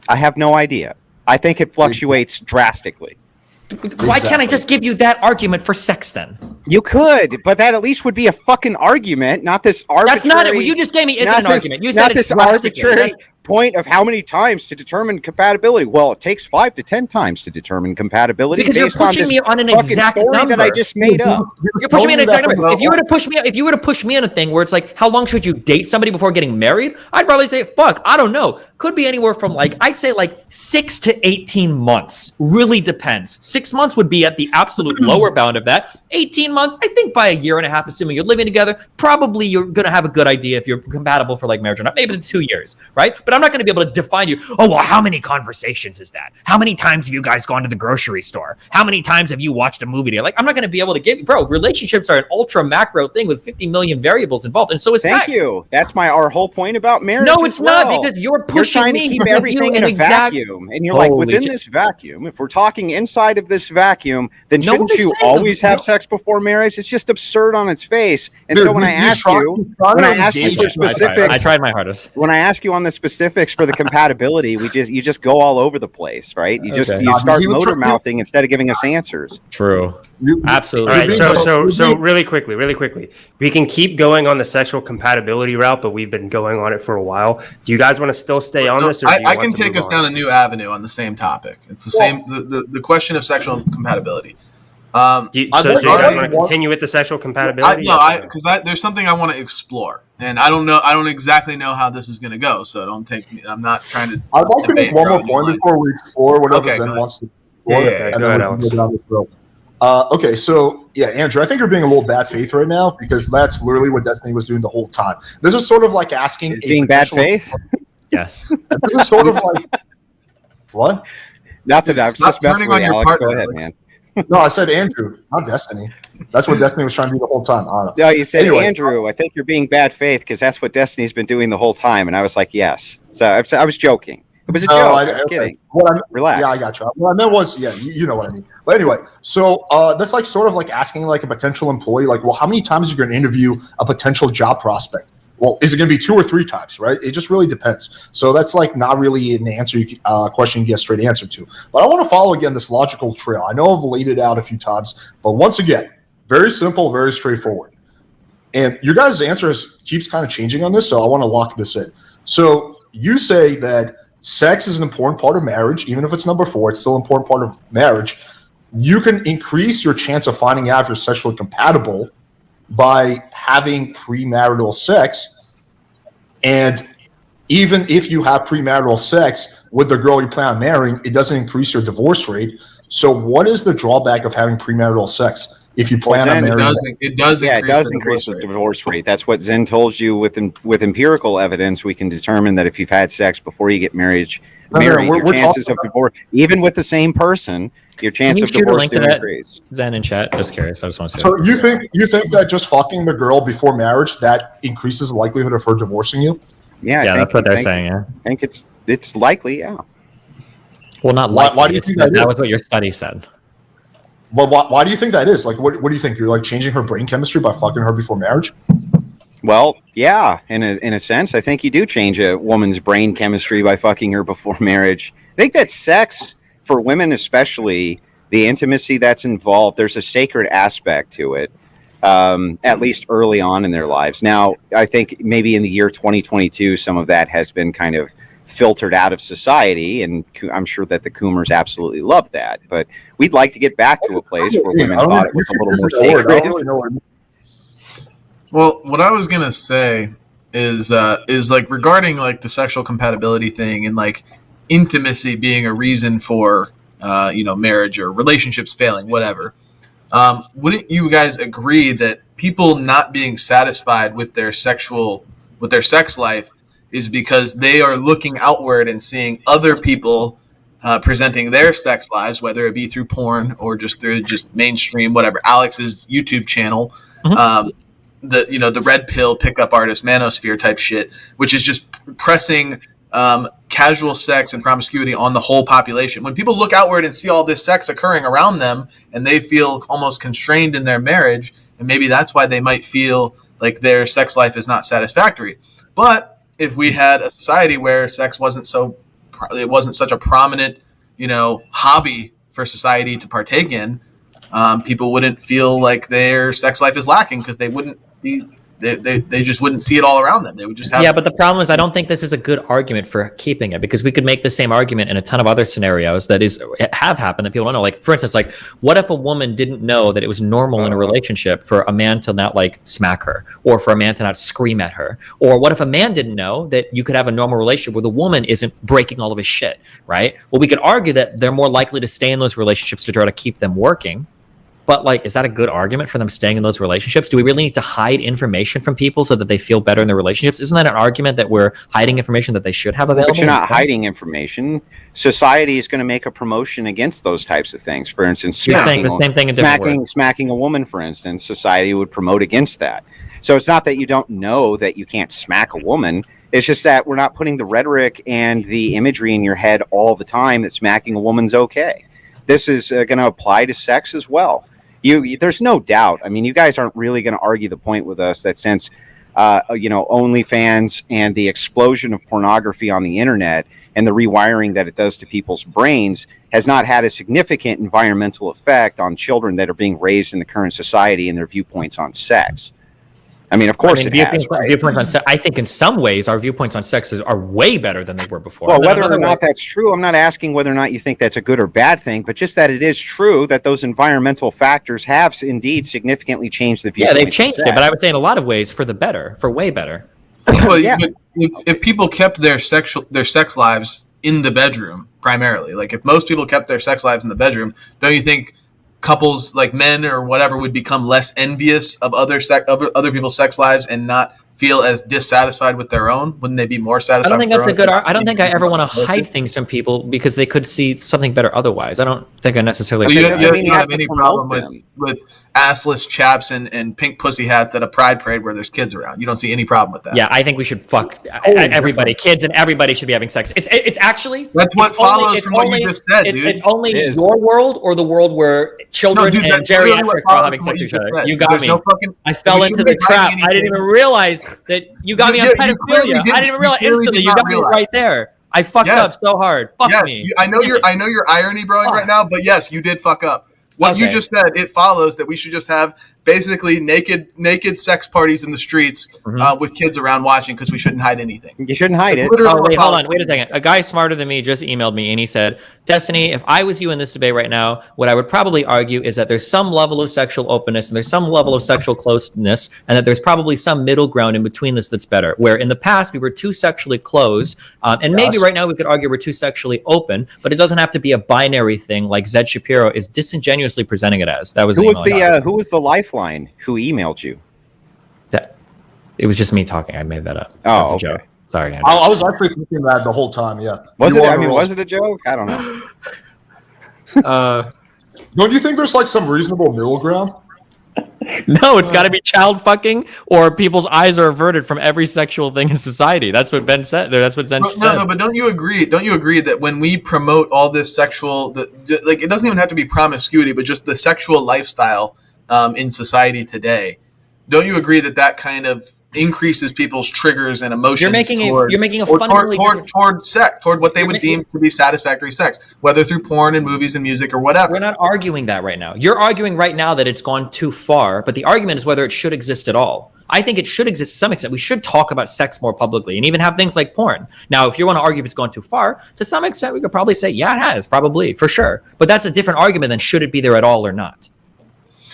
I have no idea. I think it fluctuates drastically. Why can't I just give you that argument for sex then? You could, but that at least would be a fucking argument, not this arbitrary. That's not it. Well, you just gave me isn't an argument. You said it's arbitrary point of how many times to determine compatibility. Well, it takes 5 to 10 times to determine compatibility because you're pushing me on an exact story number that I just made up. You're pushing me on an exact number. If you were to push me on a thing where it's how long should you date somebody before getting married? I'd probably say, fuck, I don't know. Could be anywhere from I'd say 6 to 18 months. Really depends. 6 months would be at the absolute lower bound of that. 18 months, I think by a year and a half, assuming you're living together, probably you're going to have a good idea if you're compatible for marriage or not. Maybe it's 2 years, right? But I'm not going to be able to define you. Oh, well, how many conversations is that? How many times have you guys gone to the grocery store? How many times have you watched a movie together? I'm not going to be able to give you, bro, relationships are an ultra macro thing with 50 million variables involved. And so is sex. Thank you. That's our whole point about marriage. No, it's not because you're pushing trying to keep everything in a vacuum. And you're within this vacuum, if we're talking inside of this vacuum, then shouldn't you always have sex before marriage? It's just absurd on its face. And so when I ask you for specifics, I tried my hardest. When I ask you on the specifics for the compatibility, you just go all over the place, right? You start motor mouthing instead of giving us answers. True. Absolutely. All right. So really quickly, we can keep going on the sexual compatibility route, but we've been going on it for a while. Do you guys want to still stay on this? Or I can take us down a new avenue on the same topic. It's the same. The question of sexual compatibility. So you guys want to continue with the sexual compatibility? Because there's something I want to explore, and I don't exactly know how this is going to go. So don't take me. I'm not trying to. I'd like to make one more point before we explore whatever Zen wants to explore. Yeah, go ahead, Alex. Okay, so Andrew, I think you're being a little bad faith right now because that's literally what Destiny was doing the whole time. This is sort of like asking being bad faith. Yes. This is sort of like what? Nothing. I was just messing with you, Alex. Go ahead, man. No, I said Andrew, not Destiny. That's what Destiny was trying to do the whole time. I don't know. No, you said Andrew. I think you're being bad faith because that's what Destiny's been doing the whole time. And I was like, yes. So I was joking. It was a joke. I was kidding. Relax. Yeah, I got you. What I meant was, you know what I mean. But anyway, so that's sort of like asking a potential employee, well, how many times are you going to interview a potential job prospect? Well, is it going to be 2 or 3 times, right? It just really depends. So that's not really an answer, question you get a straight answer to. But I want to follow again this logical trail. I know I've laid it out a few times, but once again, very simple, very straightforward. And your guys' answer keeps kind of changing on this, so I want to lock this in. So you say that sex is an important part of marriage, even if it's number 4, it's still an important part of marriage. You can increase your chance of finding out if you're sexually compatible by having premarital sex. And even if you have premarital sex with the girl you plan on marrying, it doesn't increase your divorce rate. So what is the drawback of having premarital sex if you plan on marrying? It does increase the divorce rate. That's what Zen told you. With empirical evidence, we can determine that if you've had sex before you get married, your chances of divorce, even with the same person, your chance of divorce do increase. Zen in chat, just curious. I just want to say. So you think that just fucking the girl before marriage, that increases the likelihood of her divorcing you? Yeah, that's what they're saying. Yeah, I think it's likely. Yeah. Well, not likely. Why do you think that was what your study said? Well, why do you think that is? Like, what do you think? You're like changing her brain chemistry by fucking her before marriage? Well, yeah, in a sense, I think you do change a woman's brain chemistry by fucking her before marriage. I think that sex, for women especially, the intimacy that's involved, there's a sacred aspect to it, at least early on in their lives. Now, I think maybe in the year 2022, some of that has been kind of filtered out of society, and I'm sure that the Coomers absolutely love that. But we'd like to get back to a place where women thought it was a little more sacred. Well, what I was gonna say is like regarding like the sexual compatibility thing and like intimacy being a reason for marriage or relationships failing, whatever. Wouldn't you guys agree that people not being satisfied with their sex life is because they are looking outward and seeing other people presenting their sex lives, whether it be through porn or just through just mainstream, whatever, Alex's YouTube channel, the red pill pickup artist manosphere type shit, which is just pressing casual sex and promiscuity on the whole population. When people look outward and see all this sex occurring around them and they feel almost constrained in their marriage, and maybe that's why they might feel like their sex life is not satisfactory. But if we had a society where sex wasn't such a prominent, hobby for society to partake in, people wouldn't feel like their sex life is lacking because they wouldn't be. They just wouldn't see it all around them. They would just have. Yeah, but the problem is I don't think this is a good argument for keeping it, because we could make the same argument in a ton of other scenarios that have happened that people don't know. Like, for instance, like, what if a woman didn't know that it was normal in a relationship for a man to not like smack her, or for a man to not scream at her? Or what if a man didn't know that you could have a normal relationship where the woman isn't breaking all of his shit, right? Well, we could argue that they're more likely to stay in those relationships to try to keep them working. But, like, is that a good argument for them staying in those relationships? Do we really need to hide information from people so that they feel better in their relationships? Isn't that an argument that we're hiding information that they should have available? But you're not hiding information. Society is going to make a promotion against those types of things. For instance, you're saying the same thing in different words. Smacking a woman, for instance, society would promote against that. So it's not that you don't know that you can't smack a woman. It's just that we're not putting the rhetoric and the imagery in your head all the time that smacking a woman's okay. This is going to apply to sex as well. There's no doubt. I mean, you guys aren't really going to argue the point with us that since, OnlyFans and the explosion of pornography on the internet and the rewiring that it does to people's brains has not had a significant environmental effect on children that are being raised in the current society and their viewpoints on sex. I mean, of course it has, right? Viewpoints on sex, I think in some ways our viewpoints on sex are way better than they were before. Well, whether or not that's true, I'm not asking whether or not you think that's a good or bad thing, but just that it is true that those environmental factors have indeed significantly changed the viewpoints. Yeah, they've changed it, but I would say in a lot of ways for the better, for way better. Well, yeah. If people kept their sex lives in the bedroom primarily, like if most people kept their sex lives in the bedroom, don't you think couples like men or whatever would become less envious of other people's sex lives and not feel as dissatisfied with their own? Wouldn't they be more satisfied? I don't think that's a good. I don't think I ever want to hide things from people because they could see something better otherwise. I don't think I necessarily. You don't have any problem with assless chaps and pink pussy hats at a pride parade where there's kids around. You don't see any problem with that. Yeah, I think we should fuck everybody. Kids and everybody should be having sex. It's actually that's what follows from what you just said, dude. It's only your world or the world where children and geriatrics are having sex with each other. You got me. I fell into the trap. I didn't even realize that you got me on pedophilia. I didn't even realize instantly. You got me right there. I fucked up so hard. Fuck me. I know your irony, broing right now, but yes, you did fuck up. What you just said, it follows that we should just have basically naked sex parties in the streets with kids around watching because we shouldn't hide anything. You shouldn't hide it. Oh, wait, hold on. Wait a second. A guy smarter than me just emailed me and he said, Destiny, if I was you in this debate right now, what I would probably argue is that there's some level of sexual openness and there's some level of sexual closeness, and that there's probably some middle ground in between this that's better. Where in the past we were too sexually closed, and maybe right now we could argue we're too sexually open, but it doesn't have to be a binary thing like Zed Shapiro is disingenuously presenting it as. That was who was the lifeline who emailed you? That it was just me talking. I made that up. Oh, That's a okay. joke. Sorry, Andrew. I was actually thinking that the whole time. Yeah. Was it a joke? I don't know. Don't you think there's like some reasonable middle ground? No, it's got to be child fucking, or people's eyes are averted from every sexual thing in society. That's what Ben said. That's what Zen said. No, but don't you agree? Don't you agree that when we promote all this sexual, like it doesn't even have to be promiscuity, but just the sexual lifestyle in society today? Don't you agree that that kind of increases people's triggers and emotions? You're making a fundamentally toward sex, toward what they would deem to be satisfactory sex, whether through porn and movies and music or whatever. We're not arguing that right now. You're arguing right now that it's gone too far, but the argument is whether it should exist at all. I think it should exist to some extent. We should talk about sex more publicly and even have things like porn. Now, if you want to argue if it's gone too far, to some extent, we could probably say, yeah, it has, probably, for sure. But that's a different argument than should it be there at all or not.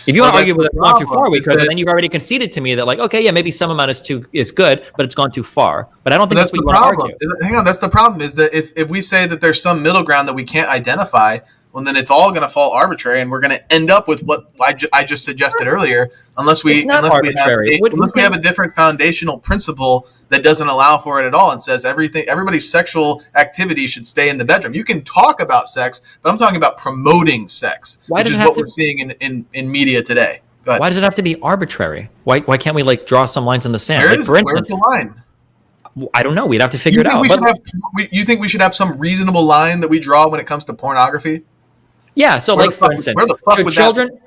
If you want to argue whether it's gone too far, we could, but then you've already conceded to me that, like, okay, yeah, maybe some amount is good, but it's gone too far. But I don't think that's what you want to argue. Hang on, that's the problem, is that if we say that there's some middle ground that we can't identify, well, then it's all going to fall arbitrary, and we're going to end up with what I just suggested earlier, unless we have a different foundational principle that doesn't allow for it at all and says everybody's sexual activity should stay in the bedroom. You can talk about sex, but I'm talking about promoting sex, which is what we're seeing in media today. Why does it have to be arbitrary? Why can't we like draw some lines in the sand? Where's the line? I don't know. We'd have to figure it out. You think we should have some reasonable line that we draw when it comes to pornography? Yeah. So, like, for instance, should children...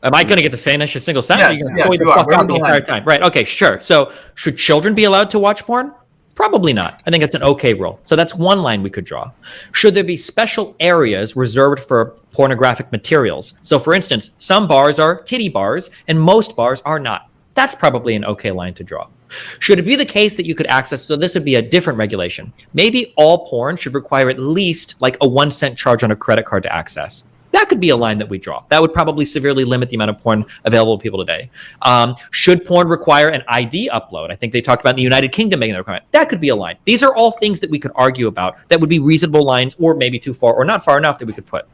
Am I going to get to finish a single sentence? Yeah, you are. The entire time. Right. Okay, sure. So should children be allowed to watch porn? Probably not. I think that's an okay rule. So that's one line we could draw. Should there be special areas reserved for pornographic materials? So, for instance, some bars are titty bars and most bars are not. That's probably an okay line to draw. Should it be the case that you could access, so this would be a different regulation. Maybe all porn should require at least like a 1 cent charge on a credit card to access. That could be a line that we draw. That would probably severely limit the amount of porn available to people today. Should porn require an ID upload? I think they talked about in the United Kingdom making that requirement. That could be a line. These are all things that we could argue about that would be reasonable lines, or maybe too far or not far enough that we could put.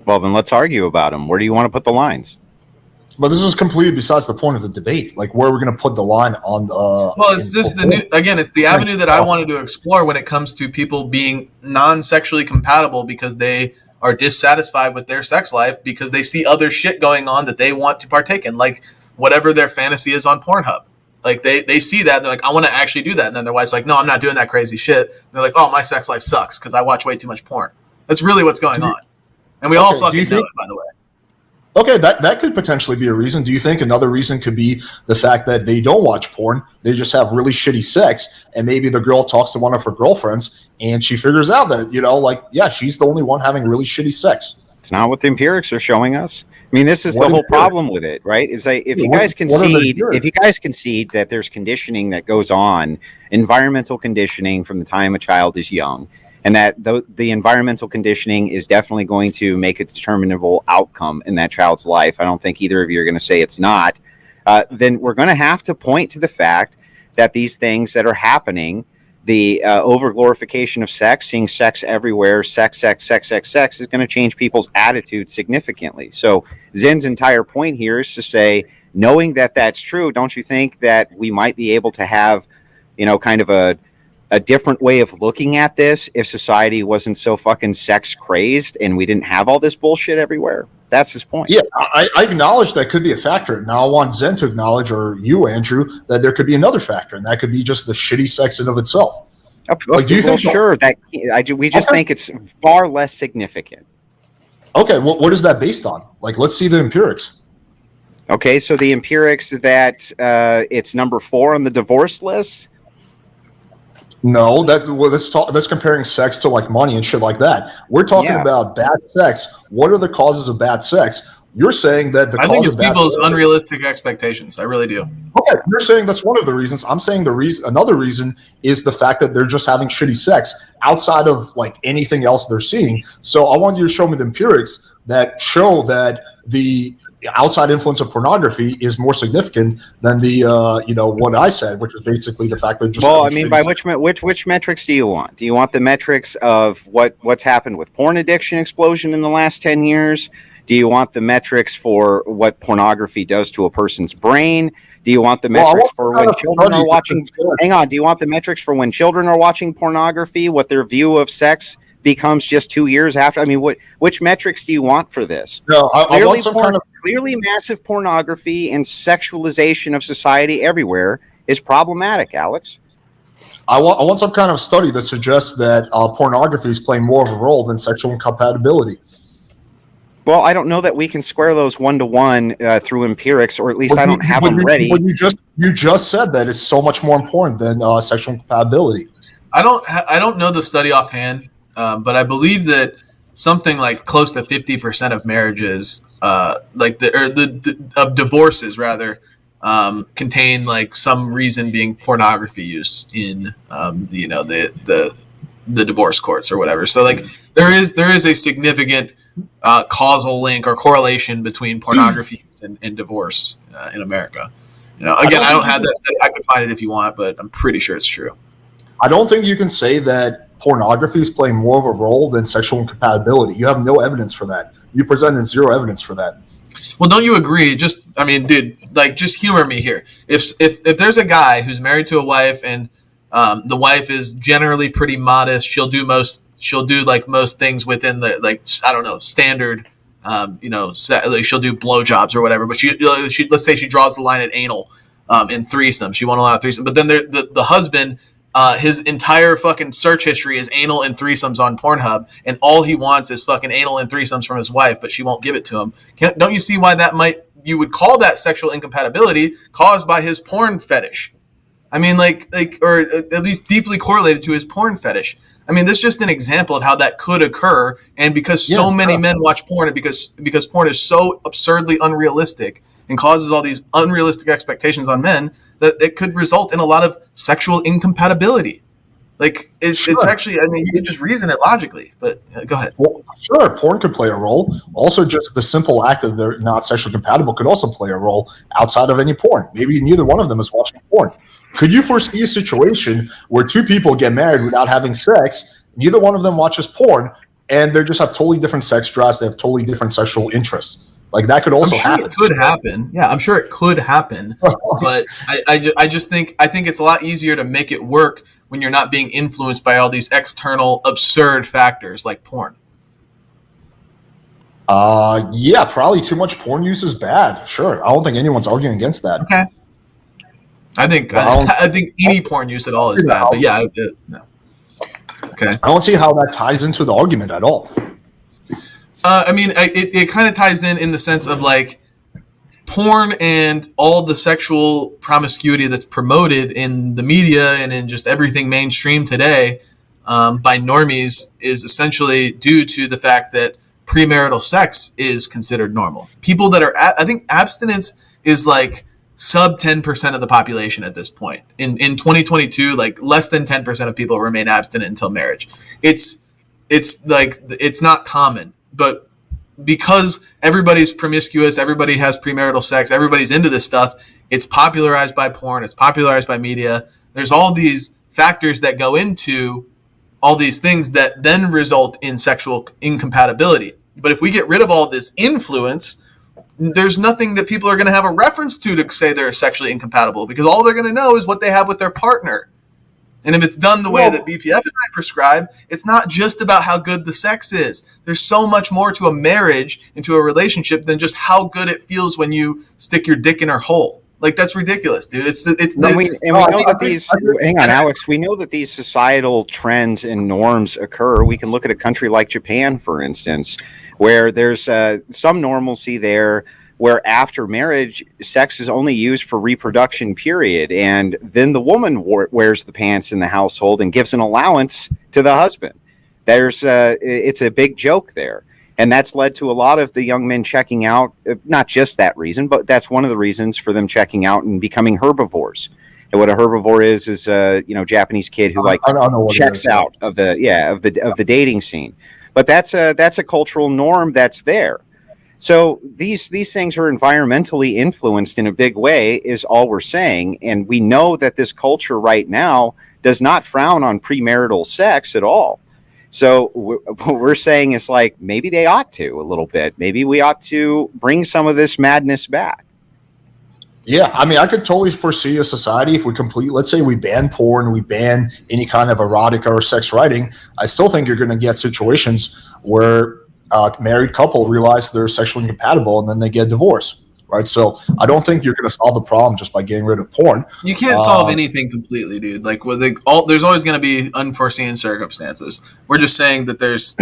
Well, then let's argue about them. Where do you want to put the lines? But this is completely besides the point of the debate. Like, where we're going to put the line on the... Well, it's just it's the avenue that I wanted to explore when it comes to people being non-sexually compatible because they are dissatisfied with their sex life because they see other shit going on that they want to partake in, like whatever their fantasy is on Pornhub. Like they see that and they're like, I want to actually do that. And then their wife's like, no, I'm not doing that crazy shit. And they're like, oh, my sex life sucks because I watch way too much porn. That's really what's going on. And we all fucking know it, by the way. Okay, that could potentially be a reason. Do you think another reason could be the fact that they don't watch porn, they just have really shitty sex, and maybe the girl talks to one of her girlfriends, and she figures out that, yeah, she's the only one having really shitty sex? It's not what the empirics are showing us. I mean, this is the whole problem with it, right? Is that if you guys concede that there's conditioning that goes on, environmental conditioning from the time a child is young, and that the environmental conditioning is definitely going to make a determinable outcome in that child's life. I don't think either of you are going to say it's not. Then we're going to have to point to the fact that these things that are happening, the over-glorification of sex, seeing sex everywhere, sex, is going to change people's attitudes significantly. So Zen's entire point here is to say, knowing that that's true, don't you think that we might be able to have, kind of a different way of looking at this if society wasn't so fucking sex crazed and we didn't have all this bullshit everywhere? That's his point. Yeah, I acknowledge that could be a factor. Now I want Zen to acknowledge, or you, Andrew, that there could be another factor, and that could be just the shitty sex in of itself. Do you think? Sure, we just think it's far less significant. Okay, what is that based on? Like, let's see the empirics. Okay, so the empirics that it's number 4 on the divorce list. No, that's comparing sex to like money and shit like that. We're talking about bad sex. What are the causes of bad sex? You're saying that I think it's people's unrealistic expectations. I really do. Okay, you're saying that's one of the reasons. I'm saying another reason is the fact that they're just having shitty sex outside of like anything else they're seeing. So I want you to show me the empirics that show that the outside influence of pornography is more significant than the what I said, which is basically the fact that just by which metrics do you want? Do you want the metrics of what's happened with porn addiction explosion in the last 10 years? Do you want the metrics for what pornography does to a person's brain? Do you want the metrics for when children are watching? Hang on. Do you want the metrics for when children are watching pornography? What their view of sex becomes just 2 years after? I mean, which metrics do you want for this? No, I want some clearly massive pornography and sexualization of society everywhere is problematic, Alex. I want some kind of study that suggests that pornography is playing more of a role than sexual incompatibility. Well, I don't know that we can square those 1-to-1 through empirics, or at least I don't have them ready. But you just said that it's so much more important than sexual incompatibility. I don't know the study offhand, but I believe that something like close to 50% of marriages, of divorces rather, contain like some reason being pornography used in the divorce courts or whatever. So like there is a significant causal link or correlation between pornography and divorce in America. Again, I don't have that study. I could find it if you want, but I'm pretty sure it's true. I don't think you can say that pornography is playing more of a role than sexual incompatibility. You have no evidence for that. You presented zero evidence for that. Well, don't you agree? Just humor me here. If there's a guy who's married to a wife and the wife is generally pretty modest, she'll do most things within the standard, she'll do blowjobs or whatever. But she let's say she draws the line at anal in threesome. She won't allow a threesome. But then the husband. His entire fucking search history is anal and threesomes on Pornhub, and all he wants is fucking anal and threesomes from his wife, but she won't give it to him. Don't you see why you would call that sexual incompatibility caused by his porn fetish? I mean, or at least deeply correlated to his porn fetish. I mean, this is just an example of how that could occur, and because so many men watch porn, and because porn is so absurdly unrealistic and causes all these unrealistic expectations on men, that it could result in a lot of sexual incompatibility. It's actually, I mean, you could just reason it logically, but go ahead. Well, sure, porn could play a role. Also, just the simple act that they're not sexually compatible could also play a role outside of any porn. Maybe neither one of them is watching porn. Could you foresee a situation where two people get married without having sex, neither one of them watches porn, and they just have totally different sex drives, they have totally different sexual interests? Like that could also happen. It could happen. Yeah, I'm sure it could happen. But I just think it's a lot easier to make it work when you're not being influenced by all these external absurd factors like porn. Yeah, probably too much porn use is bad. Sure, I don't think anyone's arguing against that. Okay. I think any porn use at all is bad. But yeah, no. Okay. I don't see how that ties into the argument at all. I mean, it kind of ties in the sense of like porn and all the sexual promiscuity that's promoted in the media and in just everything mainstream today by normies is essentially due to the fact that premarital sex is considered normal. People that are, I think abstinence is like sub 10% of the population at this point. In 2022, like less than 10% of people remain abstinent until marriage. It's not common. But because everybody's promiscuous, everybody has premarital sex, everybody's into this stuff, it's popularized by porn, it's popularized by media. There's all these factors that go into all these things that then result in sexual incompatibility. But if we get rid of all this influence, there's nothing that people are going to have a reference to say they're sexually incompatible, because all they're going to know is what they have with their partner. And if it's done the way that BPF and I prescribe, it's not just about how good the sex is. There's so much more to a marriage and to a relationship than just how good it feels when you stick your dick in her hole. Like, that's ridiculous, dude. We know that these. Hang on, Alex. We know that these societal trends and norms occur. We can look at a country like Japan, for instance, where there's some normalcy there, where after marriage, sex is only used for reproduction, period. And then the woman wears the pants in the household and gives an allowance to the husband. It's a big joke there. And that's led to a lot of the young men checking out, not just that reason, but that's one of the reasons for them checking out and becoming herbivores. And what a herbivore is Japanese kid who checks out of the dating scene. But that's a cultural norm that's there. So these things are environmentally influenced in a big way, is all we're saying. And we know that this culture right now does not frown on premarital sex at all. So what we're saying is like, maybe they ought to a little bit. Maybe we ought to bring some of this madness back. Yeah, I mean, I could totally foresee a society if we let's say we ban porn, we ban any kind of erotic or sex writing. I still think you're going to get situations where a married couple realize they're sexually incompatible and then they get divorced, right? So I don't think you're going to solve the problem just by getting rid of porn. You can't solve anything completely, dude. Like there's always going to be unforeseen circumstances. We're just saying that there's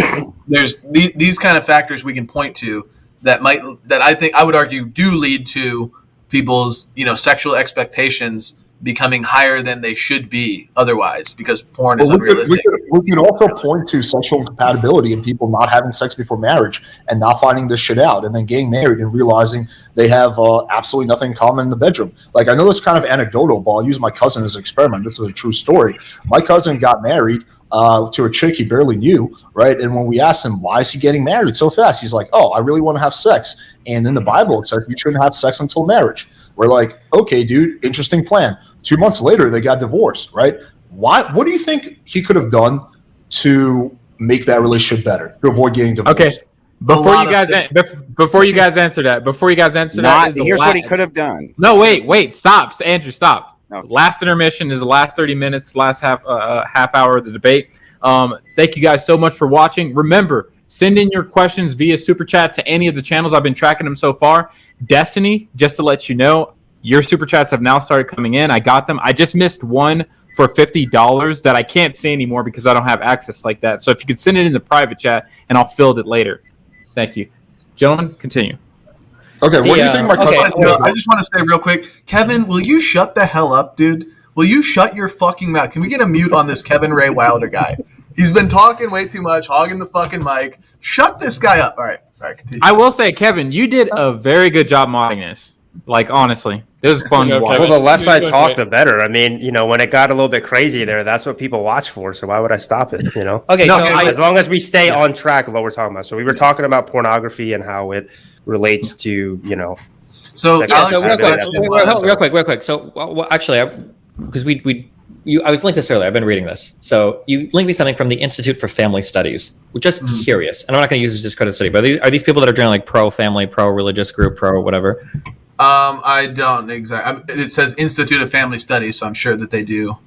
these kind of factors we can point to that I would argue do lead to people's sexual expectations becoming higher than they should be otherwise, because porn is unrealistic. We could also point to sexual incompatibility and people not having sex before marriage and not finding this shit out and then getting married and realizing they have absolutely nothing in common in the bedroom. Like, I know it's kind of anecdotal, but I'll use my cousin as an experiment. This is a true story. My cousin got married to a chick he barely knew, right? And when we asked him, why is he getting married so fast? He's like, I really want to have sex. And in the Bible, it says you shouldn't have sex until marriage. We're like, okay, dude, interesting plan. 2 months later, they got divorced, right? What do you think he could have done to make that relationship better, to avoid getting divorced? Okay, before you guys answer that, here's what he could have done. No, wait, stop, Andrew, stop. Okay. Last intermission is the last 30 minutes, last half hour of the debate. Thank you guys so much for watching. Remember, send in your questions via super chat to any of the channels. I've been tracking them so far. Destiny, just to let you know, your super chats have now started coming in. I got them. I just missed one for $50 that I can't see anymore because I don't have access like that. So if you could send it in the private chat, and I'll field it later. Thank you. Gentlemen, continue. Okay, what do you think? I just want to say real quick, Kevin, will you shut the hell up, dude? Will you shut your fucking mouth? Can we get a mute on this Kevin Ray Wilder guy? He's been talking way too much, hogging the fucking mic. Shut this guy up. All right, sorry, continue. I will say, Kevin, you did a very good job modding this. Like, honestly, it was fun to watch. Well, the less I talk, the better. I mean, when it got a little bit crazy there, that's what people watch for. So why would I stop it? Okay, as long as we stay on track of what we're talking about. So we were talking about pornography and how it relates to, So, Alex, real quick. So, actually, because I was linked this earlier. I've been reading this. So you linked me something from the Institute for Family Studies. We're just curious, and I'm not going to use this as discredit study, but are these people that are doing like pro-family, pro-religious group, pro-whatever? I don't exactly. It says Institute of Family Studies, so I'm sure that they do.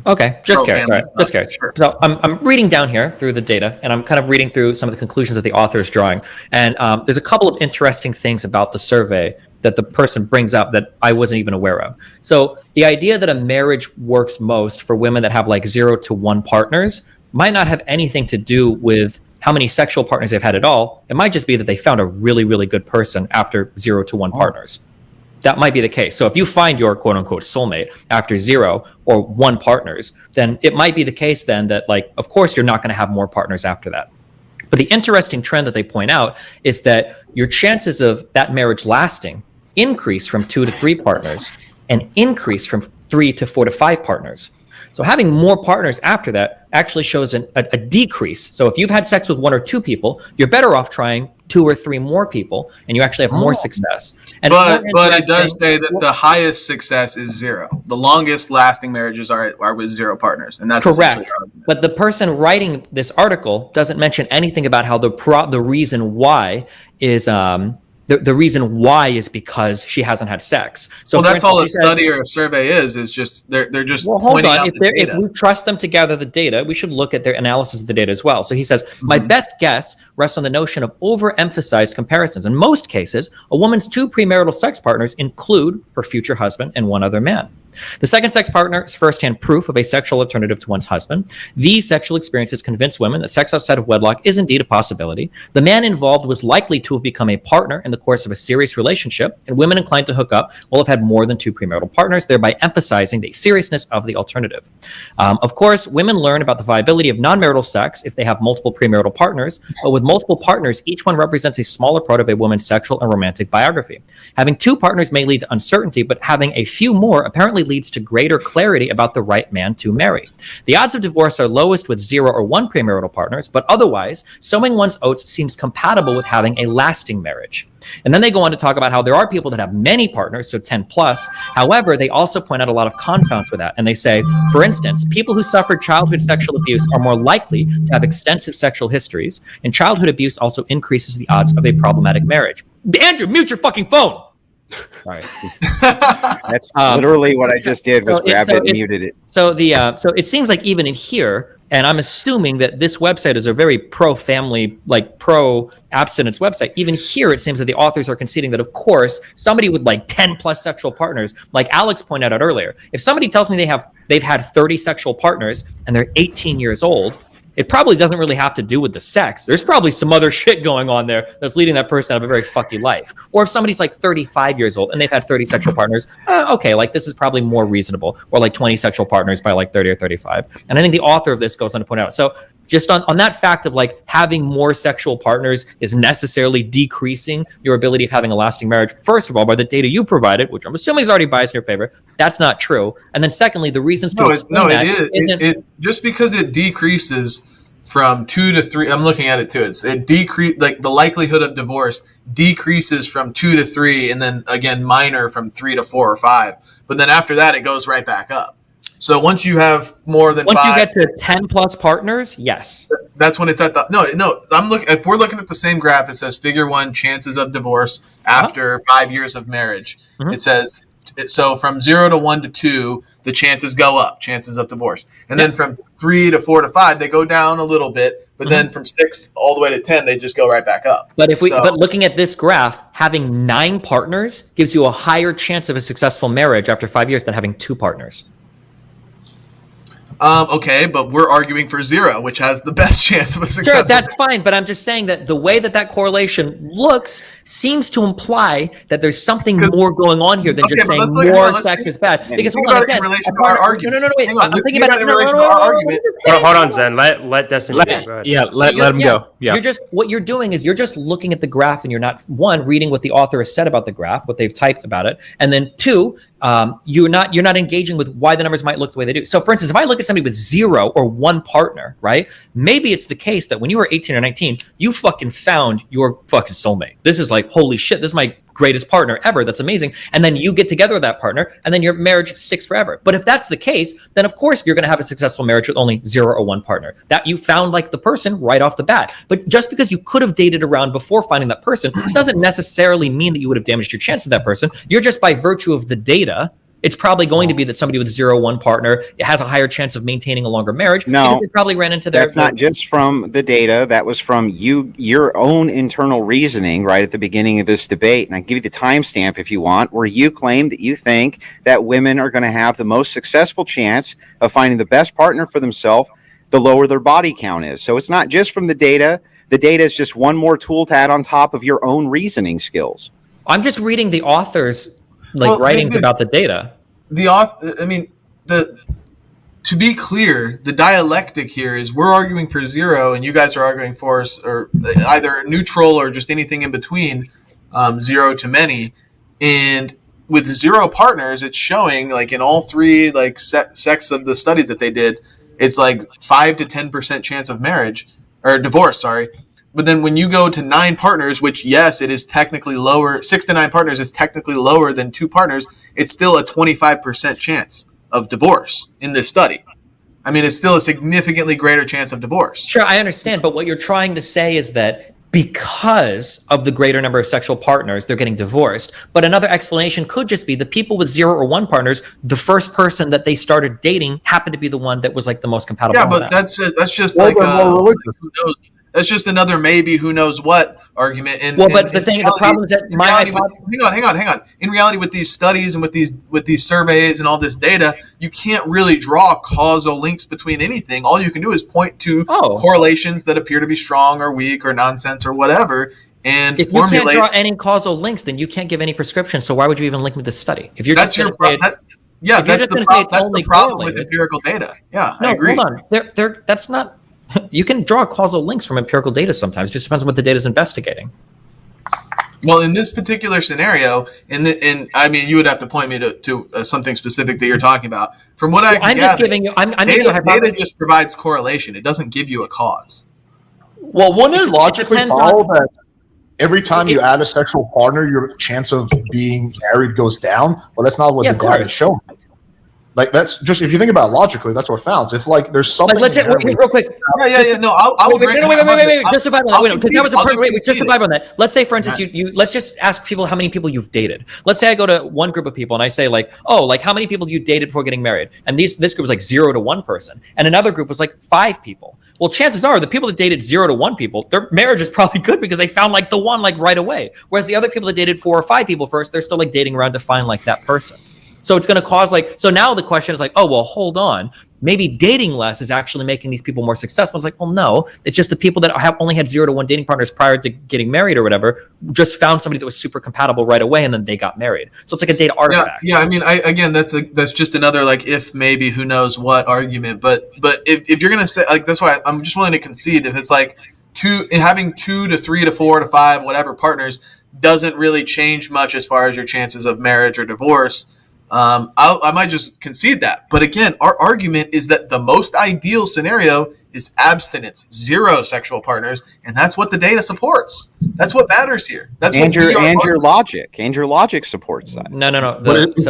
Okay, just curious. All right, just curious. Sure. So I'm reading down here through the data, and I'm kind of reading through some of the conclusions that the author is drawing. And there's a couple of interesting things about the survey that the person brings up that I wasn't even aware of. So the idea that a marriage works most for women that have like 0 to 1 partners might not have anything to do with how many sexual partners they've had at all. It might just be that they found a really, really good person after 0 to 1 partners. That might be the case. So if you find your quote unquote soulmate after 0 or 1 partners, then it might be the case then that, like, of course you're not going to have more partners after that. But the interesting trend that they point out is that your chances of that marriage lasting increase from 2 to 3 partners and increase from 3 to 4 to 5 partners. So having more partners after that actually shows a decrease. So if you've had sex with 1 or 2 people, you're better off trying 2 or 3 more people, and you actually have more success. And but it does say that the highest success is 0. The longest lasting marriages are with 0 partners, and that's correct. But the person writing this article doesn't mention anything about how the reason why is the reason why is because she hasn't had sex. So that's all a study or a survey is just they're just pointing out the data. If we trust them to gather the data, we should look at their analysis of the data as well. So he says, my best guess rests on the notion of overemphasized comparisons. In most cases, a woman's 2 premarital sex partners include her future husband and 1 other man. The second sex partner is firsthand proof of a sexual alternative to one's husband. These sexual experiences convince women that sex outside of wedlock is indeed a possibility. The man involved was likely to have become a partner in the course of a serious relationship, and women inclined to hook up will have had more than 2 premarital partners, thereby emphasizing the seriousness of the alternative. Of course, women learn about the viability of non-marital sex if they have multiple premarital partners, but with multiple partners, each one represents a smaller part of a woman's sexual and romantic biography. Having 2 partners may lead to uncertainty, but having a few more apparently leads to greater clarity about the right man to marry. The odds of divorce are lowest with 0 or 1 premarital partners, but otherwise, sowing one's oats seems compatible with having a lasting marriage. And then they go on to talk about how there are people that have many partners, so 10 plus. However, they also point out a lot of confounds for that. And they say, for instance, people who suffered childhood sexual abuse are more likely to have extensive sexual histories, and childhood abuse also increases the odds of a problematic marriage. Andrew, mute your fucking phone. All right. That's literally what I just did, was grabbed it and muted it. So it seems like even in here, and I'm assuming that this website is a very pro-family, like pro-abstinence website. Even here, it seems that the authors are conceding that, of course, somebody with like 10 plus sexual partners, like Alex pointed out earlier, if somebody tells me they've had 30 sexual partners and they're 18 years old, it probably doesn't really have to do with the sex. There's probably some other shit going on there that's leading that person to have a very fucky life. Or if somebody's like 35 years old and they've had 30 sexual partners, okay, like this is probably more reasonable. Or like 20 sexual partners by like 30 or 35. And I think the author of this goes on to point out. So just on that fact of like having more sexual partners is necessarily decreasing your ability of having a lasting marriage. First of all, by the data you provided, which I'm assuming is already biased in your favor, that's not true. And then secondly, the reasons to explain that it's just because it decreases from 2 to 3. I'm looking at it too. It decrease, like the likelihood of divorce decreases from 2 to 3, and then again minor from 3 to 4 or 5. But then after that, it goes right back up. So once you have more than 5, you get to 10 plus partners, yes, that's when it's at the no. I'm looking. If we're looking at the same graph, it says Figure 1 chances of divorce after 5 years of marriage. It says so from 0 to 1 to 2, the chances go up, chances of divorce, and then from 3 to 4 to 5, they go down a little bit. But then from 6 all the way to 10, they just go right back up. But but looking at this graph, having 9 partners gives you a higher chance of a successful marriage after 5 years than having 2 partners. Okay, but we're arguing for 0, which has the best chance of a successful. Sure, that's fine, but I'm just saying that the way that correlation looks seems to imply that there's something more going on here than just saying more sex is bad. Because hold on, again, no, wait. I'm thinking about it in relation to our argument. Hold on, Zen. Let Destiny go. Let him go. Yeah. What you're doing is you're just looking at the graph and you're not, 1, reading what the author has said about the graph, what they've typed about it, and then 2, you're not engaging with why the numbers might look the way they do. So for instance, if I look at somebody with 0 or 1 partner, right? Maybe it's the case that when you were 18 or 19, you fucking found your fucking soulmate. This is like, holy shit, this is my greatest partner ever. That's amazing. And then you get together with that partner and then your marriage sticks forever. But if that's the case, then of course you're going to have a successful marriage with only 0 or 1 partner. That you found like the person right off the bat. But just because you could have dated around before finding that person doesn't necessarily mean that you would have damaged your chance with that person. You're just, by virtue of the data, it's probably going to be that somebody with 0 or 1 partner has a higher chance of maintaining a longer marriage. No, they probably ran into that's not just from the data. That was from your own internal reasoning right at the beginning of this debate. And I can give you the timestamp if you want, where you claim that you think that women are going to have the most successful chance of finding the best partner for themselves the lower their body count is. So it's not just from the data. The data is just one more tool to add on top of your own reasoning skills. I'm just reading the author's writings about the data. To be clear, the dialectic here is we're arguing for 0 and you guys are arguing for or either neutral or just anything in between, 0 to many. And with 0 partners, it's showing like in all 3 like sects of the study that they did, it's like 5 to 10% chance of marriage or divorce. Sorry. But then when you go to 9 partners, which yes, it is technically lower, 6 to 9 partners is technically lower than 2 partners. It's still a 25% chance of divorce in this study. I mean, it's still a significantly greater chance of divorce. Sure, I understand. But what you're trying to say is that because of the greater number of sexual partners, they're getting divorced. But another explanation could just be the people with 0 or 1 partners, the first person that they started dating happened to be the one that was like the most compatible. Yeah, but that's just like who knows? That's just another maybe who knows what argument. And well, but the problem is that hang on. In reality, with these studies and with these surveys and all this data, you can't really draw causal links between anything. All you can do is point to correlations that appear to be strong or weak or nonsense or whatever. And if you can't draw any causal links, then you can't give any prescription. So why would you even link with the study? If you're that's your problem. That's the problem with empirical data. Yeah, I agree. Hold on. That's not. You can draw causal links from empirical data sometimes. It just depends on what the data is investigating. Well, in this particular scenario, I mean, you would have to point me to something specific that you're talking about. From what I can gather, data just provides correlation. It doesn't give you a cause. Well, wouldn't it logically follow that every time you add a sexual partner, your chance of being married goes down? Well, that's not what the data is showing. Like, that's just, if you think about it logically, that's what it founds. If like there's something, let's hit real quick. No, I'll agree. Wait. Just survive on that. Because that was a perfect. Wait, just survive on that. Let's say, for instance, you let's just ask people how many people you've dated. Let's say I go to one group of people and I say like, oh, like how many people you dated before getting married? And this group was like 0 to 1 person, and another group was like 5 people. Well, chances are the people that dated 0 to 1 people, their marriage is probably good because they found like the one like right away. Whereas the other people that dated 4 or 5 people first, they're still like dating around to find like that person. So it's going to cause so now the question is like, oh, well, hold on. Maybe dating less is actually making these people more successful. It's like, well, no, it's just the people that have only had 0 to 1 dating partners prior to getting married or whatever, just found somebody that was super compatible right away. And then they got married. So it's like a data artifact. Yeah. I mean, that's just another, like, if maybe who knows what argument, but if you're going to say like, that's why I'm just willing to concede if it's like having 2 to 3 to 4 to 5, whatever partners doesn't really change much as far as your chances of marriage or divorce. I might just concede that. But again, our argument is that the most ideal scenario is abstinence, 0 sexual partners, and that's what the data supports. That's what matters here. That's your logic supports that. No.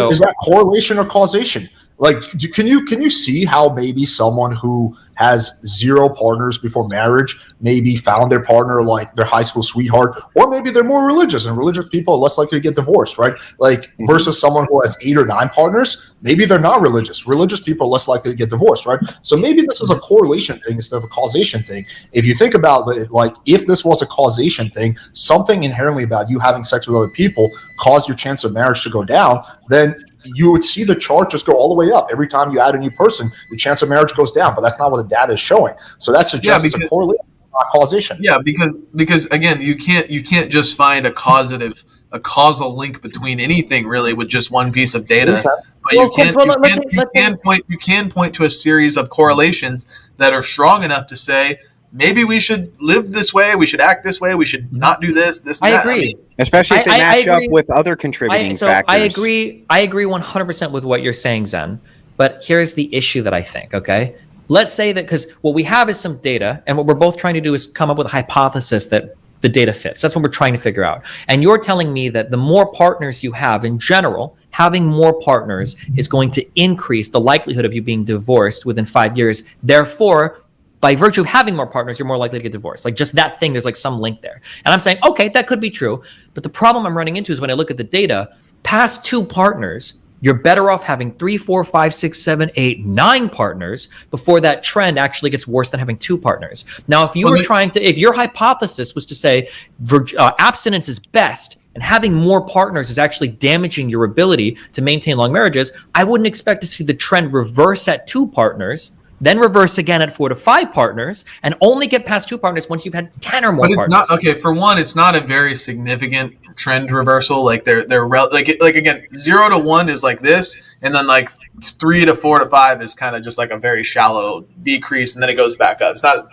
Is that correlation or causation? Like, can you see how maybe someone who has 0 partners before marriage maybe found their partner like their high school sweetheart, or maybe they're more religious, and religious people are less likely to get divorced, right? Like versus someone who has 8 or 9 partners, maybe they're not religious. Religious people are less likely to get divorced, right? So maybe this is a correlation thing instead of a causation thing. If you think about it, like if this was a causation thing, something inherently about you having sex with other people caused your chance of marriage to go down, then you would see the chart just go all the way up. Every time you add a new person, your chance of marriage goes down, but that's not what the data is showing. So that suggests it's a correlation, not causation. Yeah, because again, you can't just find a causal link between anything really with just one piece of data. But you can point to a series of correlations that are strong enough to say, maybe we should live this way, we should act this way, we should not do this, and that. I agree. Especially if they match up with other contributing factors. I agree 100% with what you're saying, Zen. But here's the issue that I think, okay? Let's say that, because what we have is some data, and what we're both trying to do is come up with a hypothesis that the data fits. That's what we're trying to figure out. And you're telling me that the more partners you have in general, having more partners is going to increase the likelihood of you being divorced within 5 years. Therefore, by virtue of having more partners, you're more likely to get divorced. Like just that thing, there's like some link there. And I'm saying, okay, that could be true. But the problem I'm running into is when I look at the data, past 2 partners, you're better off having 3, 4, 5, 6, 7, 8, 9 partners before that trend actually gets worse than having 2 partners. Now, if your hypothesis was to say abstinence is best and having more partners is actually damaging your ability to maintain long marriages, I wouldn't expect to see the trend reverse at 2 partners, then reverse again at 4 to 5 partners, and only get past 2 partners once you've had 10 or more partners. But it's not, okay, for one, it's not a very significant trend reversal. Like they're like again, 0 to 1 is like this, and then like 3 to 4 to 5 is kind of just like a very shallow decrease, and then it goes back up. It's not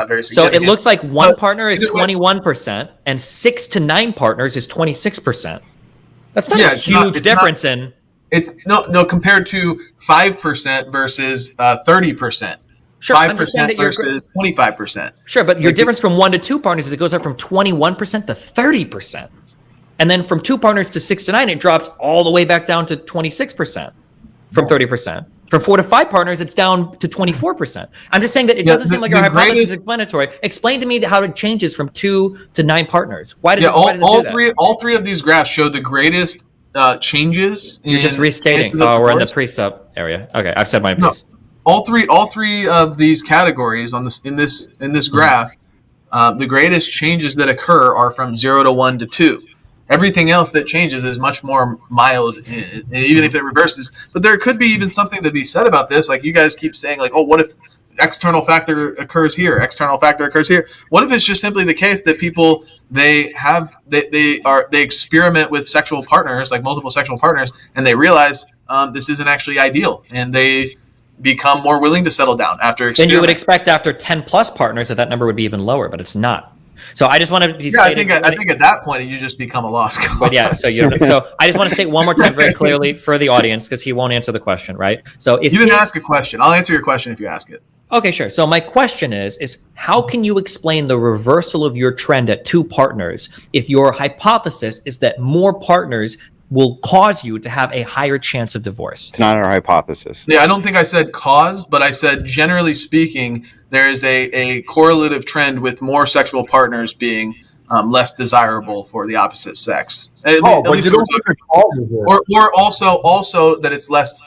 very significant. So it looks like one partner is 21%, and 6 to 9 partners is 26%. That's not a huge difference in. It's no compared to 5% versus 30%. Sure, 5% versus 25%. Sure, but your difference from 1 to 2 partners is it goes up from 21% to 30%. And then from 2 partners to 6 to 9, it drops all the way back down to 26% from 30%. From 4 to 5 partners, it's down to 24%. I'm just saying that it doesn't seem like your hypothesis is explanatory. Explain to me how it changes from 2 to 9 partners. Why does it do that? All three of these graphs show the greatest changes. You're just restating. Oh, we're in the pre-sub area. Okay, I've said my piece. All three of these categories on this in this graph the greatest changes that occur are from 0 to 1 to 2. Everything else that changes is much more mild, even if it reverses. But there could be even something to be said about this. Like you guys keep saying, like, oh, what if external factor occurs here, external factor occurs here? What if it's just simply the case that people they experiment with sexual partners, like multiple sexual partners, and they realize this isn't actually ideal, and they become more willing to settle down after experimenting. Then you would expect after 10 plus partners that number would be even lower, but it's not. So I just want to be. Yeah, I think at that point you just become a lost cause. But yeah, so I just want to state one more time very clearly for the audience, because he won't answer the question, right? So if you didn't ask a question, I'll answer your question if you ask it. Okay, sure. So my question is how can you explain the reversal of your trend at 2 partners if your hypothesis is that more partners will cause you to have a higher chance of divorce? It's not our hypothesis. Yeah, I don't think I said cause, but I said generally speaking, there is a correlative trend with more sexual partners being less desirable for the opposite sex. Or also that it's less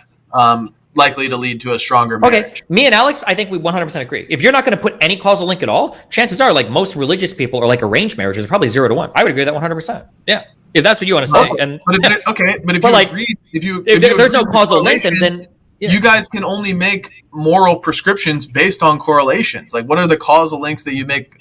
likely to lead to a stronger marriage. Okay, me and Alex, I think we 100% agree. If you're not going to put any causal link at all, chances are, like most religious people or like arranged marriages, are probably 0 to 1. I would agree with that 100%. Yeah, if that's what you want to say. If there's no causal link, then you guys can only make moral prescriptions based on correlations. Like, what are the causal links that you make?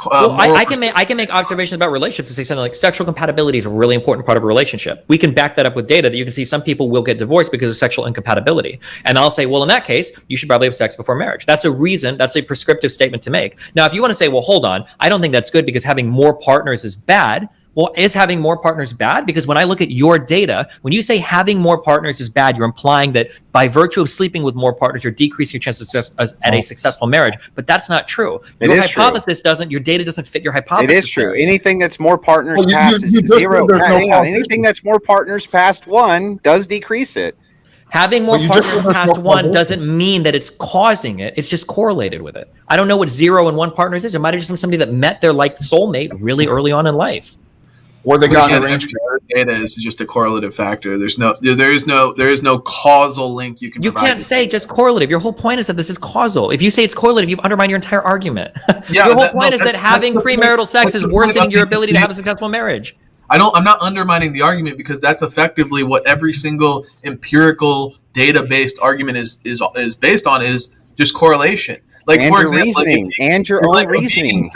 I can make observations about relationships and say something like sexual compatibility is a really important part of a relationship. We can back that up with data that you can see some people will get divorced because of sexual incompatibility. And I'll say, well, in that case, you should probably have sex before marriage. That's a reason. That's a prescriptive statement to make. Now, if you want to say, well, hold on, I don't think that's good because having more partners is bad. Well, is having more partners bad? Because when I look at your data, when you say having more partners is bad, you're implying that by virtue of sleeping with more partners, you're decreasing your chances of success at a successful marriage. But that's not true. Your hypothesis doesn't, your data doesn't fit your hypothesis. It is true. Anything that's more partners past 0. Anything that's more partners past 1 does decrease it. Having more partners past 1 doesn't mean that it's causing it. It's just correlated with it. I don't know what 0 and 1 partners is. It might have just been somebody that met their like soulmate really early on in life. Or they got arranged data is just a correlative factor. There is no causal link you can. You can't say just correlative. Your whole point is that this is causal. If you say it's correlative, you've undermined your entire argument. Yeah, your whole point is that having premarital sex is worsening your ability to have a successful marriage. I'm not undermining the argument because that's effectively what every single empirical data-based argument is based on, is just correlation. Like, and for example, your own reasoning.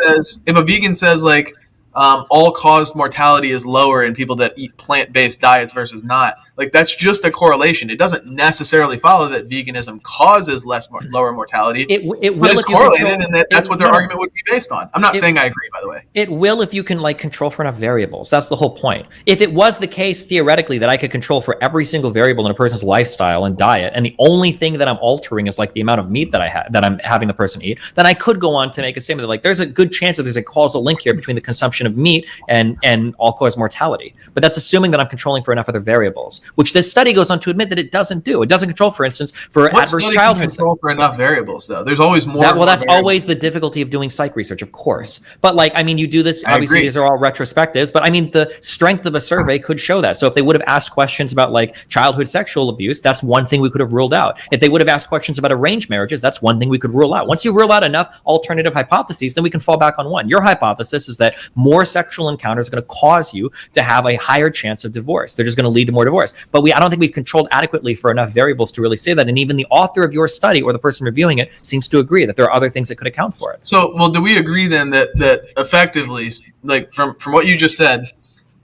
If a vegan says like all-cause mortality is lower in people that eat plant-based diets versus not, like, that's just a correlation. It doesn't necessarily follow that veganism causes lower mortality. It will, but it's correlated, and that's what their argument would be based on. I'm not saying I agree, by the way. It will if you can like control for enough variables. That's the whole point. If it was the case theoretically that I could control for every single variable in a person's lifestyle and diet, and the only thing that I'm altering is like the amount of meat that I'm having the person eat, then I could go on to make a statement that like there's a good chance that there's a causal link here between the consumption of meat and all-cause mortality. But that's assuming that I'm controlling for enough other variables, which this study goes on to admit that it doesn't do. It doesn't control, for instance, for adverse childhood. Control for enough variables, though. There's always more. That's always the difficulty of doing psych research, of course. But like, I mean, you do this. Obviously, these are all retrospectives. But I mean, the strength of a survey could show that. So if they would have asked questions about like childhood sexual abuse, that's one thing we could have ruled out. If they would have asked questions about arranged marriages, that's one thing we could rule out. Once you rule out enough alternative hypotheses, then we can fall back on one. Your hypothesis is that more sexual encounters are going to cause you to have a higher chance of divorce. They're just going to lead to more divorce. But I don't think we've controlled adequately for enough variables to really say that. And even the author of your study or the person reviewing it seems to agree that there are other things that could account for it. So, well, do we agree then that effectively, like from what you just said,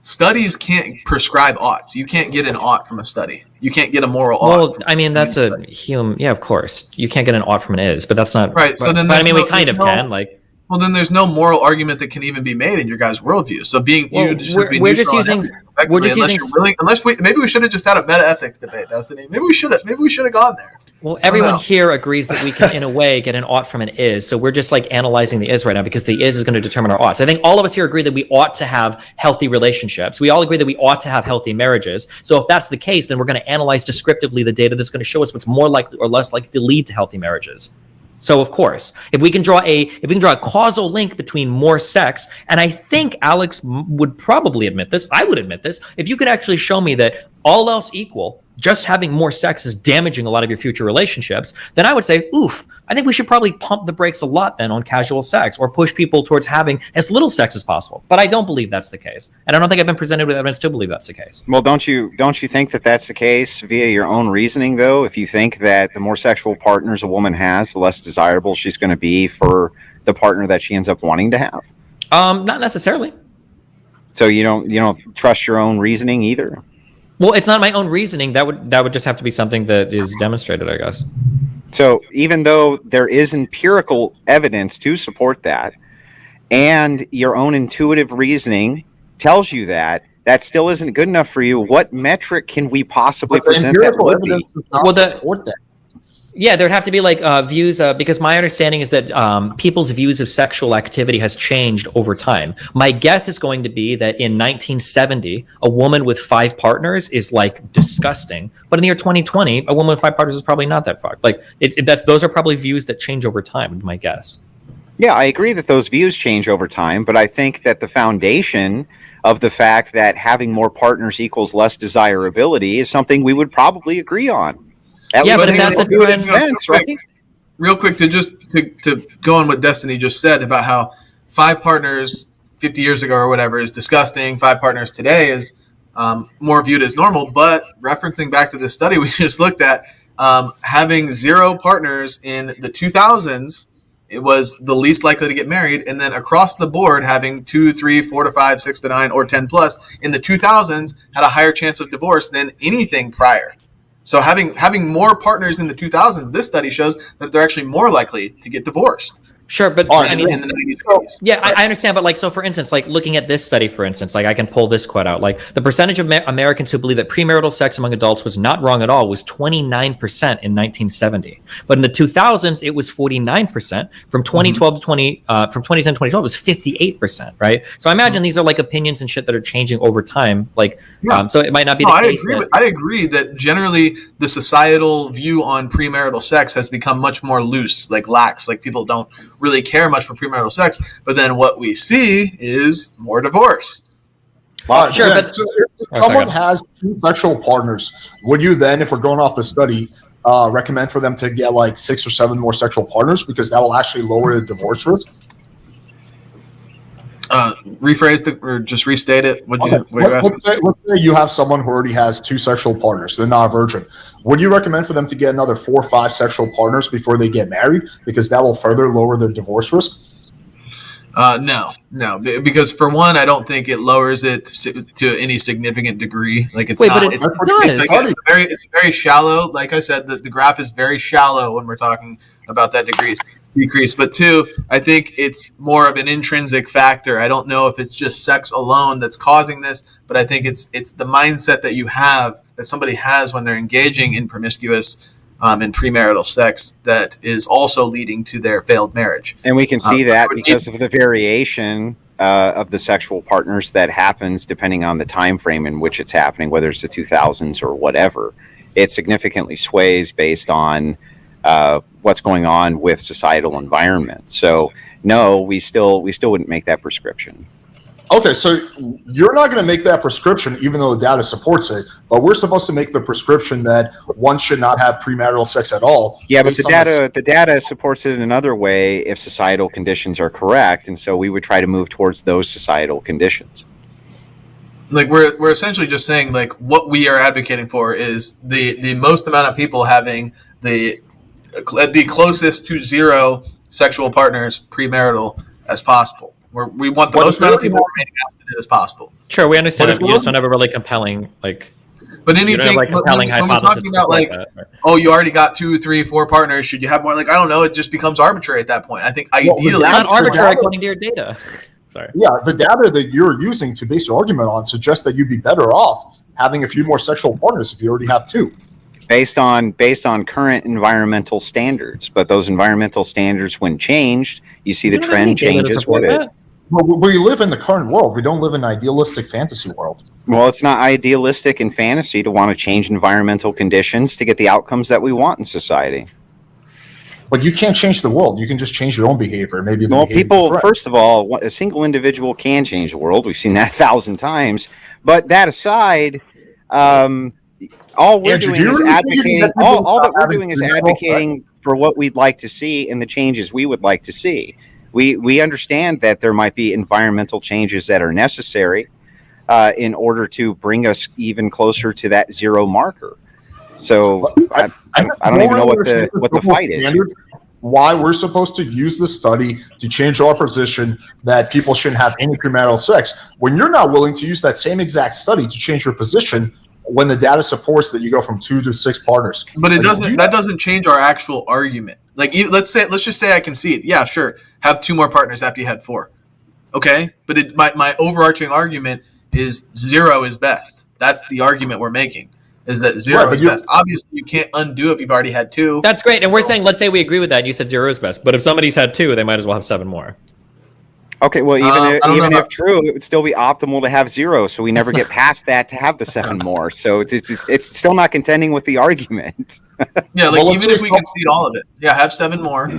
studies can't prescribe oughts? You can't get an ought from a study. You can't get a moral ought. Well, I mean, that's a human. Yeah, of course. You can't get an ought from an is, but that's not right. So then, but, I mean, we kind of can. Like, well, then there's no moral argument that can even be made in your guys' worldview. So we're just using. Maybe we should have just had a meta ethics debate, Destiny. Maybe we should have gone there. Well, everyone here agrees that we can, in a way, get an ought from an is. So we're just like analyzing the is right now because the is going to determine our oughts. I think all of us here agree that we ought to have healthy relationships. We all agree that we ought to have healthy marriages. So if that's the case, then we're going to analyze descriptively the data that's going to show us what's more likely or less likely to lead to healthy marriages. So of course, if we can draw a causal link between more sex, and I think Alex would probably admit this, I would admit this, if you could actually show me that all else equal, just having more sex is damaging a lot of your future relationships, then I would say, oof, I think we should probably pump the brakes a lot then on casual sex, or push people towards having as little sex as possible. But I don't believe that's the case. And I don't think I've been presented with evidence to believe that's the case. Well, don't you think that that's the case via your own reasoning, though? If you think that the more sexual partners a woman has, the less desirable she's going to be for the partner that she ends up wanting to have? Not necessarily. So you don't trust your own reasoning either? Well, it's not my own reasoning. That would just have to be something that is demonstrated, I guess. So even though there is empirical evidence to support that, and your own intuitive reasoning tells you that still isn't good enough for you, what metric can we possibly present that would be? Well, yeah, there'd have to be like views, because my understanding is that people's views of sexual activity has changed over time. My guess is going to be that in 1970, a woman with 5 partners is like disgusting. But in the year 2020, a woman with 5 partners is probably not that fucked. Like those are probably views that change over time, would be my guess. Yeah, I agree that those views change over time, but I think that the foundation of the fact that having more partners equals less desirability is something we would probably agree on. But if that's a trend, sense, right? Real quick, to go on what Destiny just said about how 5 partners 50 years ago or whatever is disgusting. 5 partners today is more viewed as normal. But referencing back to the study we just looked at, having 0 partners in the 2000s, it was the least likely to get married. And then across the board, having 2, 3, 4 to 5, 6 to 9, or 10 plus in the 2000s had a higher chance of divorce than anything prior. So having more partners in the 2000s, this study shows that they're actually more likely to get divorced. Sure, but I mean, in the 90s, 80s. Yeah, I understand, but like, so for instance, like looking at this study, for instance, like I can pull this quote out, like the percentage of Americans who believe that premarital sex among adults was not wrong at all was 29% in 1970, but in the 2000s it was 49%. From 2012 to from 2010 to 2012 it was 58%, right? So I imagine these are like opinions and shit that are changing over time, like so it might not be the case. I agree that generally the societal view on premarital sex has become much more loose, like lax, like people don't really care much for premarital sex, but then what we see is more divorce. Sure, but so if someone has 2 sexual partners, would you then, if we're going off the study, recommend for them to get like 6 or 7 more sexual partners, because that will actually lower the divorce risk? Rephrase or just restate it. Let's say you have someone who already has 2 sexual partners. They're not a virgin. Would you recommend for them to get another 4 or 5 sexual partners before they get married, because that will further lower their divorce risk? No, because for one, I don't think it lowers it to any significant degree. Like it's it's very shallow. Like I said, the graph is very shallow when we're talking about that decrease. But 2, I think it's more of an intrinsic factor. I don't know if it's just sex alone that's causing this, but I think it's the mindset that somebody has when they're engaging in promiscuous and premarital sex that is also leading to their failed marriage. And we can see that because of the variation of the sexual partners that happens depending on the time frame in which it's happening, whether it's the 2000s or whatever. It significantly sways based on what's going on with societal environment. So no, we still wouldn't make that prescription. Okay, so you're not going to make that prescription, even though the data supports it, but we're supposed to make the prescription that one should not have premarital sex at all. Yeah, but the data supports it in another way if societal conditions are correct, and so we would try to move towards those societal conditions. Like we're essentially just saying, like, what we are advocating for is the most amount of people having the closest to 0 sexual partners premarital as possible. We want the most amount of people remaining abstinent as possible. Sure, we understand it. You just don't have a really compelling, like... But anything, when we're talking about, like, oh, you already got 2, 3, 4 partners, should you have more? Like, I don't know, it just becomes arbitrary at that point. I think ideally... It's not arbitrary according to your data. Sorry. Yeah, the data that you're using to base your argument on suggests that you'd be better off having a few more sexual partners if you already have 2. Based on current environmental standards. But those environmental standards, when changed, you see the trend changes with it. Well, we live in the current world. We don't live in an idealistic fantasy world. Well, it's not idealistic in fantasy to want to change environmental conditions to get the outcomes that we want in society. But you can't change the world. You can just change your own behavior. Maybe first of all, a single individual can change the world. We've seen that 1,000 times. But that aside, all we're Andrew, doing do you is really think you can advocating. get people All that without we're having doing is premarital advocating for what we'd like to see and the changes we would like to see. We understand that there might be environmental changes that are necessary in order to bring us even closer to that zero marker. So I don't even know what the fight is. Why we're supposed to use the study to change our position that people shouldn't have any premarital sex when you're not willing to use that same exact study to change your position when the data supports that you go from 2 to 6 partners. But it doesn't. That doesn't change our actual argument. Like, let's just say I concede. Yeah, sure. Have 2 more partners after you had 4. Okay, but my overarching argument is 0 is best. That's the argument we're making. Is that 0 is best. Obviously, you can't undo if you've already had 2. That's great. And we're saying, let's say we agree with that, and you said 0 is best. But if somebody's had 2, they might as well have 7 more. Okay, well, even if true, it would still be optimal to have 0, so we never get past that to have the 7 more. So it's still not contending with the argument. Yeah, like even if we concede all of it, yeah, have 7 more,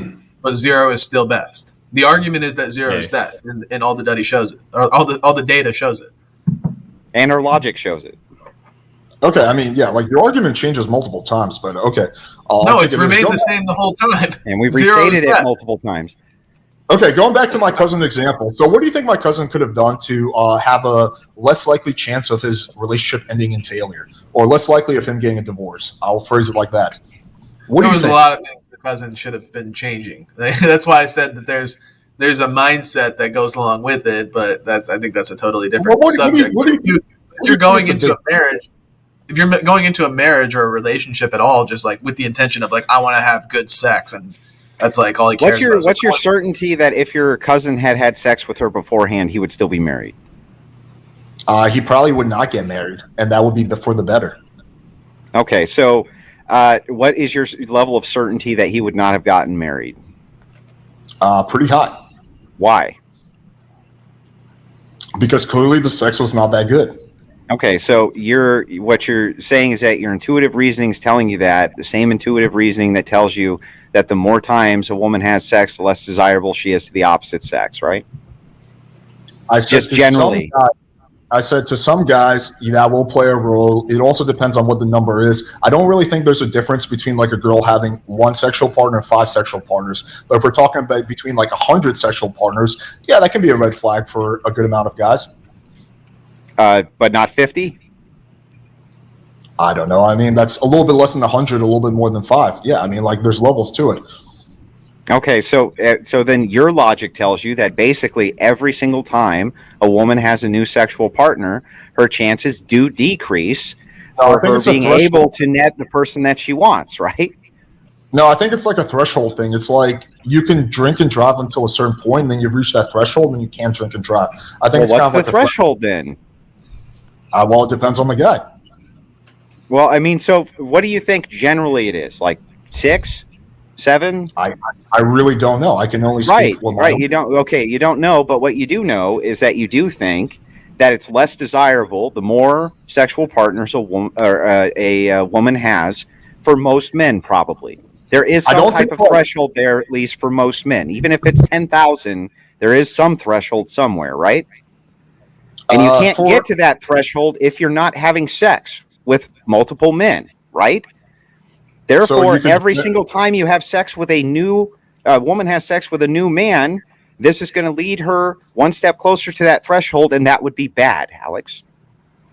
but 0 is still best. The argument is that 0 is best, and all the data shows it, or all the data shows it, and our logic shows it. Okay, I mean, yeah, like the argument changes multiple times, but okay. No, it's remained the same the whole time. And we've restated it multiple times. Okay, going back to my cousin's example. So what do you think my cousin could have done to have a less likely chance of his relationship ending in failure, or less likely of him getting a divorce? I'll phrase it like that. What do you think? There was a lot of things the cousin should have been changing. That's why I said that there's a mindset that goes along with it, but I think that's a totally different subject. If you're going into a marriage, if you're going into a marriage or a relationship at all, just like with the intention of like, I want to have good sex, and that's like all he cares about. What's your certainty that if your cousin had sex with her beforehand, he would still be married? He probably would not get married, and that would be for the better. Okay, so what is your level of certainty that he would not have gotten married? Pretty high. Why? Because clearly the sex was not that good. Okay, so what you're saying is that your intuitive reasoning is telling you that, the same intuitive reasoning that tells you that the more times a woman has sex, the less desirable she is to the opposite sex, right? I said just generally. I said to some guys, that will play a role. It also depends on what the number is. I don't really think there's a difference between like a girl having 1 sexual partner and 5 sexual partners. But if we're talking about between like 100 sexual partners, yeah, that can be a red flag for a good amount of guys. But not 50? I don't know. I mean, that's a little bit less than 100, a little bit more than 5. Yeah, I mean, like there's levels to it. Okay, so then your logic tells you that basically every single time a woman has a new sexual partner, her chances do decrease for her being able to net the person that she wants, right? No, I think it's like a threshold thing. It's like you can drink and drive until a certain point, and then you've reached that threshold, and you can't drink and drive. I think. Well, what's the threshold then? Well, it depends on the guy. Well, I mean, so what do you think generally it is? Like 6, 7? I really don't know. I can only speak. Right. You don't know, but what you do know is that you do think that it's less desirable the more sexual partners a woman has for most men, probably. There is some type of threshold there, at least for most men. Even if it's 10,000, there is some threshold somewhere, right? And you can't get to that threshold if you're not having sex with multiple men, right? Therefore, every single time you have sex with a woman has sex with a new man, this is going to lead her one step closer to that threshold, and that would be bad, Alex.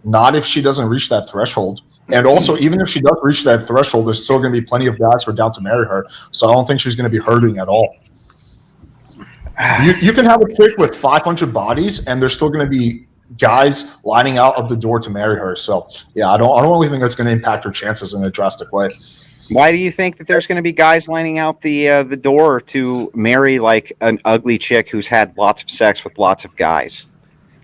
Not if she doesn't reach that threshold. And also, even if she does reach that threshold, there's still going to be plenty of guys who are down to marry her. So I don't think she's going to be hurting at all. You can have a chick with 500 bodies, and there's still going to be guys lining out of the door to marry her. So yeah, I don't really think that's going to impact her chances in a drastic way. Why do you think that there's going to be guys lining out the door to marry like an ugly chick who's had lots of sex with lots of guys?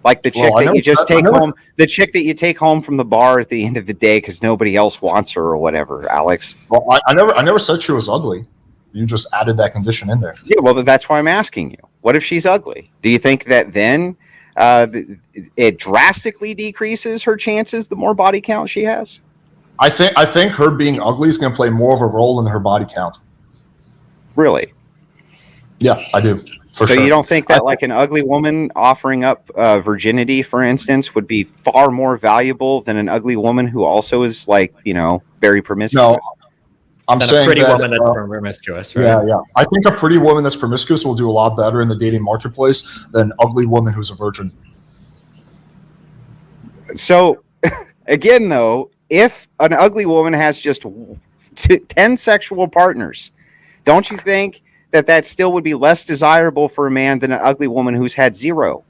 Like the chick that you just take home, the chick that you take home from the bar at the end of the day because nobody else wants her or whatever, Alex. Well, I never said she was ugly. You just added that condition in there. Yeah, well, that's why I'm asking you. What if she's ugly? Do you think that then it drastically decreases her chances the more body count she has? I think her being ugly is going to play more of a role in her body count. Really? Yeah, I do. For so sure. you don't think that like an ugly woman offering up virginity, for instance, would be far more valuable than an ugly woman who also is like, very promiscuous? No, I'm Than saying a pretty that, woman that's promiscuous, right? yeah. I think a pretty woman that's promiscuous will do a lot better in the dating marketplace than an ugly woman who's a virgin. So, again, though, if an ugly woman has just 10 sexual partners, don't you think that still would be less desirable for a man than an ugly woman who's had 0?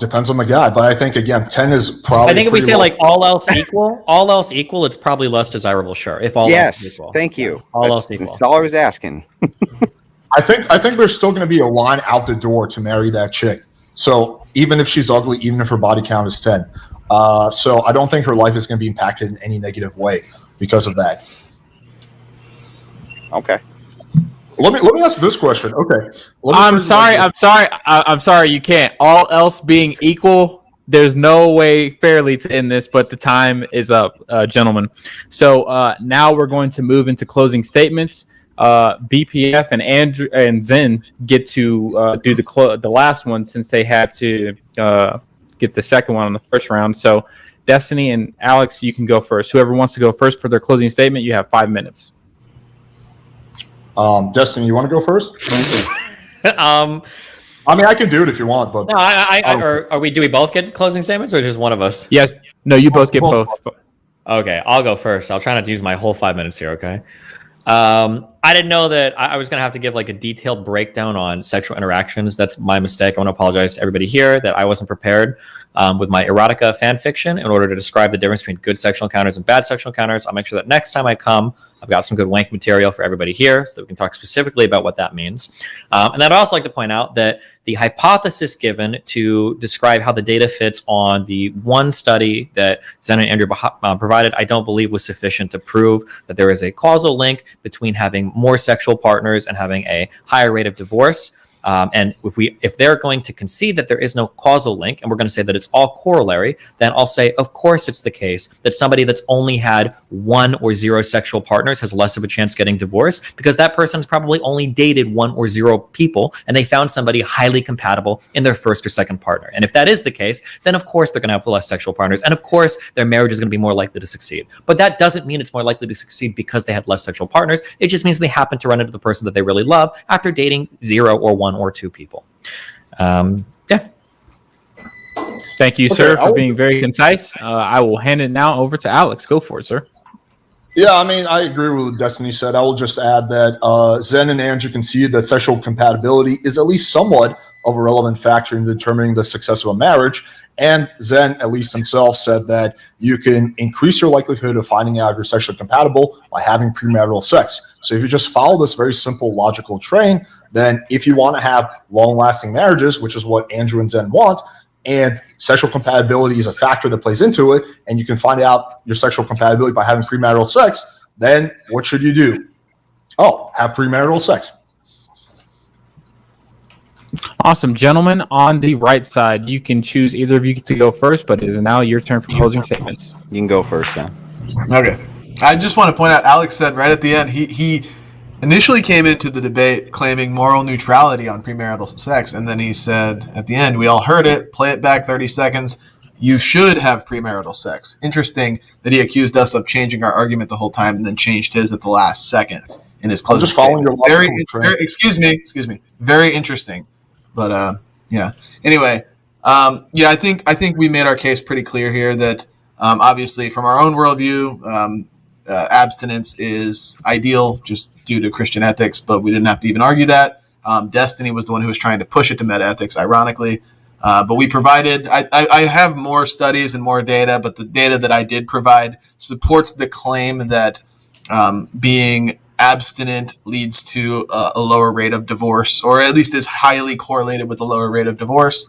Depends on the guy, but I think again, 10 is probably. I think if we say like all else equal, it's probably less desirable. Sure, if all else is equal. Thank you. All else equal. That's all I was asking. I think there's still going to be a line out the door to marry that chick. So even if she's ugly, even if her body count is 10, so I don't think her life is going to be impacted in any negative way because of that. Okay. Let me ask this question. Okay. I'm sorry. You can't. All else being equal, there's no way fairly to end this, but the time is up, gentlemen. So now we're going to move into closing statements. BPF and Andrew and Zen get to do the last one since they had to get the second one on the first round. So Destiny and Alex, you can go first. Whoever wants to go first for their closing statement, you have 5 minutes. Destiny, you want to go first? I mean, I can do it if you want, but no, do we both get closing statements or just one of us? Yes. No, you both get both. Okay, I'll go first. I'll try not to use my whole 5 minutes here. Okay. I didn't know that I was going to have to give like a detailed breakdown on sexual interactions. That's my mistake. I want to apologize to everybody here that I wasn't prepared with my erotica fan fiction in order to describe the difference between good sexual encounters and bad sexual encounters. I'll make sure that next time I come, I've got some good wank material for everybody here so that we can talk specifically about what that means. And I'd also like to point out that the hypothesis given to describe how the data fits on the one study that Zen and Andrew provided, I don't believe was sufficient to prove that there is a causal link between having more sexual partners and having a higher rate of divorce. And if they're going to concede that there is no causal link, and we're going to say that it's all corollary, then I'll say, of course, it's the case that somebody that's only had 1 or 0 sexual partners has less of a chance getting divorced because that person's probably only dated 1 or 0 people, and they found somebody highly compatible in their first or second partner. And if that is the case, then of course they're going to have less sexual partners, and of course their marriage is going to be more likely to succeed. But that doesn't mean it's more likely to succeed because they had less sexual partners. It just means they happen to run into the person that they really love after dating 0 or 1 or 2 people. Yeah. Thank you, sir, for being very concise. I will hand it now over to Alex. Go for it, sir. Yeah, I mean, I agree with what Destiny said. I will just add that Zen and Andrew concede that sexual compatibility is at least somewhat of a relevant factor in determining the success of a marriage. And Zen, at least himself, said that you can increase your likelihood of finding out if you're sexually compatible by having premarital sex. So if you just follow this very simple logical train, then if you want to have long-lasting marriages, which is what Andrew and Zen want, and sexual compatibility is a factor that plays into it, and you can find out your sexual compatibility by having premarital sex, then what should you do? Oh, have premarital sex. Awesome. Gentlemen, on the right side, you can choose either of you to go first, but it is now your turn for closing statements. You can go first, then. Okay. I just want to point out, Alex said right at the end, he initially came into the debate claiming moral neutrality on premarital sex, and then he said at the end, we all heard it, play it back 30 seconds, you should have premarital sex. Interesting that he accused us of changing our argument the whole time and then changed his at the last second in his closing statement. Excuse me. Very interesting. But yeah. Anyway, yeah, I think we made our case pretty clear here that obviously from our own worldview, abstinence is ideal just due to Christian ethics, but we didn't have to even argue that. Destiny was the one who was trying to push it to meta ethics, ironically. But we provided, I have more studies and more data, but the data that I did provide supports the claim that being abstinent leads to a lower rate of divorce, or at least is highly correlated with a lower rate of divorce,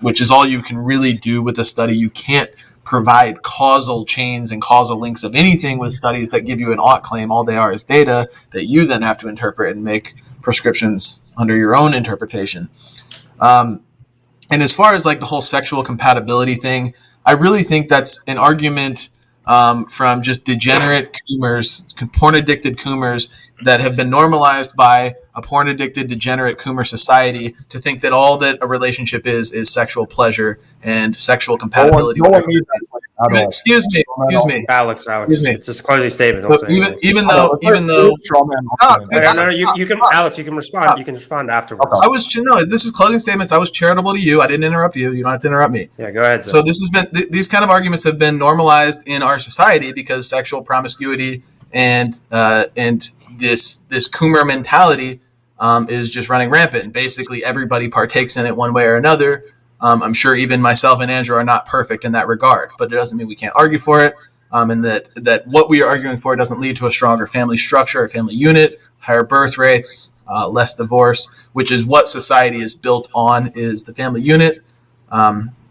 which is all you can really do with a study. You can't provide causal chains and causal links of anything with studies that give you an ought claim. All they are is data that you then have to interpret and make prescriptions under your own interpretation. And as far as like the whole sexual compatibility thing, I really think that's an argument from just degenerate coomers, porn-addicted coomers that have been normalized by a porn-addicted, degenerate coomer society to think that all that a relationship is sexual pleasure and sexual compatibility. Excuse me. Alex, Excuse me. it's just a closing statement. So even though, stop. You can, Alex, you can respond. Stop. You can respond afterwards. This is closing statements. I was charitable to you. I didn't interrupt you. You don't have to interrupt me. Yeah, go ahead. So this has been these kind of arguments have been normalized in our society because sexual promiscuity and this coomer mentality is just running rampant. And basically, everybody partakes in it one way or another. I'm sure even myself and Andrew are not perfect in that regard, but it doesn't mean we can't argue for it. And that what we are arguing for doesn't lead to a stronger family structure, a family unit, higher birth rates, less divorce, which is what society is built on, is the family unit.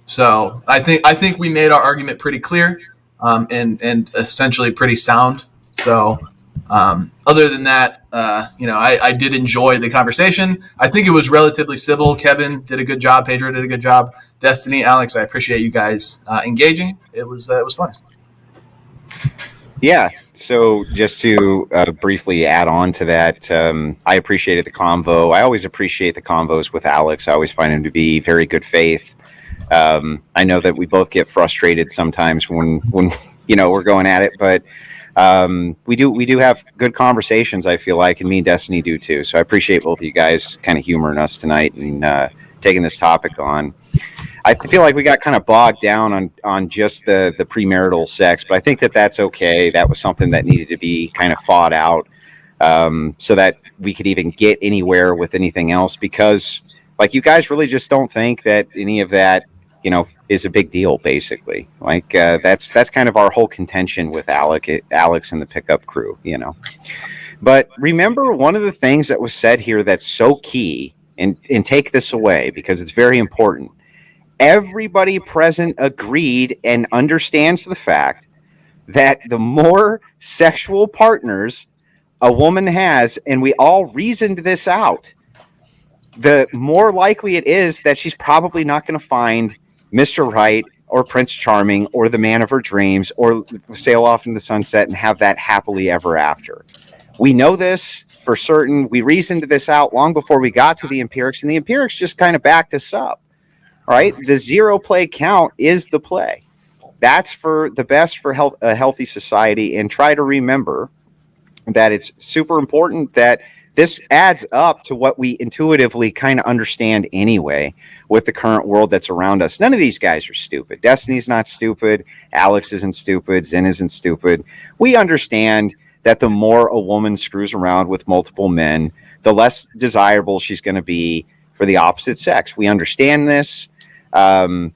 So I think we made our argument pretty clear and essentially pretty sound. So other than that, I did enjoy the conversation. I think it was relatively civil. Kevin did a good job. Pedro did a good job. Destiny, Alex, I appreciate you guys engaging. It was fun. Yeah. So just to briefly add on to that, I appreciated the convo. I always appreciate the convos with Alex. I always find him to be very good faith. I know that we both get frustrated sometimes when we're going at it, but we do have good conversations, I feel like, and me and Destiny do too. So I appreciate both of you guys kind of humoring us tonight and taking this topic on. I feel like we got kind of bogged down on just the premarital sex, but I think that's okay. That was something that needed to be kind of fought out so that we could even get anywhere with anything else, because like you guys really just don't think that any of that, is a big deal, basically. Like that's kind of our whole contention with Alex and the pickup crew, But remember, one of the things that was said here that's so key, and take this away because it's very important. Everybody present agreed and understands the fact that the more sexual partners a woman has, and we all reasoned this out, the more likely it is that she's probably not going to find Mr. Right or Prince Charming or the man of her dreams or sail off into the sunset and have that happily ever after. We know this for certain. We reasoned this out long before we got to the empirics, and the empirics just kind of backed us up. All right, the 0 play count is the play. That's for the best for a healthy society. And try to remember that it's super important that this adds up to what we intuitively kind of understand anyway with the current world that's around us. None of these guys are stupid. Destiny's not stupid. Alex isn't stupid. Zen isn't stupid. We understand that the more a woman screws around with multiple men, the less desirable she's going to be for the opposite sex. We understand this. I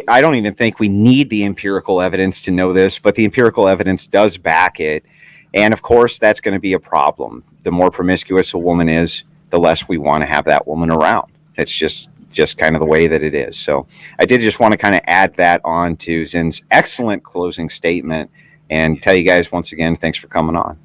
don't even think we need the empirical evidence to know this, but the empirical evidence does back it. And of course, that's going to be a problem. The more promiscuous a woman is, the less we want to have that woman around. It's just kind of the way that it is. So I did just want to kind of add that on to Zen's excellent closing statement and tell you guys once again, thanks for coming on.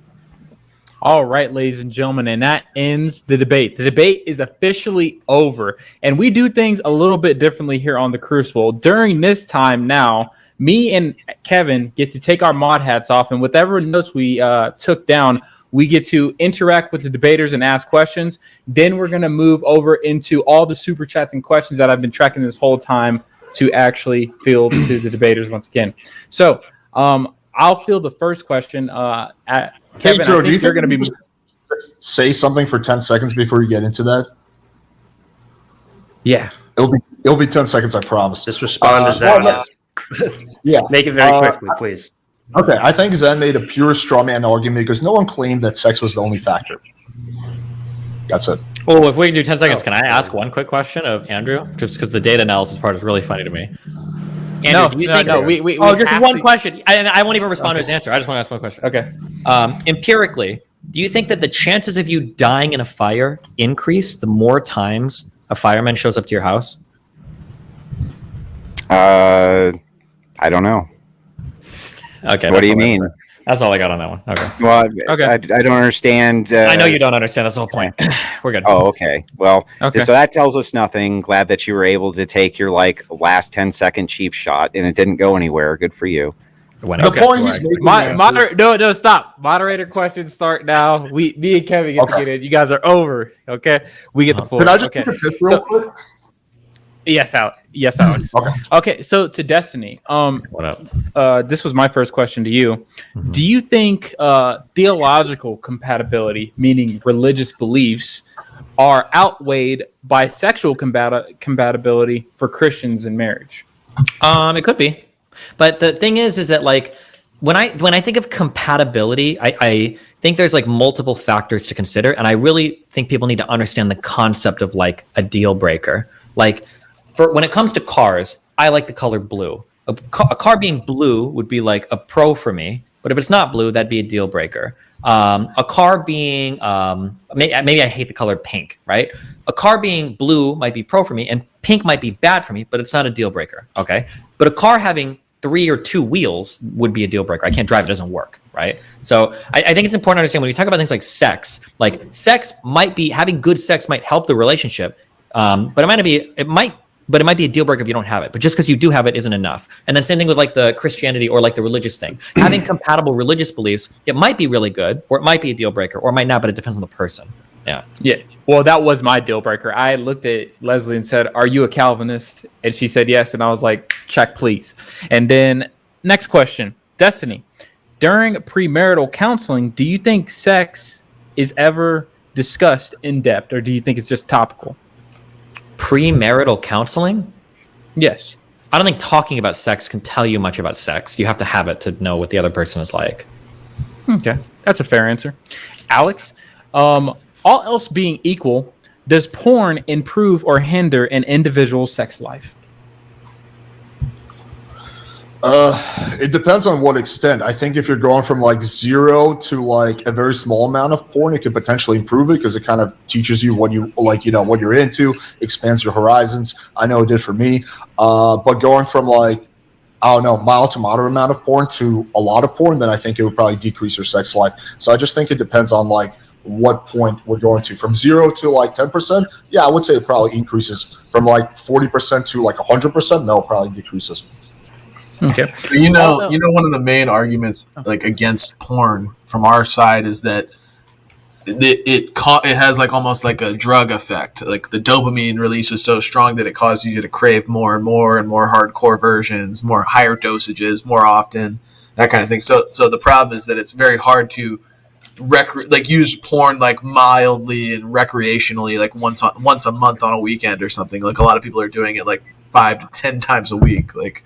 All right, ladies and gentlemen, and that ends the debate. The debate is officially over, and we do things a little bit differently here on the Crucible. During this time now, me and Kevin get to take our mod hats off, and whatever notes we took down, we get to interact with the debaters and ask questions. Then we're going to move over into all the super chats and questions that I've been tracking this whole time to actually field to the debaters once again. So I'll field the first question. Kevin, Pedro, I think you're going to be... Say something for 10 seconds before you get into that. Yeah. It'll be 10 seconds, I promise. Just respond to Zen. Yeah. Make it very quickly, please. Okay, I think Zen made a pure straw man argument because no one claimed that sex was the only factor. That's it. Well, if we can do 10 seconds, can I ask one quick question of Andrew? Just because the data analysis part is really funny to me. Andrew, do you think just one question. I won't even respond to his answer. I just want to ask one question. Okay. Empirically, do you think that the chances of you dying in a fire increase the more times a fireman shows up to your house? I don't know. Okay. What do you mean? That's all I got on that one. Okay. Well, okay. I don't understand. I know you don't understand. That's the whole point. We're good. Oh, okay. Well, okay. So that tells us nothing. Glad that you were able to take your last 10-second cheap shot and it didn't go anywhere. Good for you. when The point he's making, no, stop. Moderator questions start now. Me and Kevin get to get in. You guys are over. Okay, we get the floor. Can I just take a piss real quick? Yes, Alex. Okay. So to Destiny, what up? This was my first question to you. Mm-hmm. Do you think theological compatibility, meaning religious beliefs, are outweighed by sexual compatibility for Christians in marriage? It could be, but the thing is that like when I think of compatibility, I think there's like multiple factors to consider, and I really think people need to understand the concept of like a deal breaker. Like for when it comes to cars, I like the color blue. A car being blue would be like a pro for me, but if it's not blue, that'd be a deal breaker. A car being maybe I hate the color pink, right? A car being blue might be pro for me, and pink might be bad for me, but it's not a deal breaker. Okay, but a car having 3 or 2 wheels would be a deal breaker. I can't drive; it doesn't work, right? So I think it's important to understand when we talk about things like sex might be having good sex might help the relationship, but it might be a deal breaker if you don't have it. But just because you do have it isn't enough. And then same thing with like the Christianity or like the religious thing. Having compatible religious beliefs, it might be really good, or it might be a deal breaker, or it might not, but it depends on the person. Yeah. Yeah. Well, that was my deal breaker. I looked at Leslie and said, "Are you a Calvinist?" And she said yes. And I was like, "Check, please." And then next question, Destiny. During premarital counseling, do you think sex is ever discussed in depth, or do you think it's just topical? Premarital counseling? Yes. I don't think talking about sex can tell you much about sex. You have to have it to know what the other person is like. Okay, that's a fair answer. Alex, all else being equal, does porn improve or hinder an individual's sex life? It depends on what extent. I think if you're going from like 0 to like a very small amount of porn, it could potentially improve it because it kind of teaches you what you like, what you're into, expands your horizons. I know it did for me. But going from like, I don't know, mild to moderate amount of porn to a lot of porn, then I think it would probably decrease your sex life. So I just think it depends on like what point we're going to. From 0 to like 10%, yeah, I would say it probably increases. From like 40% to like 100%, no, it probably decreases. Okay. You know, one of the main arguments like against porn from our side is that it has like almost like a drug effect. Like the dopamine release is so strong that it causes you to crave more and more and more hardcore versions, more higher dosages, more often, that kind of thing. So the problem is that it's very hard to use porn like mildly and recreationally, like once a month on a weekend or something. Like a lot of people are doing it like 5 to 10 times a week. Like.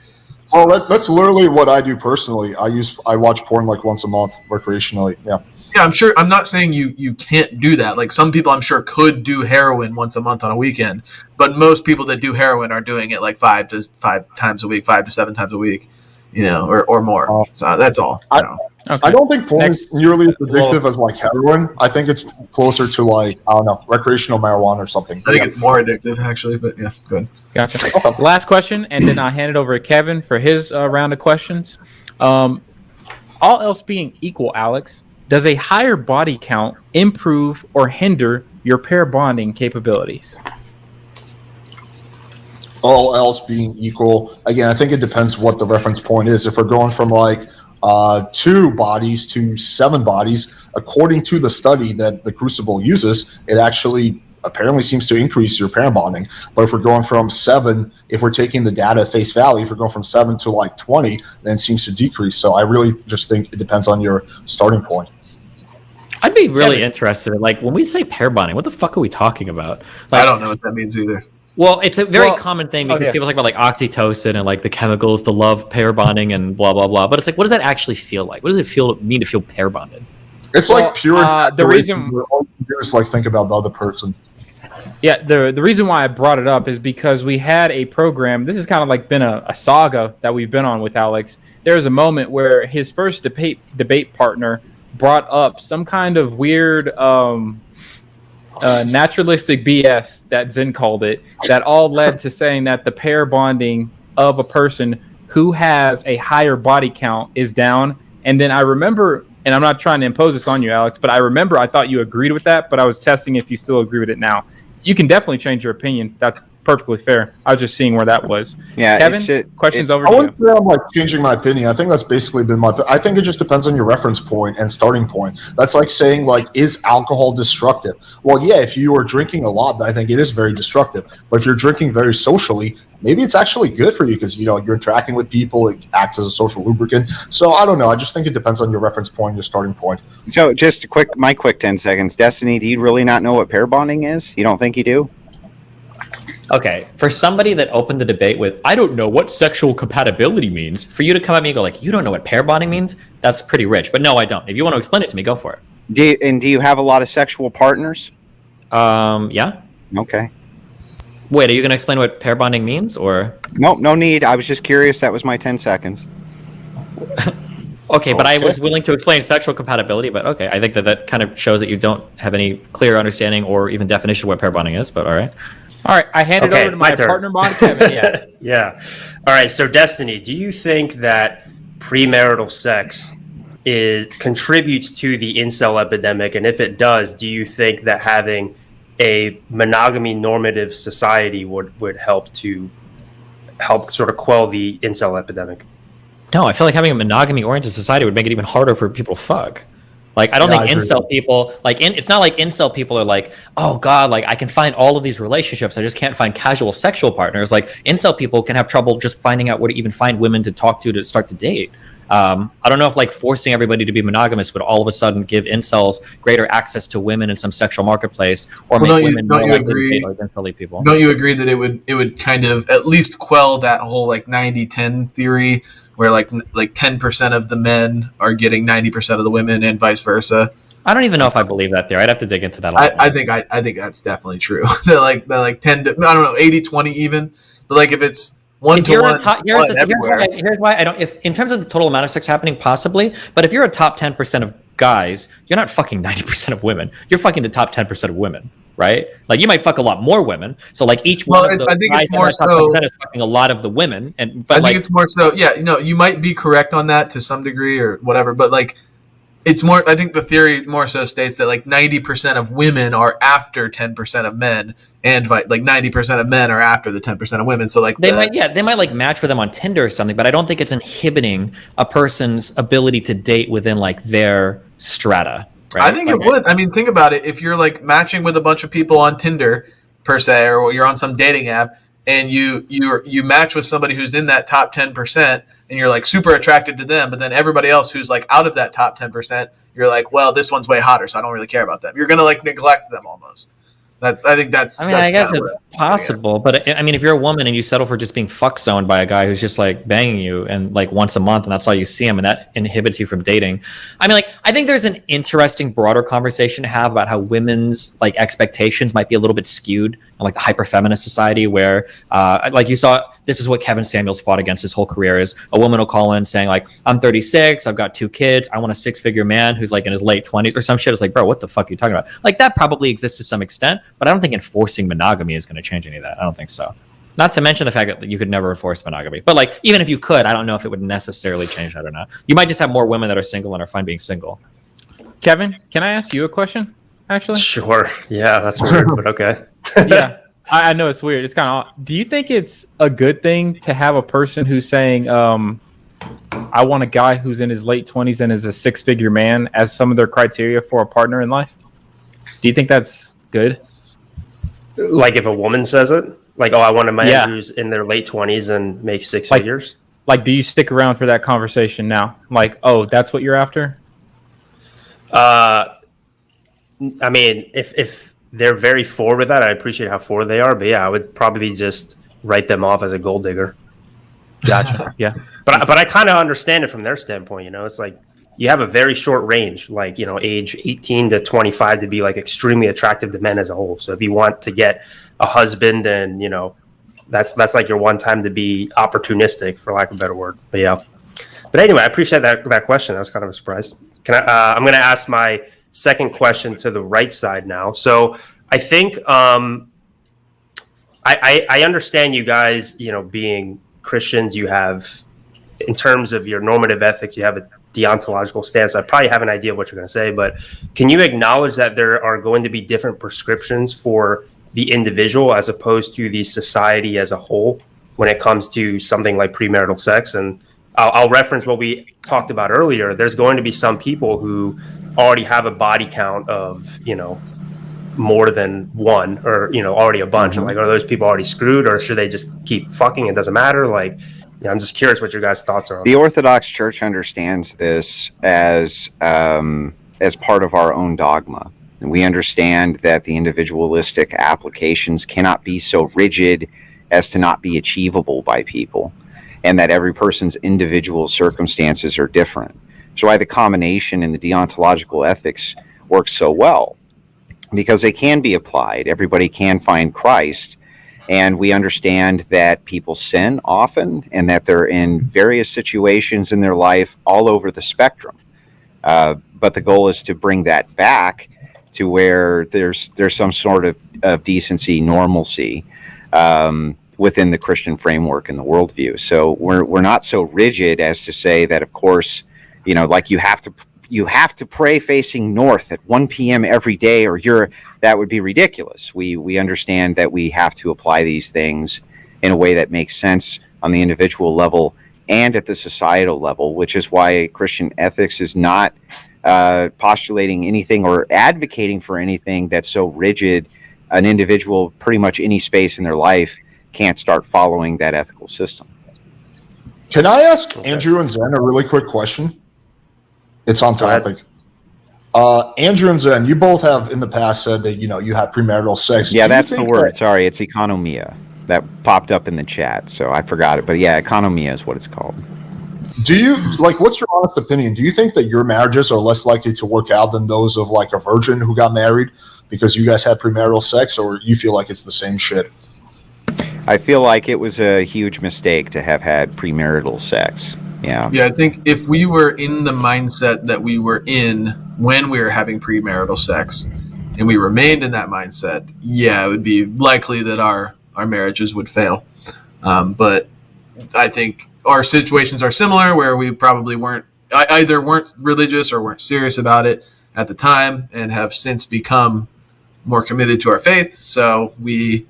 Well, that's literally what I do personally. I watch porn like once a month recreationally. Yeah. Yeah, I'm sure. I'm not saying you can't do that. Like some people, I'm sure, could do heroin once a month on a weekend, but most people that do heroin are doing it like 5 to 7 times a week, or more. So that's all. Okay. I don't think porn is nearly as addictive as like heroin. I think it's closer to like, I don't know, recreational marijuana or something. I think it's more addictive actually, but yeah, good. Gotcha. Last question, and then I'll hand it over to Kevin for his round of questions. All else being equal, Alex, does a higher body count improve or hinder your pair bonding capabilities? All else being equal, again, I think it depends what the reference point is. If we're going from like 2 bodies to 7 bodies, according to the study that the Crucible uses, it actually apparently seems to increase your pair bonding. But if we're going from 7, if we're taking the data at face value, if we're going from 7 to like 20, then it seems to decrease. So I really just think it depends on your starting point. I'd be really interested. Like when we say pair bonding, what the fuck are we talking about? Like, I don't know what that means either. Well, it's a very common thing because people talk about like oxytocin and like the chemicals, the love, pair bonding, and blah blah blah. But it's like, what does that actually feel like? What does it mean to feel pair bonded? It's like pure. The reason all you do is like think about the other person. Yeah, the reason why I brought it up is because we had a program. This has kind of like been a saga that we've been on with Alex. There was a moment where his first debate partner brought up some kind of weird naturalistic BS that Zen called it, that all led to saying that the pair bonding of a person who has a higher body count is down. And then I remember, and I'm not trying to impose this on you, Alex, but I remember I thought you agreed with that, but I was testing if you still agree with it now. You can definitely change your opinion. That's perfectly fair. I was just seeing where that was. Yeah, Kevin, questions over I to wouldn't you. say I'm like changing my opinion. I think that's basically been I think it just depends on your reference point and starting point. That's like saying, like, is alcohol destructive? Well, yeah, if you are drinking a lot, I think it is very destructive. But if you're drinking very socially, maybe it's actually good for you because, you know, you're interacting with people. It acts as a social lubricant. So I don't know. I just think it depends on your reference point, your starting point. So just my quick 10 seconds. Destiny, do you really not know what pair bonding is? You don't think you do? Okay, for somebody that opened the debate with, I don't know what sexual compatibility means, for you to come at me and go like, you don't know what pair bonding means? That's pretty rich. But no, I don't. If you want to explain it to me, go for it. Do you have a lot of sexual partners? Yeah. Okay. Wait, are you going to explain what pair bonding means, or? Nope, no need. I was just curious. That was my 10 seconds. Okay, but I was willing to explain sexual compatibility, but okay. I think that kind of shows that you don't have any clear understanding or even definition of what pair bonding is, but all right. All right, I hand it over to my partner bond, Kevin. Yeah. Yeah. All right, so Destiny, do you think that premarital sex contributes to the incel epidemic? And if it does, do you think that having a monogamy normative society would help sort of quell the incel epidemic? No, I feel like having a monogamy oriented society would make it even harder for people to fuck. Like, I don't think incel people, like, it's not like incel people are like, oh God, like, I can find all of these relationships, I just can't find casual sexual partners. Like, incel people can have trouble just finding out where to even find women to talk to start to date. I don't know if, like, forcing everybody to be monogamous would all of a sudden give incels greater access to women in some sexual marketplace, or make women more likely to date like incel people. Don't you agree that it would kind of at least quell that whole like 90-10 theory, where like 10% of the men are getting 90% of the women and vice versa? I don't even know if I believe that theory. I'd have to dig into that. I think that's definitely true. They're like 10 to, I don't know, 80-20 even. But like if it's 1 to 1, here's why I don't. If in terms of the total amount of sex happening, possibly, but if you're a top 10% of guys, you're not fucking 90% of women. You're fucking the top 10% of women, right? Like, you might fuck a lot more women. So like each one of the I think guys it's more top so 10% is fucking a lot of the women. I think it's more so. Yeah, you might be correct on that to some degree or whatever, but like. It's more. I think the theory more so states that like 90% of women are after 10% of men, and like 90% of men are after the 10% of women. So like they might like match with them on Tinder or something, but I don't think it's inhibiting a person's ability to date within like their strata. Right? I think it would. I mean, think about it. If you're like matching with a bunch of people on Tinder per se, or you're on some dating app, and you match with somebody who's in that top 10%. And you're like super attracted to them, but then everybody else who's like out of that top 10%, you're like, well, this one's way hotter, so I don't really care about them. You're gonna like neglect them almost. I guess it's possible, but I mean, if you're a woman and you settle for just being fuck zoned by a guy who's just like banging you and like once a month, and that's all you see him, and that inhibits you from dating. I mean, like, I think there's an interesting broader conversation to have about how women's like expectations might be a little bit skewed in like the hyper feminist society, where like you saw, this is what Kevin Samuels fought against his whole career, is a woman will call in saying like, I'm 36, I've got 2 kids, I want a 6-figure man who's like in his late 20s or some shit. It's like, bro, what the fuck are you talking about? Like, that probably exists to some extent, but I don't think enforcing monogamy is going to change any of that. I don't think so. Not to mention the fact that you could never enforce monogamy. But like, even if you could, I don't know if it would necessarily change that or not. You might just have more women that are single and are fine being single. Kevin, can I ask you a question, actually? Sure. Yeah, that's weird, but okay. Yeah, I know it's weird. It's kind of. Do you think it's a good thing to have a person who's saying, I want a guy who's in his late 20s and is a 6-figure man as some of their criteria for a partner in life? Do you think that's good? Like if a woman says it? Like, oh, I want a man who's in their late 20s and makes 6 figures? Like, do you stick around for that conversation now? Like, oh, that's what you're after? I mean, if they're very forward with that, I appreciate how forward they are. But yeah, I would probably just write them off as a gold digger. Gotcha. Yeah. But I kind of understand it from their standpoint. You know, it's like you have a very short range, like, you know, age 18 to 25 to be like extremely attractive to men as a whole. So if you want to get a husband, and, you know, that's like your one time to be opportunistic, for lack of a better word. But yeah. But anyway, I appreciate that question. That was kind of a surprise. I'm going to ask my second question to the right side now. So I think I understand you guys, you know, being Christians, you have, in terms of your normative ethics, you have a deontological stance. I probably have an idea of what you're going to say, but can you acknowledge that there are going to be different prescriptions for the individual as opposed to the society as a whole when it comes to something like premarital sex? And I'll reference what we talked about earlier. There's going to be some people who already have a body count of, more than one, or, already a bunch. Mm-hmm. Like, are those people already screwed, or should they just keep fucking? It doesn't matter. Like, I'm just curious what your guys' thoughts are on the Orthodox Church understands this as part of our own dogma. And we understand that the individualistic applications cannot be so rigid as to not be achievable by people, and that every person's individual circumstances are different. So why the combination in the deontological ethics works so well, because they can be applied. Everybody can find Christ, and we understand that people sin often, and that they're in various situations in their life all over the spectrum. But the goal is to bring that back to where there's some sort of decency, normalcy within the Christian framework and the worldview. So we're not so rigid as to say that, of course, like you have to pray facing north at 1 p.m. every day, or that would be ridiculous. We understand that we have to apply these things in a way that makes sense on the individual level and at the societal level, which is why Christian ethics is not postulating anything or advocating for anything that's so rigid. An individual, pretty much any space in their life, can't start following that ethical system. Can I ask Andrew and Zen a really quick question? It's on topic. Andrew and Zen, you both have in the past said that you had premarital sex. Yeah, that's the word. Sorry, it's economia. That popped up in the chat, so I forgot it. But yeah, economia is what it's called. Do you what's your honest opinion? Do you think that your marriages are less likely to work out than those of like a virgin who got married because you guys had premarital sex, or you feel like it's the same shit? I feel like it was a huge mistake to have had premarital sex. Yeah. Yeah, I think if we were in the mindset that we were in when we were having premarital sex, and we remained in that mindset, it would be likely that our marriages would fail. But I think our situations are similar, where we probably either weren't religious or weren't serious about it at the time, and have since become more committed to our faith. So we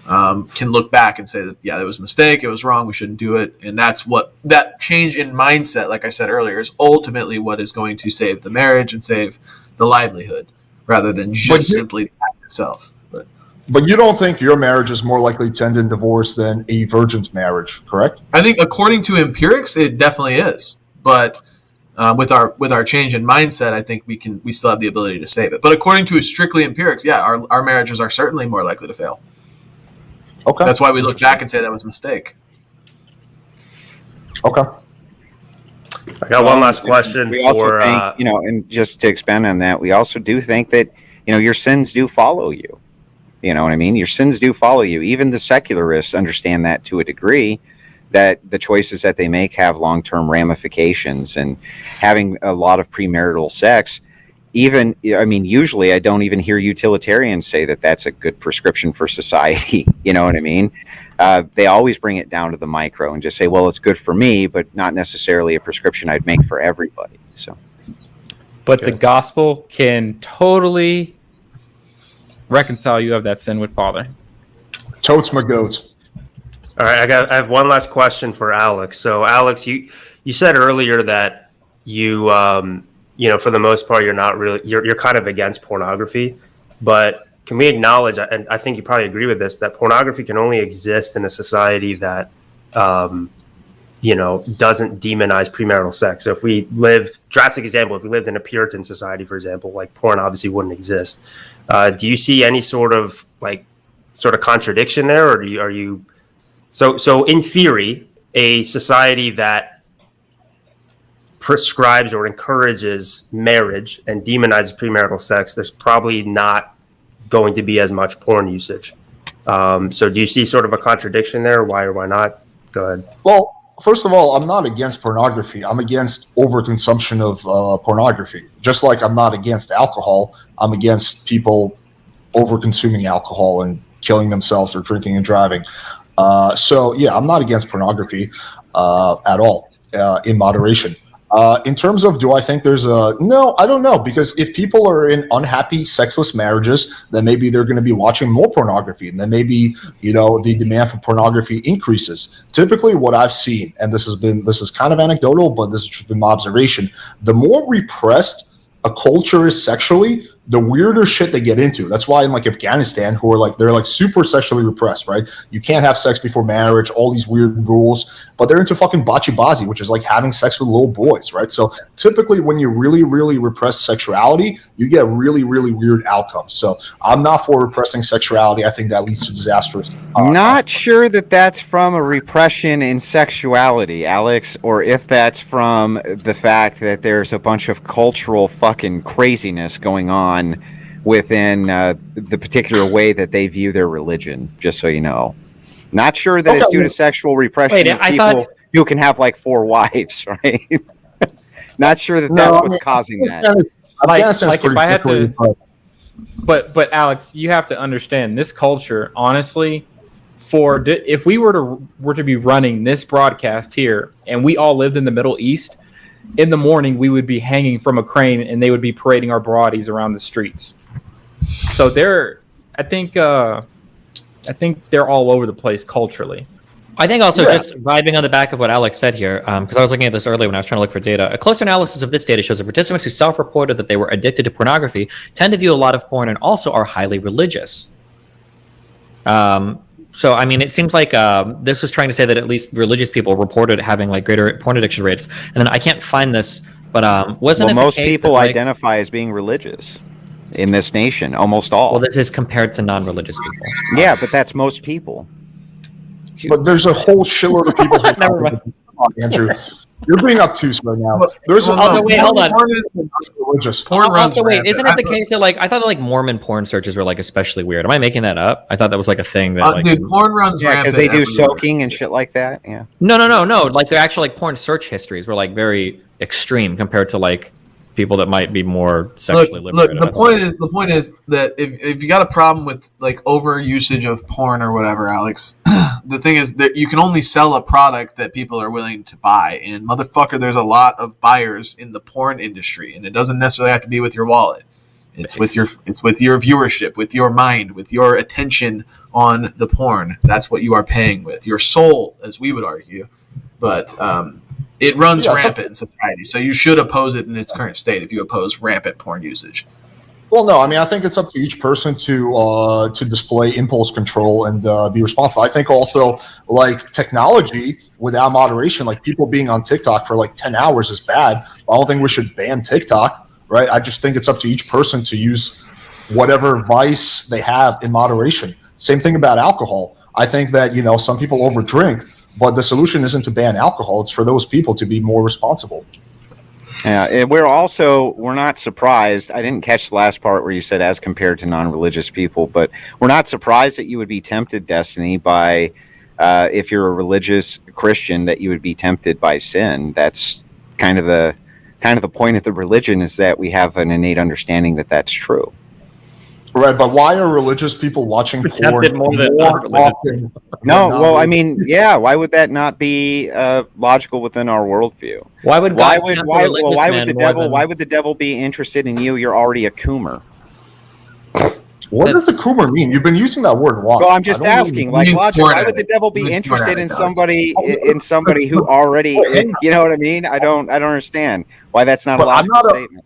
can look back and say that, it was a mistake, it was wrong, we shouldn't do it. And that's what that change in mindset, like I said earlier, is ultimately what is going to save the marriage and save the livelihood, rather than just simply the act itself. But you don't think your marriage is more likely to end in divorce than a virgin's marriage, correct? I think according to empirics, it definitely is. But with our change in mindset, I think we still have the ability to save it. But according to strictly empirics, our marriages are certainly more likely to fail. Okay. That's why we look back and say that was a mistake. Okay. I got one last question. We also think, and just to expand on that, we also do think that, your sins do follow you. You know what I mean? Your sins do follow you. Even the secularists understand that to a degree, that the choices that they make have long-term ramifications. And having a lot of premarital sex, usually I don't even hear utilitarians say that that's a good prescription for society. You know what I mean? They always bring it down to the micro and just say, well, it's good for me, but not necessarily a prescription I'd make for everybody. But the gospel can totally reconcile you of that sin with Father. Totes my goats. All right, I have one last question for Alex. So, Alex, you said earlier that you for the most part, you're not really you're kind of against pornography, but can we acknowledge, and I think you probably agree with this, that pornography can only exist in a society that doesn't demonize premarital sex. So if we lived, drastic example, if we lived in a Puritan society, for example, like porn obviously wouldn't exist. Do you see any sort of contradiction there, or are you? So in theory, a society that prescribes or encourages marriage and demonizes premarital sex, there's probably not going to be as much porn usage. So do you see sort of a contradiction there? Why or why not? Go ahead. Well, first of all, I'm not against pornography. I'm against overconsumption of pornography. Just like I'm not against alcohol, I'm against people overconsuming alcohol and killing themselves or drinking and driving. I'm not against pornography at all, in moderation. In terms of, do I think there's no, I don't know, because if people are in unhappy sexless marriages, then maybe they're going to be watching more pornography, and then maybe, the demand for pornography increases. Typically what I've seen, and this is kind of anecdotal, but this has just been my observation, the more repressed a culture is sexually, the weirder shit they get into. That's why in like Afghanistan, who are they're super sexually repressed, right? You can't have sex before marriage, all these weird rules, but they're into fucking bachi-bazi, which is like having sex with little boys, right? So typically when you really, really repress sexuality, you get really, really weird outcomes. So I'm not for repressing sexuality. I think that leads to disastrous. Not sure that that's from a repression in sexuality, Alex, or if that's from the fact that there's a bunch of cultural fucking craziness going on within the particular way that they view their religion, just so you know. Not sure that it's due to sexual repression of people who can have 4 wives, right? Not sure that that's what's causing that. If I had to, but Alex, you have to understand this culture, honestly, if we were to be running this broadcast here and we all lived in the Middle East, in the morning we would be hanging from a crane and they would be parading our bodies around the streets. So I think they're all over the place culturally. I think also just riding on the back of what Alex said here, because I was looking at this earlier when I was trying to look for data. A closer analysis of this data shows that participants who self-reported that they were addicted to pornography tend to view a lot of porn and also are highly religious. So, I mean, it seems like this was trying to say that at least religious people reported having greater porn addiction rates. And then I can't find this, but wasn't it the most case people that, identify as being religious in this nation, almost all. Well, this is compared to non-religious people. Yeah, but that's most people. But there's a whole shitload of people. Never mind. Andrew, you're being obtuse right now. Wait, hold on. Porn runs rampant. Isn't it the case that I thought that Mormon porn searches were especially weird? Am I making that up? I thought that was a thing that dude, porn runs rampant because they do everywhere. soaking and shit like that. Yeah. No. Their actual porn search histories were very extreme compared to people that might be more sexually liberated. Look, the point is that if you got a problem with over usage of porn or whatever, Alex, the thing is that you can only sell a product that people are willing to buy. And motherfucker, there's a lot of buyers in the porn industry, and it doesn't necessarily have to be with your wallet. It's with your viewership, with your mind, with your attention on the porn. That's what you are paying with. Your soul, as we would argue. But it runs rampant in society, so you should oppose it in its current state if you oppose rampant porn usage. Well, no, I mean, I think it's up to each person to display impulse control and be responsible. I think also, technology without moderation, people being on TikTok for 10 hours is bad. I don't think we should ban TikTok, right? I just think it's up to each person to use whatever vice they have in moderation. Same thing about alcohol. I think that, some people overdrink, but the solution isn't to ban alcohol. It's for those people to be more responsible. Yeah, we're not surprised. I didn't catch the last part where you said as compared to non-religious people, but we're not surprised that you would be tempted, Destiny, by if you're a religious Christian, that you would be tempted by sin. That's kind of the point of the religion, is that we have an innate understanding that that's true. Right, but why are religious people watching porn more than often? No, well, I mean, yeah. Why would that not be logical within our worldview? Why would the devil be interested in you? You're already a coomer. What does the coomer mean? You've been using that word a lot. Well, I'm just asking, logic. Why would the devil be interested in somebody who already? You know what I mean? I don't understand why that's not a logical statement.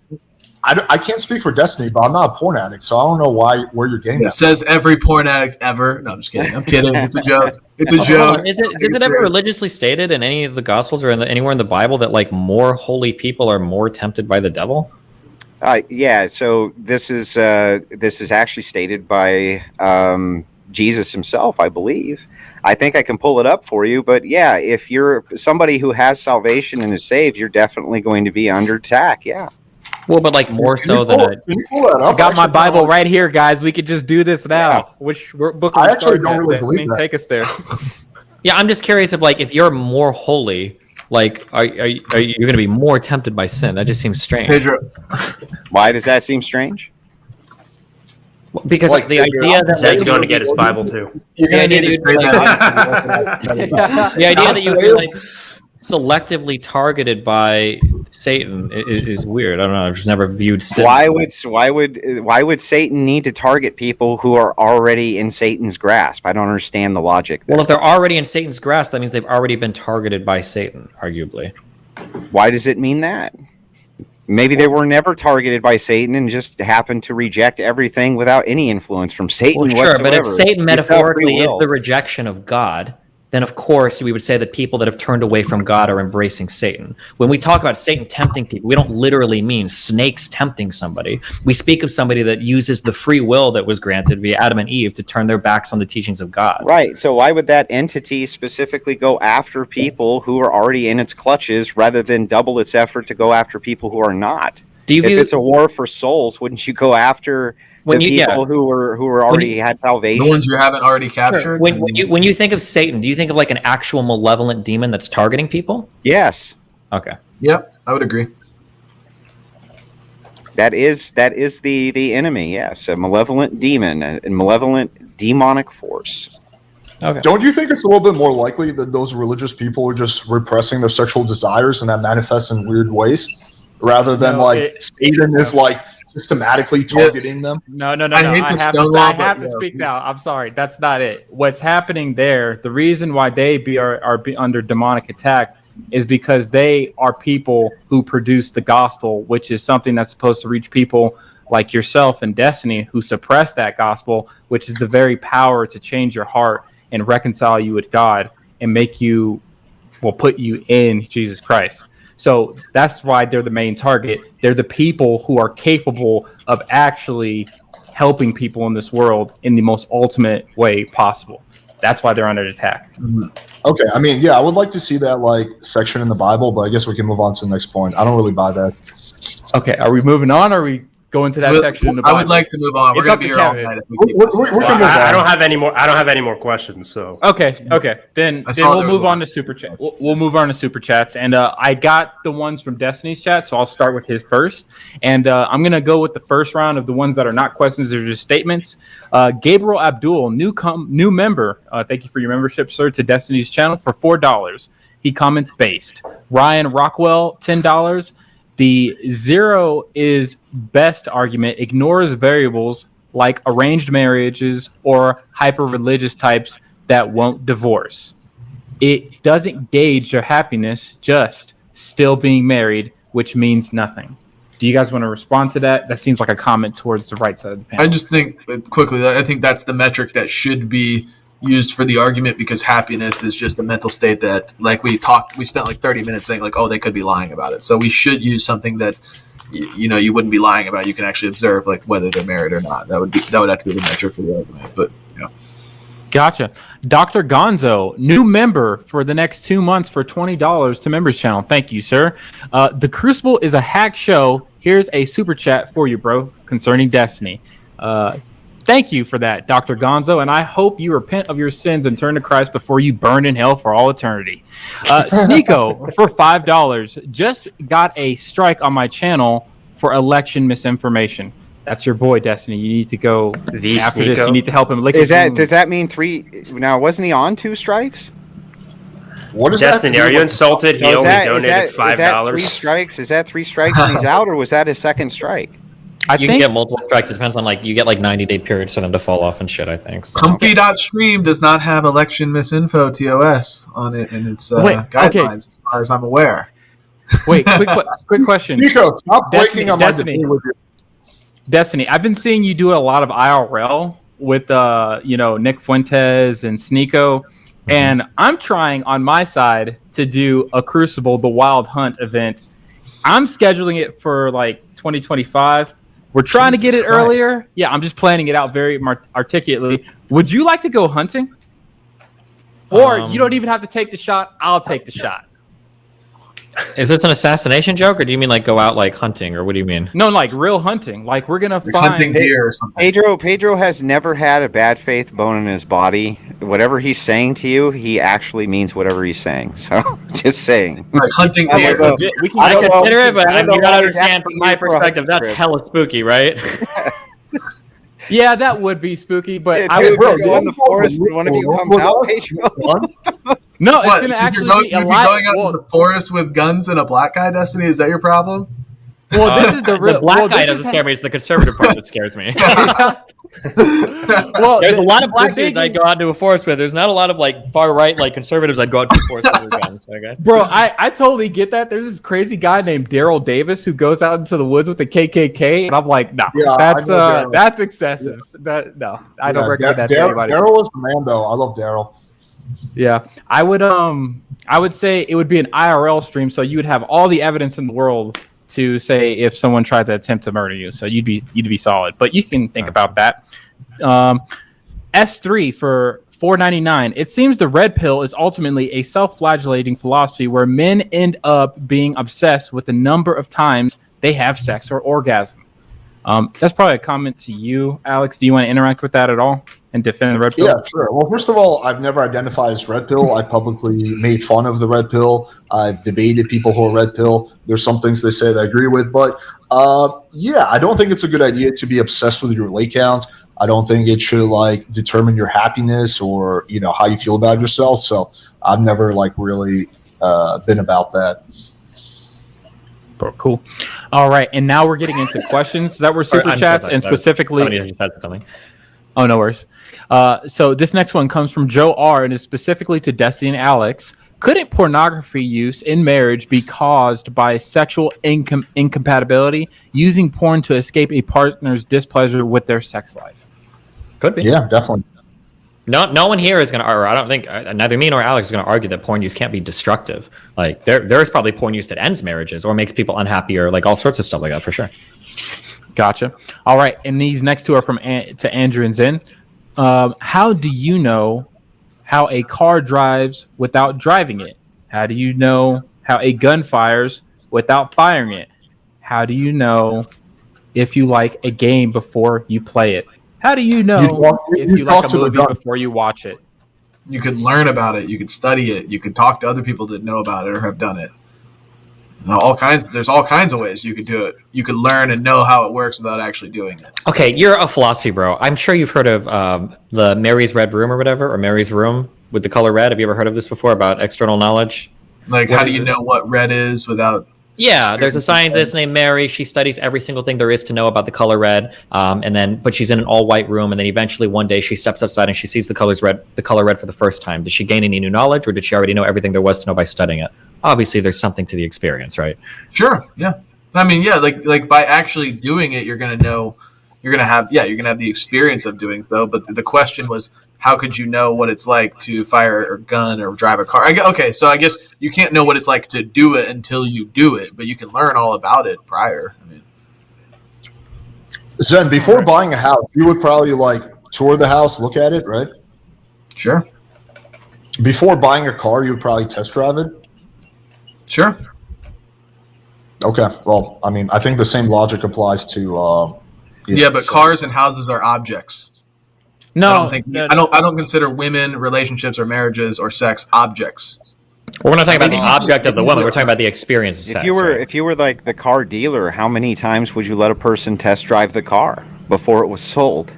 I can't speak for Destiny, but I'm not a porn addict, so I don't know where you're getting that. It says every porn addict ever. No, I'm just kidding. I'm kidding. It's a joke. It's a joke. Is it ever religiously stated in any of the Gospels or anywhere in the Bible that more holy people are more tempted by the devil? Yeah. So this is actually stated by Jesus himself, I believe. I think I can pull it up for you, but yeah, if you're somebody who has salvation and is saved, you're definitely going to be under attack. Yeah. Well, but more so than I got my Bible right here, guys. We could just do this now. Yeah. Which book? I actually don't really believe that. Take us there. Yeah, I'm just curious if you're more holy, are you going to be more tempted by sin? That just seems strange. Pedro. Why does that seem strange? Because the idea that Zed's going to get his Bible too. You're going to need to say that. The idea that you would be selectively targeted by Satan is weird. I don't know. I've just never viewed sin. Why would Satan need to target people who are already in Satan's grasp? I don't understand the logic there. Well, if they're already in Satan's grasp, that means they've already been targeted by Satan, arguably. Why does it mean that? Maybe they were never targeted by Satan and just happened to reject everything without any influence from Satan whatsoever. Sure, but if Satan metaphorically is the rejection of God, then of course we would say that people that have turned away from God are embracing Satan. When we talk about Satan tempting people, we don't literally mean snakes tempting somebody. We speak of somebody that uses the free will that was granted via Adam and Eve to turn their backs on the teachings of God. Right. So why would that entity specifically go after people who are already in its clutches rather than double its effort to go after people who are not? If it's a war for souls, wouldn't you go after people who were already had salvation? The ones you haven't already captured? Sure. When you think of Satan, do you think of like an actual malevolent demon that's targeting people? Yes. Okay. Yep, I would agree. That is the enemy, yes. A malevolent demon, a malevolent demonic force. Okay. Don't you think it's a little bit more likely that those religious people are just repressing their sexual desires and that manifests in weird ways? Rather than Satan is like systematically targeting them. No. I have to speak now. I'm sorry, that's not it. What's happening there? The reason why they are under demonic attack is because they are people who produce the gospel, which is something that's supposed to reach people like yourself and Destiny, who suppress that gospel, which is the very power to change your heart and reconcile you with God and make you, put you in Jesus Christ. So that's why they're the main target. They're the people who are capable of actually helping people in this world in the most ultimate way possible. That's why they're under attack. Okay, I mean, I would like to see that section in the Bible, but I guess we can move on to the next point. I don't really buy that. Okay, are we moving on, or are we going to that section in the Bible? I would like to move on. We're going to be here all night if we keep I don't have any more questions. So okay. Then we'll move on to super chats. We'll move on to super chats, and I got the ones from Destiny's chat, so I'll start with his first. And I'm going to go with the first round of the ones that are not questions; they're just statements. Gabriel Abdul, new member. Thank you for your membership, sir, to Destiny's channel for $4. He comments based. Ryan Rockwell, $10. The zero is best argument ignores variables like arranged marriages or hyper-religious types that won't divorce. It doesn't gauge their happiness, just still being married, which means nothing. Do you guys want to respond to that? That seems like a comment towards the right side of the panel. I just think, quickly, I think that's the metric that should be used for the argument, because happiness is just a mental state that, we spent 30 minutes saying they could be lying about it. So we should use something that you wouldn't be lying about. You can actually observe whether they're married or not. That would have to be the metric for the argument. But Gotcha. Dr. Gonzo, new member for the next 2 months for $20 to members channel. Thank you, sir. The Crucible is a hack show. Here's a super chat for you, bro, concerning Destiny. Thank you for that, Dr. Gonzo, and I hope you repent of your sins and turn to Christ before you burn in hell for all eternity. Sneeko, for $5, just got a strike on my channel for election misinformation. That's your boy, Destiny. You need to go after Sneeko. this. You need to help him. Does that mean 3? Now, wasn't he on 2 strikes? What is Destiny, that? are you insulted? He only donated $5. Is that 3 strikes? Is that 3 strikes and he's out, or was that his second strike? You can get multiple strikes. It depends on you get 90-day periods for them to fall off and shit, I think. So. Comfy.stream does not have election misinfo TOS on it in its guidelines, as far as I'm aware. Wait, quick question. Nico, stop breaking on my debate with you. Destiny, I've been seeing you do a lot of IRL with Nick Fuentes and Sneeko, and I'm trying on my side to do a Crucible the Wild Hunt event. I'm scheduling it for 2025. We're trying to get it earlier. Yeah, I'm just planning it out very articulately. Would you like to go hunting? Or you don't even have to take the shot. I'll take the shot. Is this an assassination joke, or do you mean go out hunting, or what do you mean? No, real hunting. We're gonna find hunting deer or something. Pedro has never had a bad faith bone in his body. Whatever he's saying to you, he actually means whatever he's saying. So, just saying. Hunting deer. I consider it, but you gotta understand from my perspective, that's hella spooky, right? Yeah, that would be spooky, but I would go in the forest and one of you comes out, Pedro. No, it's going to actually be a you'd be lot. going out to the forest with guns and a black guy, Destiny? Is that your problem? Well, this is the real. The black guy doesn't scare me. It's the conservative part that scares me. Well, there's a lot of black dudes I'd go out to a forest with. There's not a lot of like far right like conservatives I'd go out to a forest with guns. Okay. Bro, I totally get that. There's this crazy guy named Daryl Davis who goes out into the woods with the KKK, and I'm like, nah, that's excessive. I don't recommend that to anybody. Daryl is the man, though. I love Daryl. Yeah, I would say it would be an IRL stream, so you would have all the evidence in the world to say if someone tried to attempt to murder you. So you'd be solid. But you can think about that. S3 for $4.99. It seems the red pill is ultimately a self-flagellating philosophy where men end up being obsessed with the number of times they have sex or orgasm. That's probably a comment to you, Alex. Do you want to interact with that at all and defend the red pill? Yeah, sure. Well, first of all, I've never identified as red pill. I publicly made fun of the red pill. I've debated people who are red pill. There's some things they say that I agree with, but I don't think it's a good idea to be obsessed with your lay count. I don't think it should like determine your happiness or how you feel about yourself. So I've never like really been about that. Cool. All right, and now we're getting into questions that were super chats, and specifically. Oh, no worries. So this next one comes from Joe R. and is specifically to Destiny and Alex. Couldn't pornography use in marriage be caused by sexual incompatibility, using porn to escape a partner's displeasure with their sex life? Could be. Yeah, definitely. No one here is going to, or I don't think, neither me nor Alex is going to argue that porn use can't be destructive. Like there is probably porn use that ends marriages or makes people unhappy or like all sorts of stuff like that for sure. Gotcha. All right, and these next two are to Andrew and Zen. How do you know how a car drives without driving it? How do you know how a gun fires without firing it? How do you know if you like a game before you play it? How do you know if you like a movie before you watch it? You could learn about it. You could study it. You could talk to other people that know about it or have done it. There's all kinds of ways you could do it. You could learn and know how it works without actually doing it. Okay, you're a philosophy bro. I'm sure you've heard of the Mary's Red Room or whatever, or Mary's Room with the color red. Have you ever heard of this before about external knowledge? Like, how do you know what red is without... Yeah, there's a scientist named Mary. She studies every single thing there is to know about the color red, but she's in an all-white room, and then eventually one day she steps outside and she sees the color red for the first time. Did she gain any new knowledge, or did she already know everything there was to know by studying it? Obviously, there's something to the experience, right? Sure. Yeah. I mean, yeah, like by actually doing it, you're gonna know. You're gonna have the experience of doing so. But the question was, how could you know what it's like to fire a gun or drive a car? Okay, so I guess you can't know what it's like to do it until you do it, but you can learn all about it prior. I mean, Zen, before buying a house, you would probably like tour the house, look at it, right? Sure. Before buying a car, you would probably test drive it. Sure. Okay. Well, I mean, I think the same logic applies to. But cars and houses are objects. No, I don't consider women, relationships, or marriages or sex objects. We're not talking about the object of the woman. We're talking about the experience of sex. If you were like the car dealer, how many times would you let a person test drive the car before it was sold?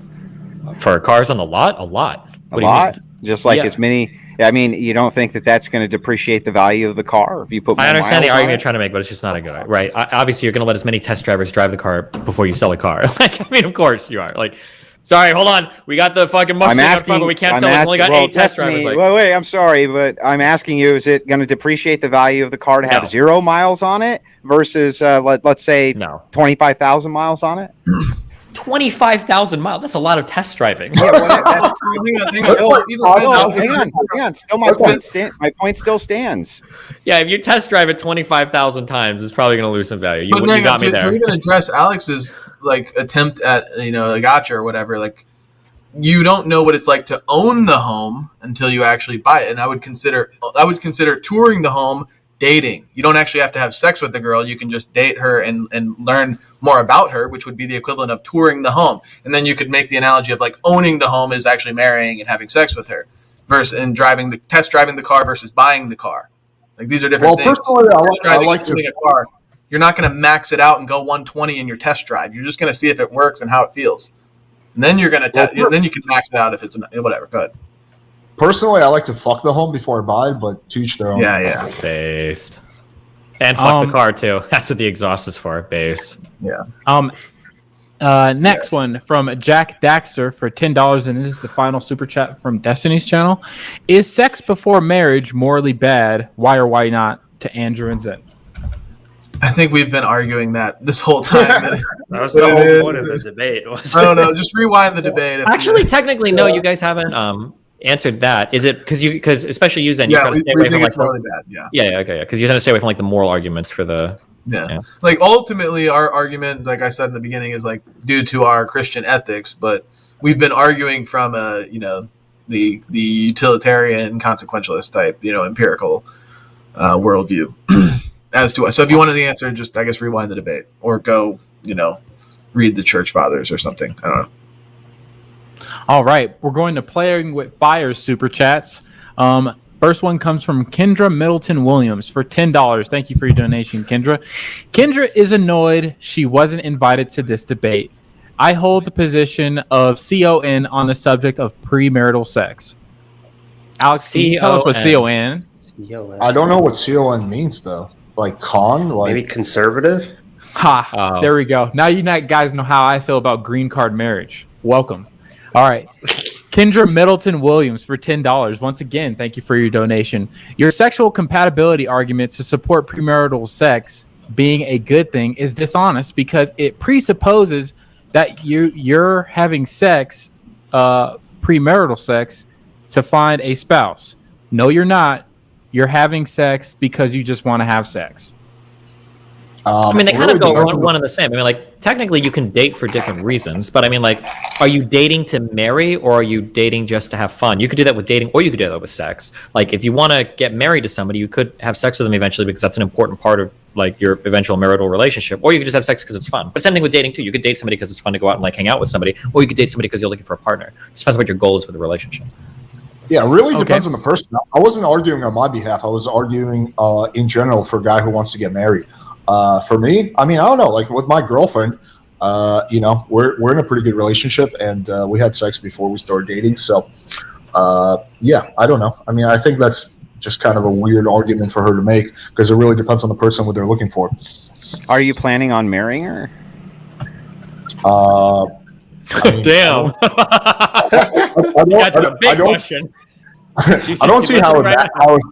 For cars on the lot, a lot. A lot. Just like as many. I mean, you don't think that that's going to depreciate the value of the car if you put more miles on it? I understand the argument you're trying to make, but it's just not a good, right? Obviously, you're going to let as many test drivers drive the car before you sell a car. Like, I mean, of course you are. Like, sorry, hold on. We got the fucking Mustang up front, but we can't sell it. We've only got 8 test drivers. Wait, I'm sorry, but I'm asking you, is it going to depreciate the value of the car to have 0 miles on it versus, let's say, 25,000 miles on it? 25,000 miles. That's a lot of test driving. Hang on. Still, my point still stands. Yeah, if you test drive it 25,000 times, it's probably going to lose some value. You got me there. To even address Alex's attempt at a gotcha or whatever, you don't know what it's like to own the home until you actually buy it. And I would consider touring the home dating. You don't actually have to have sex with the girl. You can just date her and learn more about her, which would be the equivalent of touring the home. And then you could make the analogy of owning the home is actually marrying and having sex with her, versus test driving the car versus buying the car. These are different things. Personally, I like to. A car, you're not going to max it out and go 120 in your test drive. You're just going to see if it works and how it feels. And then you're going to then you can max it out if it's whatever. Go ahead. Personally, I like to fuck the home before I buy it, but to each their own. Yeah. Based. And fuck the car too. That's what the exhaust is for. Based. Yeah. Next one from Jack Daxter for $10, and this is the final super chat from Destiny's channel. Is sex before marriage morally bad? Why or why not? To Andrew and Zen. I think we've been arguing that this whole time. That was the whole point of the debate. I don't know. Just rewind the debate. Actually, technically, no. You guys haven't answered that. Is it because especially you, Zen, you Yeah, try to we stay away think from it's really bad. Yeah. Yeah, okay, because you tend to stay away from like the moral arguments for the. Yeah. Like ultimately our argument, like I said in the beginning, is like due to our Christian ethics, but we've been arguing from a, the utilitarian consequentialist type, empirical worldview as to so if you wanted the answer, just I guess rewind the debate or go, read the church fathers or something. I don't know. All right, we're going to Playing with Fire's super chats. First one comes from Kendra Middleton Williams for $10. Thank you for your donation, Kendra. Kendra is annoyed she wasn't invited to this debate. I hold the position of CON on the subject of premarital sex. Alex, can you tell us what CON? I don't know what CON means though. Like con, like maybe conservative. There we go. Now you guys know how I feel about green card marriage. Welcome. All right. Kendra Middleton Williams for $10. Once again, thank you for your donation. Your sexual compatibility argument to support premarital sex being a good thing is dishonest because it presupposes that you're having sex, premarital sex, to find a spouse. No, you're not. You're having sex because you just want to have sex. I mean, they kind of go one and the same. I mean, like, technically you can date for different reasons, but I mean, like, are you dating to marry or are you dating just to have fun? You could do that with dating or you could do that with sex. Like, if you want to get married to somebody, you could have sex with them eventually because that's an important part of, like, your eventual marital relationship. Or you could just have sex because it's fun. But same thing with dating, too. You could date somebody because it's fun to go out and, like, hang out with somebody. Or you could date somebody because you're looking for a partner. It depends on what your goal is for the relationship. Yeah, it really depends on the person. I wasn't arguing on my behalf. I was arguing in general for a guy who wants to get married. For me, I mean, I don't know. Like with my girlfriend, we're in a pretty good relationship, and we had sex before we started dating. So, yeah, I don't know. I mean, I think that's just kind of a weird argument for her to make because it really depends on the person what they're looking for. Are you planning on marrying her? Damn. I don't see how it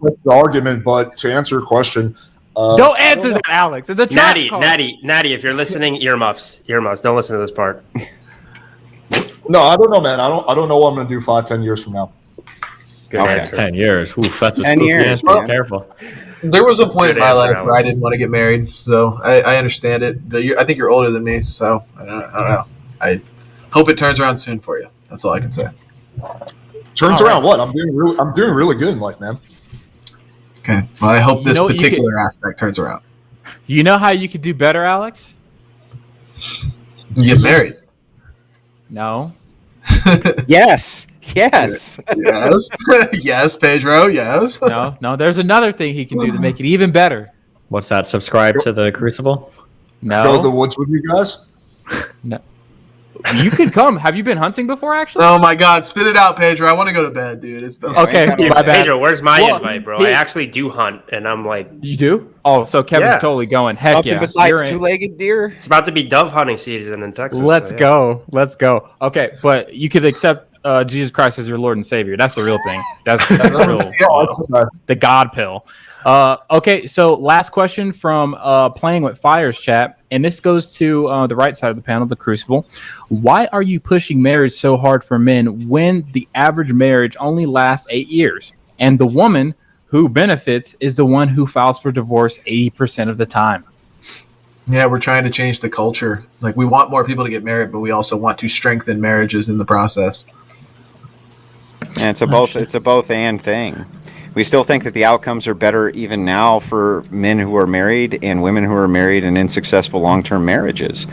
fits the argument, but to answer your question, don't answer that, Alex. It's a Natty, if you're listening, earmuffs. Don't listen to this part. No, I don't know, man. I don't know what I'm gonna do 5-10 years from now. Good answer. 10 years. Oof, that's a 10 years. answer. Well, Careful. There was a point in my life Alex. where I didn't want to get married, so I understand it. But I think you're older than me, so I don't know. I hope it turns around soon for you. That's all I can say. Turns around what? I'm doing really good in life, man. Okay. Well, I hope this particular aspect turns around. You know how you could do better, Alex? Get married. No. Yes. Yes. Yes, Pedro. Yes. No. There's another thing he can do to make it even better. What's that? Subscribe to the Crucible? No. Go to the woods with you guys? No. You could come. Have you been hunting before, actually? Oh my God! Spit it out, Pedro. I want to go to bed, dude. It's been okay. My bad. Pedro, where's my invite, bro? I actually do hunt, and I'm like, you do? Oh, so Kevin's totally going. Heck Something yeah! Besides two-legged deer, it's about to be dove hunting season in Texas. Let's go. Okay, but you could accept Jesus Christ as your Lord and Savior. That's the real thing. That's the real. The God pill. Okay, so last question from Playing with Fire's chat, and this goes to the right side of the panel, the Crucible. Why are you pushing marriage so hard for men when the average marriage only lasts 8 years, and the woman who benefits is the one who files for divorce 80% of the time? Yeah, we're trying to change the culture. Like, we want more people to get married, but we also want to strengthen marriages in the process. And it's a both and thing. We still think that the outcomes are better even now for men who are married and women who are married and in successful long-term marriages.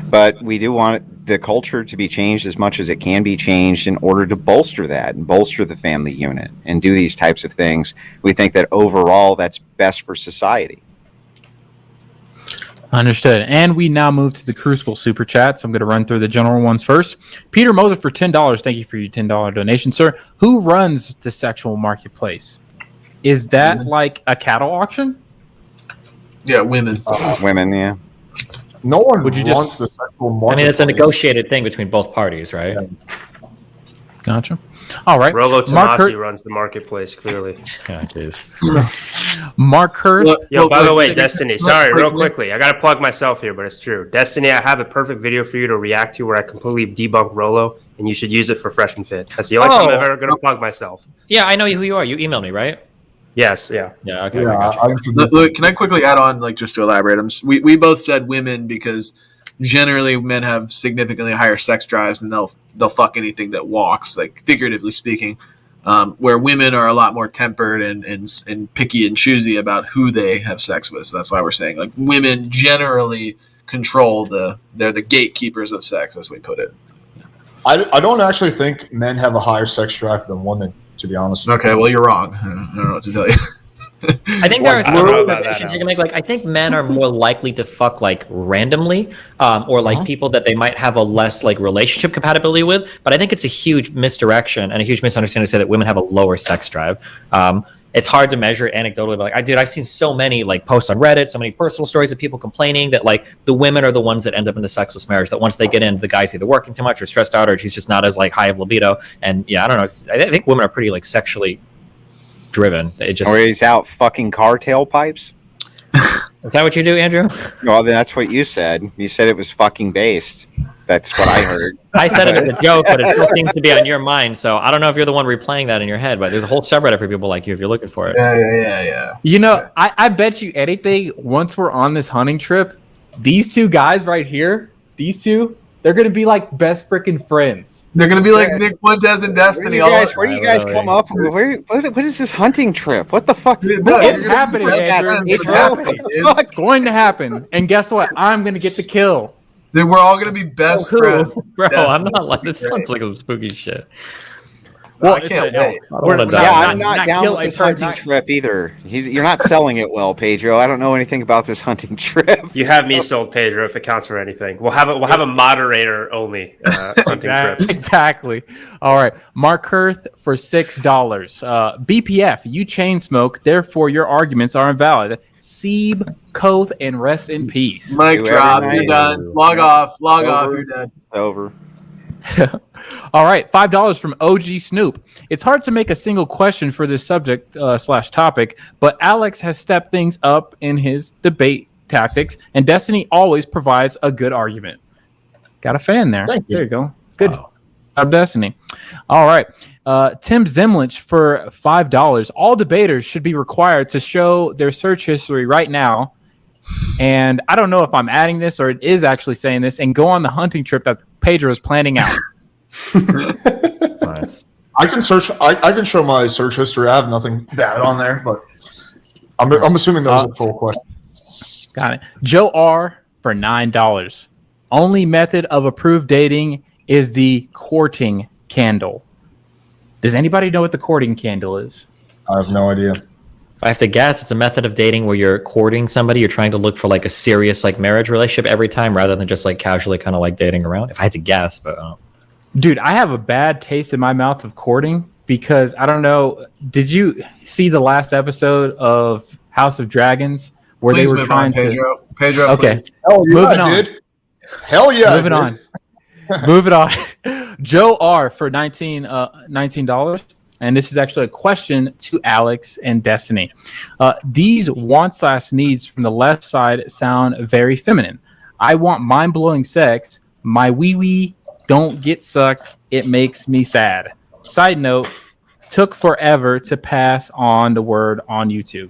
But we do want the culture to be changed as much as it can be changed in order to bolster that and bolster the family unit and do these types of things. We think that overall that's best for society. Understood. And we now move to the Crucible Super Chats. I'm going to run through the general ones first. Peter Moser for $10. Thank you for your $10 donation, sir. Who runs the sexual marketplace? Is that like a cattle auction? Yeah, women. Women, yeah. No one Would you runs the sexual marketplace. I mean, it's a negotiated thing between both parties, right? Gotcha. All right. Rolo Mark Tomasi runs the marketplace, clearly. Yeah, it is. Mark Hurd. Yo, by the way, Destiny, sorry, real quickly. I got to plug myself here, but it's true. Destiny, I have the perfect video for you to react to where I completely debunk Rolo, and you should use it for Fresh and Fit. That's the only time I'm ever going to plug myself. Yeah, I know who you are. You emailed me, right? Yes, yeah. Yeah, okay. Yeah, Look, can I quickly add on, like, just to elaborate? We both said women because generally men have significantly higher sex drives and they'll fuck anything that walks, like figuratively speaking, where women are a lot more tempered and picky and choosy about who they have sex with. So that's why we're saying, like, women generally control they're the gatekeepers of sex, as we put it. I don't actually think men have a higher sex drive than women, to be honest. Okay, well, you're wrong. I don't know what to tell you. I think there are I some don't know about observations that, you can make. Like, I think men are more likely to fuck like randomly, or like people that they might have a less like relationship compatibility with. But I think it's a huge misdirection and a huge misunderstanding to say that women have a lower sex drive. It's hard to measure it anecdotally, but like, I've seen so many like posts on Reddit, so many personal stories of people complaining that like the women are the ones that end up in the sexless marriage. That once they get in, the guy's either working too much or stressed out, or he's just not as like high of libido. And yeah, I don't know. I think women are pretty like sexually driven. It just, Or he's out fucking car tailpipes. is that what you do, Andrew? Well, that's what you said. You said it was fucking based. That's what I heard. I said it as a joke, but it still seems to be on your mind. So I don't know if you're the one replaying that in your head, but there's a whole subreddit for people like you if you're looking for it. Yeah. You know, I bet you anything, once we're on this hunting trip, these two guys right here, they're going to be like best freaking friends. They're going to be like Nick Fuentes and Destiny. Where do you guys come up with? What is this hunting trip? What the fuck? It's happening, Andrew. It's happening. It's going to happen. And guess what? I'm going to get the kill. We're all going to be best friends. Bro, Destiny. I'm not like, this sounds like a spooky shit. Well, I can't wait. I'm not down with this hunting trip either. You're not selling it well, Pedro. I don't know anything about this hunting trip. You have me sold, Pedro, if it counts for anything. We'll have a moderator only hunting trip. Exactly. All right. Mark Kurth for $6. BPF, you chain smoke, therefore your arguments are invalid. Seeb, Koth, and rest in peace. Mic drop. You're done. Log off. You're done. Over. All right, $5 from OG Snoop. It's hard to make a single question for this subject / topic, but Alex has stepped things up in his debate tactics, and Destiny always provides a good argument. Got a fan there. There you go. Good. Wow. Destiny. All right. Tim Zemlich for $5. All debaters should be required to show their search history right now. And I don't know if I'm adding this or it is actually saying this, and go on the hunting trip that Pedro is planning out. Nice. I can show my search history. I have nothing bad on there, but I'm assuming that was a full question. Got it. Joe R for $9. Only method of approved dating is the courting candle. Does anybody know what the courting candle is? I have no idea. I have to guess it's a method of dating where you're courting somebody. You're trying to look for like a serious like marriage relationship every time rather than just like casually kind of like dating around. If I had to guess, but dude, I have a bad taste in my mouth of courting because I don't know. Did you see the last episode of House of Dragons where Please they were trying to? Pedro, okay, moving on. Hell yeah, moving on. Moving on. Joe R for $19. And this is actually a question to Alex and Destiny. These wants/needs from the left side sound very feminine. I want mind-blowing sex. My wee-wee don't get sucked. It makes me sad. Side note, took forever to pass on the word on YouTube.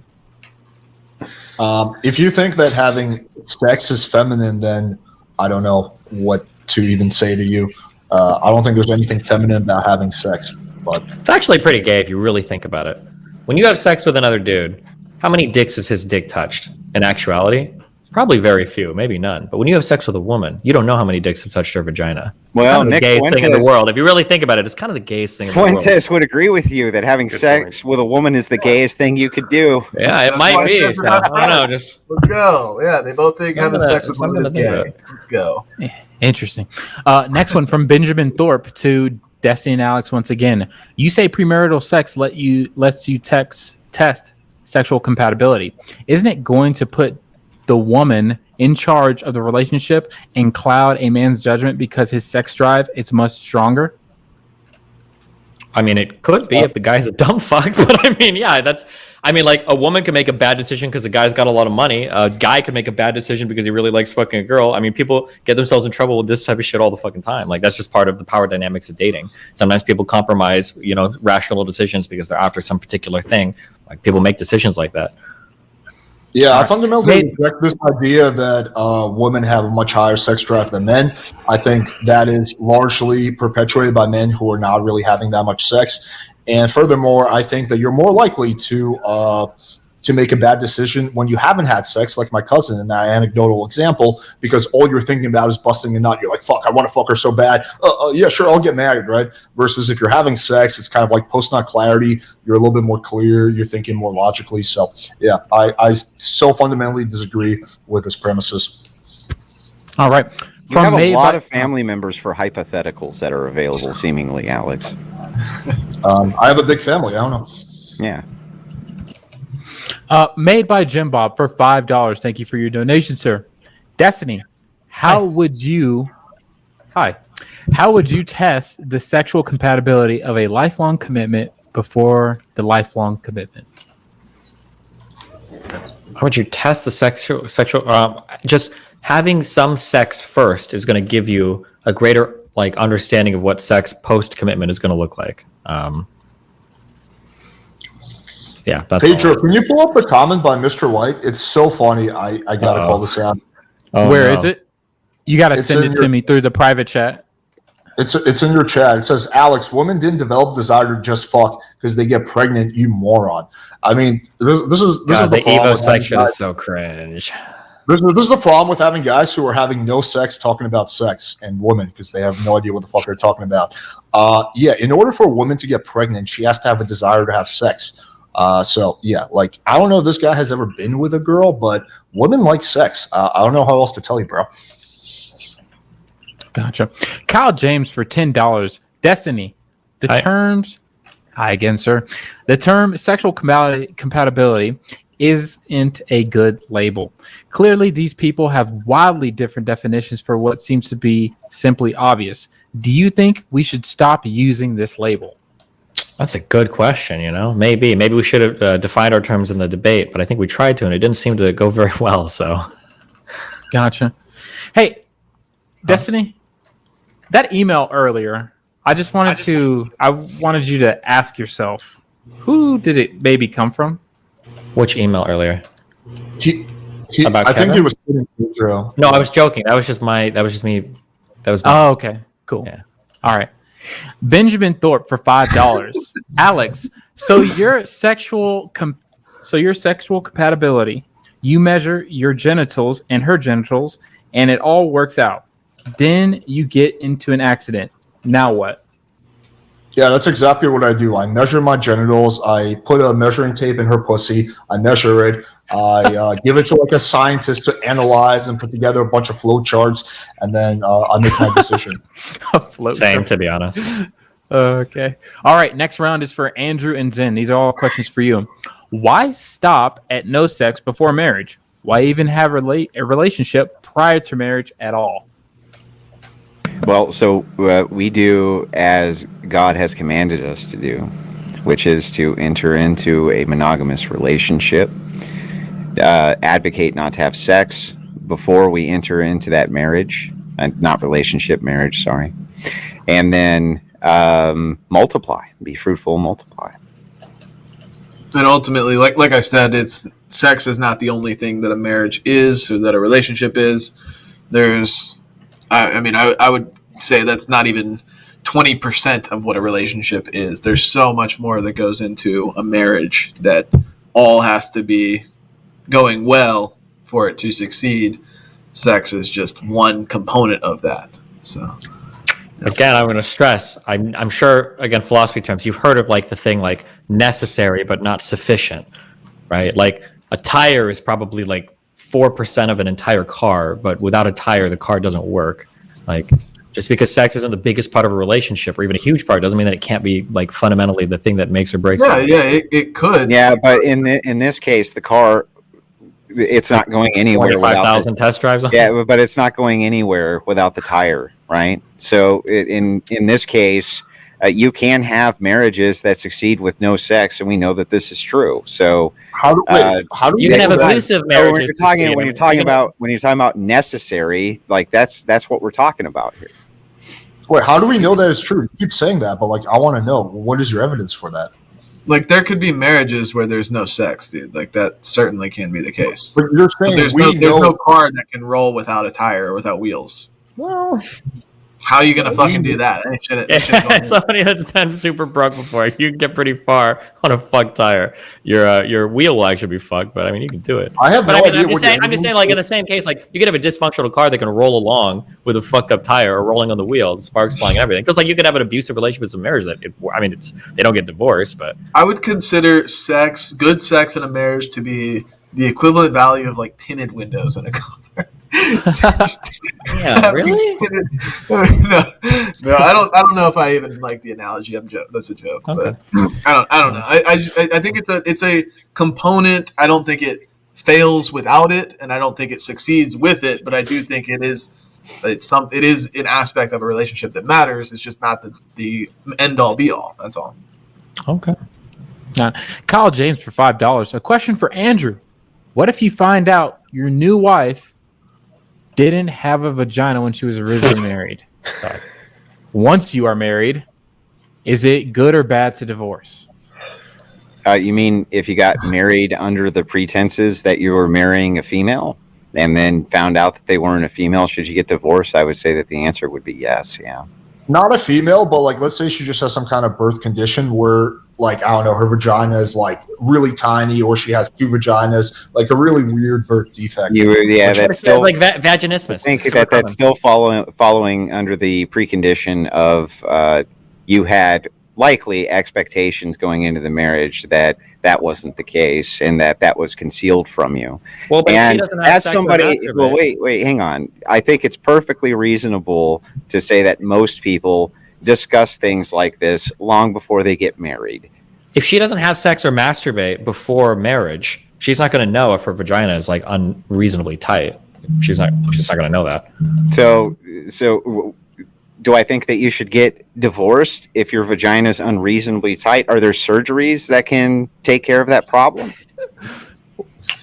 If you think that having sex is feminine, then I don't know what to even say to you. I don't think there's anything feminine about having sex. But it's actually pretty gay if you really think about it. When you have sex with another dude, how many dicks is his dick touched? In actuality, Probably very few, maybe none. But when you have sex with a woman, you don't know how many dicks have touched her vagina. Well, it's kind of Nick the gayest Fuentes, thing in the world. If you really think about it, it's kind of the gayest thing in the world. Fuentes would agree with you that having sex with a woman is the gayest thing you could do. Yeah, it might be. So, I don't know. Just let's go. Yeah, they both think having sex with women is gay. Let's go. Interesting. Next one from Benjamin Thorpe to Destiny and Alex once again. You say premarital sex lets you test sexual compatibility. Isn't it going to put the woman in charge of the relationship and cloud a man's judgment because his sex drive is much stronger? I mean, it could be if the guy's a dumb fuck, but I mean, yeah, like a woman can make a bad decision because the guy's got a lot of money. A guy can make a bad decision because he really likes fucking a girl. I mean, people get themselves in trouble with this type of shit all the fucking time. Like, that's just part of the power dynamics of dating. Sometimes people compromise, rational decisions because they're after some particular thing. Like, people make decisions like that. Yeah, I fundamentally reject this idea that women have a much higher sex drive than men. I think that is largely perpetuated by men who are not really having that much sex. And furthermore, I think that you're more likely to make a bad decision when you haven't had sex, like my cousin in that anecdotal example, because all you're thinking about is busting a nut. You're like, fuck, I want to fuck her so bad. Yeah, sure, I'll get married, right? Versus if you're having sex, it's kind of like post-nut clarity. You're a little bit more clear. You're thinking more logically. So, yeah, I so fundamentally disagree with this premises. All right. You have a lot of family members for hypotheticals that are available, seemingly, Alex. I have a big family. I don't know. Yeah. Made by Jim Bob for $5. Thank you for your donation, sir. Destiny, how would you test the sexual compatibility of a lifelong commitment before the lifelong commitment? How would you test the sexual? Just having some sex first is going to give you a greater understanding of what sex post commitment is going to look like. Yeah, that's Pedro, can you pull up the comment by Mr. White? It's so funny. I gotta call this out. Where is it? You gotta send it to me through the private chat. It's in your chat. It says, Alex, women didn't develop desire to just fuck because they get pregnant, you moron. I mean, this is the Evo section is so cringe. This is the problem with having guys who are having no sex talking about sex and women because they have no idea what the fuck they're talking about. In order for a woman to get pregnant, she has to have a desire to have sex. I don't know if this guy has ever been with a girl, but women like sex. I don't know how else to tell you, bro. Gotcha. Kyle James for $10. Destiny. Hi again, sir. The term sexual compatibility isn't a good label. Clearly, these people have wildly different definitions for what seems to be simply obvious. Do you think we should stop using this label? That's a good question, Maybe we should have defined our terms in the debate, but I think we tried to, and it didn't seem to go very well, so. Gotcha. Hey, Destiny, that email earlier, I wanted you to ask yourself, who did it maybe come from? Which email earlier? I think he was kidding Pedro. No, I was joking. That was just me. Oh, okay. Cool. Yeah. All right. Benjamin Thorpe for $5. Alex, so your sexual compatibility, you measure your genitals and her genitals, and it all works out. Then you get into an accident. Now what? Yeah, that's exactly what I do. I measure my genitals. I put a measuring tape in her pussy. I measure it. I give it to a scientist to analyze and put together a bunch of flow charts, and then I make my decision. Same, to be honest. Okay. All right. Next round is for Andrew and Zen. These are all questions for you. Why stop at no sex before marriage? Why even have a relationship prior to marriage at all? Well, so we do as God has commanded us to do, which is to enter into a monogamous relationship, advocate not to have sex before we enter into that marriage, not relationship, marriage, sorry, and then multiply, be fruitful, multiply. And ultimately, like I said, sex is not the only thing that a marriage is or that a relationship is. I would say that's not even 20% of what a relationship is. There's so much more that goes into a marriage that all has to be going well for it to succeed, sex is just one component of that. So again, I'm going to stress, I'm sure, again, philosophy terms, you've heard of like the thing like necessary but not sufficient, right? Like a tire is probably like 4% of an entire car, but without a tire, the car doesn't work. Like, just because sex isn't the biggest part of a relationship or even a huge part doesn't mean that it can't be like fundamentally the thing that makes or breaks it. Yeah, it could. Yeah, but in this case, the car, it's not going anywhere. 25,000 test drives. Yeah, but it's not going anywhere without the tire, right? So in this case, you can have marriages that succeed with no sex, and we know that this is true. So how do you can have abusive marriages? When you're talking about necessary, like that's what we're talking about here. Wait, how do we know that it's true? You keep saying that, but like I want to know, what is your evidence for that? Like there could be marriages where there's no sex, dude. Like that certainly can be the case. But you're saying there's no car that can roll without a tire or without wheels. Well, how are you gonna fucking do that? Somebody that's been super broke before, you can get pretty far on a fucked tire. Your wheel will actually be fucked, but I mean you can do it. I'm just saying, like in the same case, like you could have a dysfunctional car that can roll along with a fucked up tire or rolling on the wheel, sparks flying and everything. Because like you could have an abusive relationship in marriage that they don't get divorced, but I would consider good sex in a marriage to be the equivalent value of like tinted windows in a car. Yeah, really? No, I don't know if I even like the analogy. That's a joke, okay. But I don't know. I think it's a component. I don't think it fails without it, and I don't think it succeeds with it. But I do think it is an aspect of a relationship that matters. It's just not the end all be all. That's all. Okay. Kyle James for $5. A question for Andrew: what if you find out your new wife didn't have a vagina when she was originally married? Once you are married, is it good or bad to divorce? You mean if you got married under the pretenses that you were marrying a female and then found out that they weren't a female, should you get divorced? I would say that the answer would be yes, yeah. Not a female, but like let's say she just has some kind of birth condition where like, I don't know, her vagina is like really tiny or she has two vaginas, like a really weird birth defect. That's still like vaginismus. I think that's still following under the precondition of you had likely expectations going into the marriage that wasn't the case and that was concealed from you. Well, but and she doesn't have as sex somebody, well, wait, hang on. I think it's perfectly reasonable to say that most people discuss things like this long before they get married. If she doesn't have sex or masturbate before marriage, she's not going to know if her vagina is like unreasonably tight. She's not going to know that. So do I think that you should get divorced if your vagina is unreasonably tight? Are there surgeries that can take care of that problem?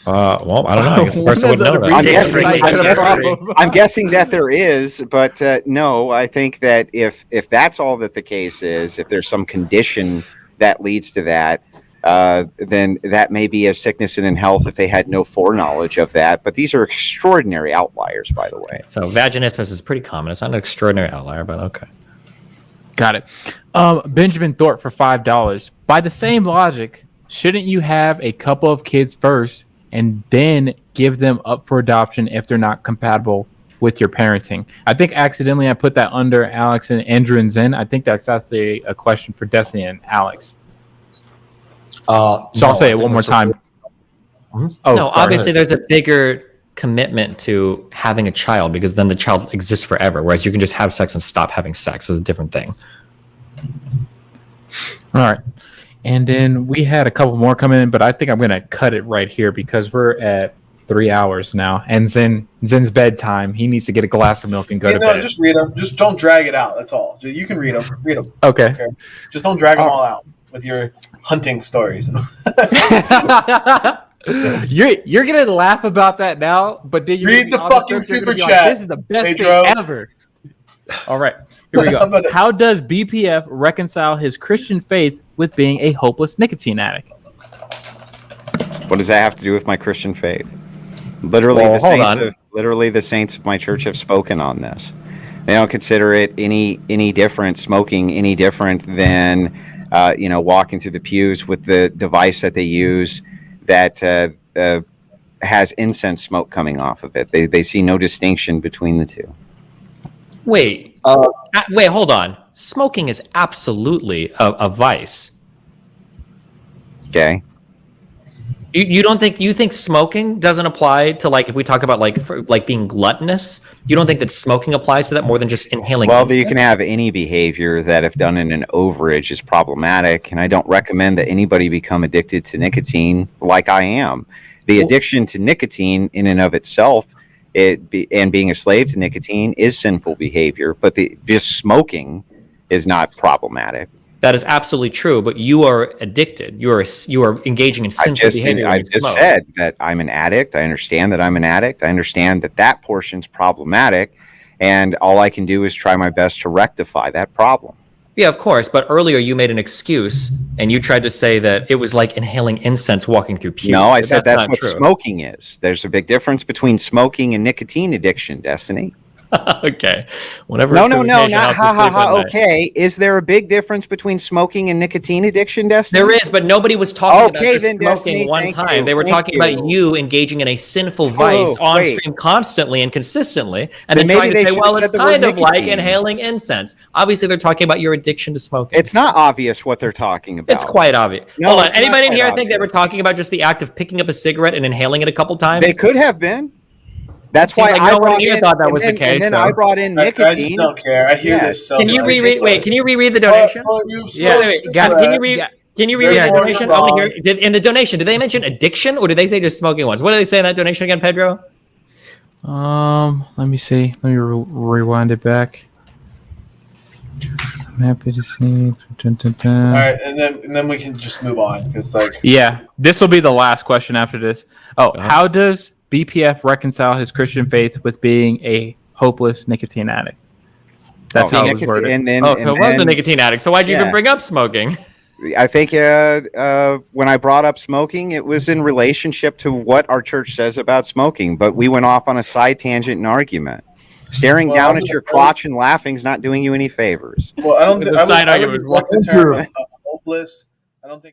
Well, I don't know. I guess the person wouldn't know that. I'm guessing that there is, but no, I think that if that's all that the case is, if there's some condition that leads to that, then that may be a sickness and in health if they had no foreknowledge of that. But these are extraordinary outliers, by the way. So vaginismus is pretty common. It's not an extraordinary outlier, but okay. Got it. Benjamin Thorpe for $5. By the same logic, shouldn't you have a couple of kids first and then give them up for adoption if they're not compatible with your parenting? I think accidentally I put that under Alex and Andrew and Zen. I think that's actually a question for Destiny and Alex. I'll say it one more time. Oh, no, obviously there's a bigger commitment to having a child because then the child exists forever, whereas you can just have sex and stop having sex. It's a different thing. All right. And then we had a couple more come in, but I think I'm going to cut it right here because we're at 3 hours now. And Zen's bedtime. He needs to get a glass of milk and go to bed. Just read them. Just don't drag it out. That's all. You can read them. Read them. Okay. Just don't drag them all out with your hunting stories. You're going to laugh about that now, but then you read the fucking super chat. This is the best thing ever. All right, here we go. How does BPF reconcile his Christian faith with being a hopeless nicotine addict? What does that have to do with my Christian faith? Literally, the saints of my church have spoken on this. They don't consider it any different, smoking any different than walking through the pews with the device that they use that has incense smoke coming off of it. They see no distinction between the two. Wait, hold on. Smoking is absolutely a vice. Okay. You don't think smoking doesn't apply to, like, if we talk about like being gluttonous, you don't think that smoking applies to that more than just inhaling? Well, you can have any behavior that, if done in an overage, is problematic, and I don't recommend that anybody become addicted to nicotine like I am. The addiction to nicotine in and of itself, and being a slave to nicotine, is sinful behavior, but just smoking is not problematic. That is absolutely true, but you are addicted. You are engaging in sinful behavior. I just said that I'm an addict. I understand that I'm an addict. I understand that portion's problematic, and all I can do is try my best to rectify that problem. Yeah, of course. But earlier you made an excuse, and you tried to say that it was like inhaling incense walking through puke. No, I said that's what smoking is. There's a big difference between smoking and nicotine addiction, Destiny. Okay. Whatever. No, not ha. Okay. Is there a big difference between smoking and nicotine addiction, Destiny? There is, but nobody was talking about just smoking Destiny, one time. They were talking about you engaging in a sinful vice on stream constantly and consistently, and then trying to say, well, it's kind of like inhaling incense. Obviously, they're talking about your addiction to smoking. It's not obvious what they're talking about. It's quite obvious. No, hold on. Anybody in here think they were talking about just the act of picking up a cigarette and inhaling it a couple times? They could have been. That's why I thought that was the case. And then I brought in nicotine. I just don't care. I hear this so much. Can you reread? Wait, can you reread the donation? Can you reread the donation? I want to hear. In the donation, did they mention addiction, or did they say just smoking once? What did they say in that donation again, Pedro? Let me see. Let me rewind it back. I'm happy to see. All right, and then we can just move on because this will be the last question after this. How does BPF reconcile his Christian faith with being a hopeless nicotine addict? That's how it was worded. It was a nicotine addict. So why'd you even bring up smoking? I think when I brought up smoking, it was in relationship to what our church says about smoking, but we went off on a side tangent and argument. Staring down at your crotch and laughing is not doing you any favors. Well, I don't think I would like the term of hopeless. I don't think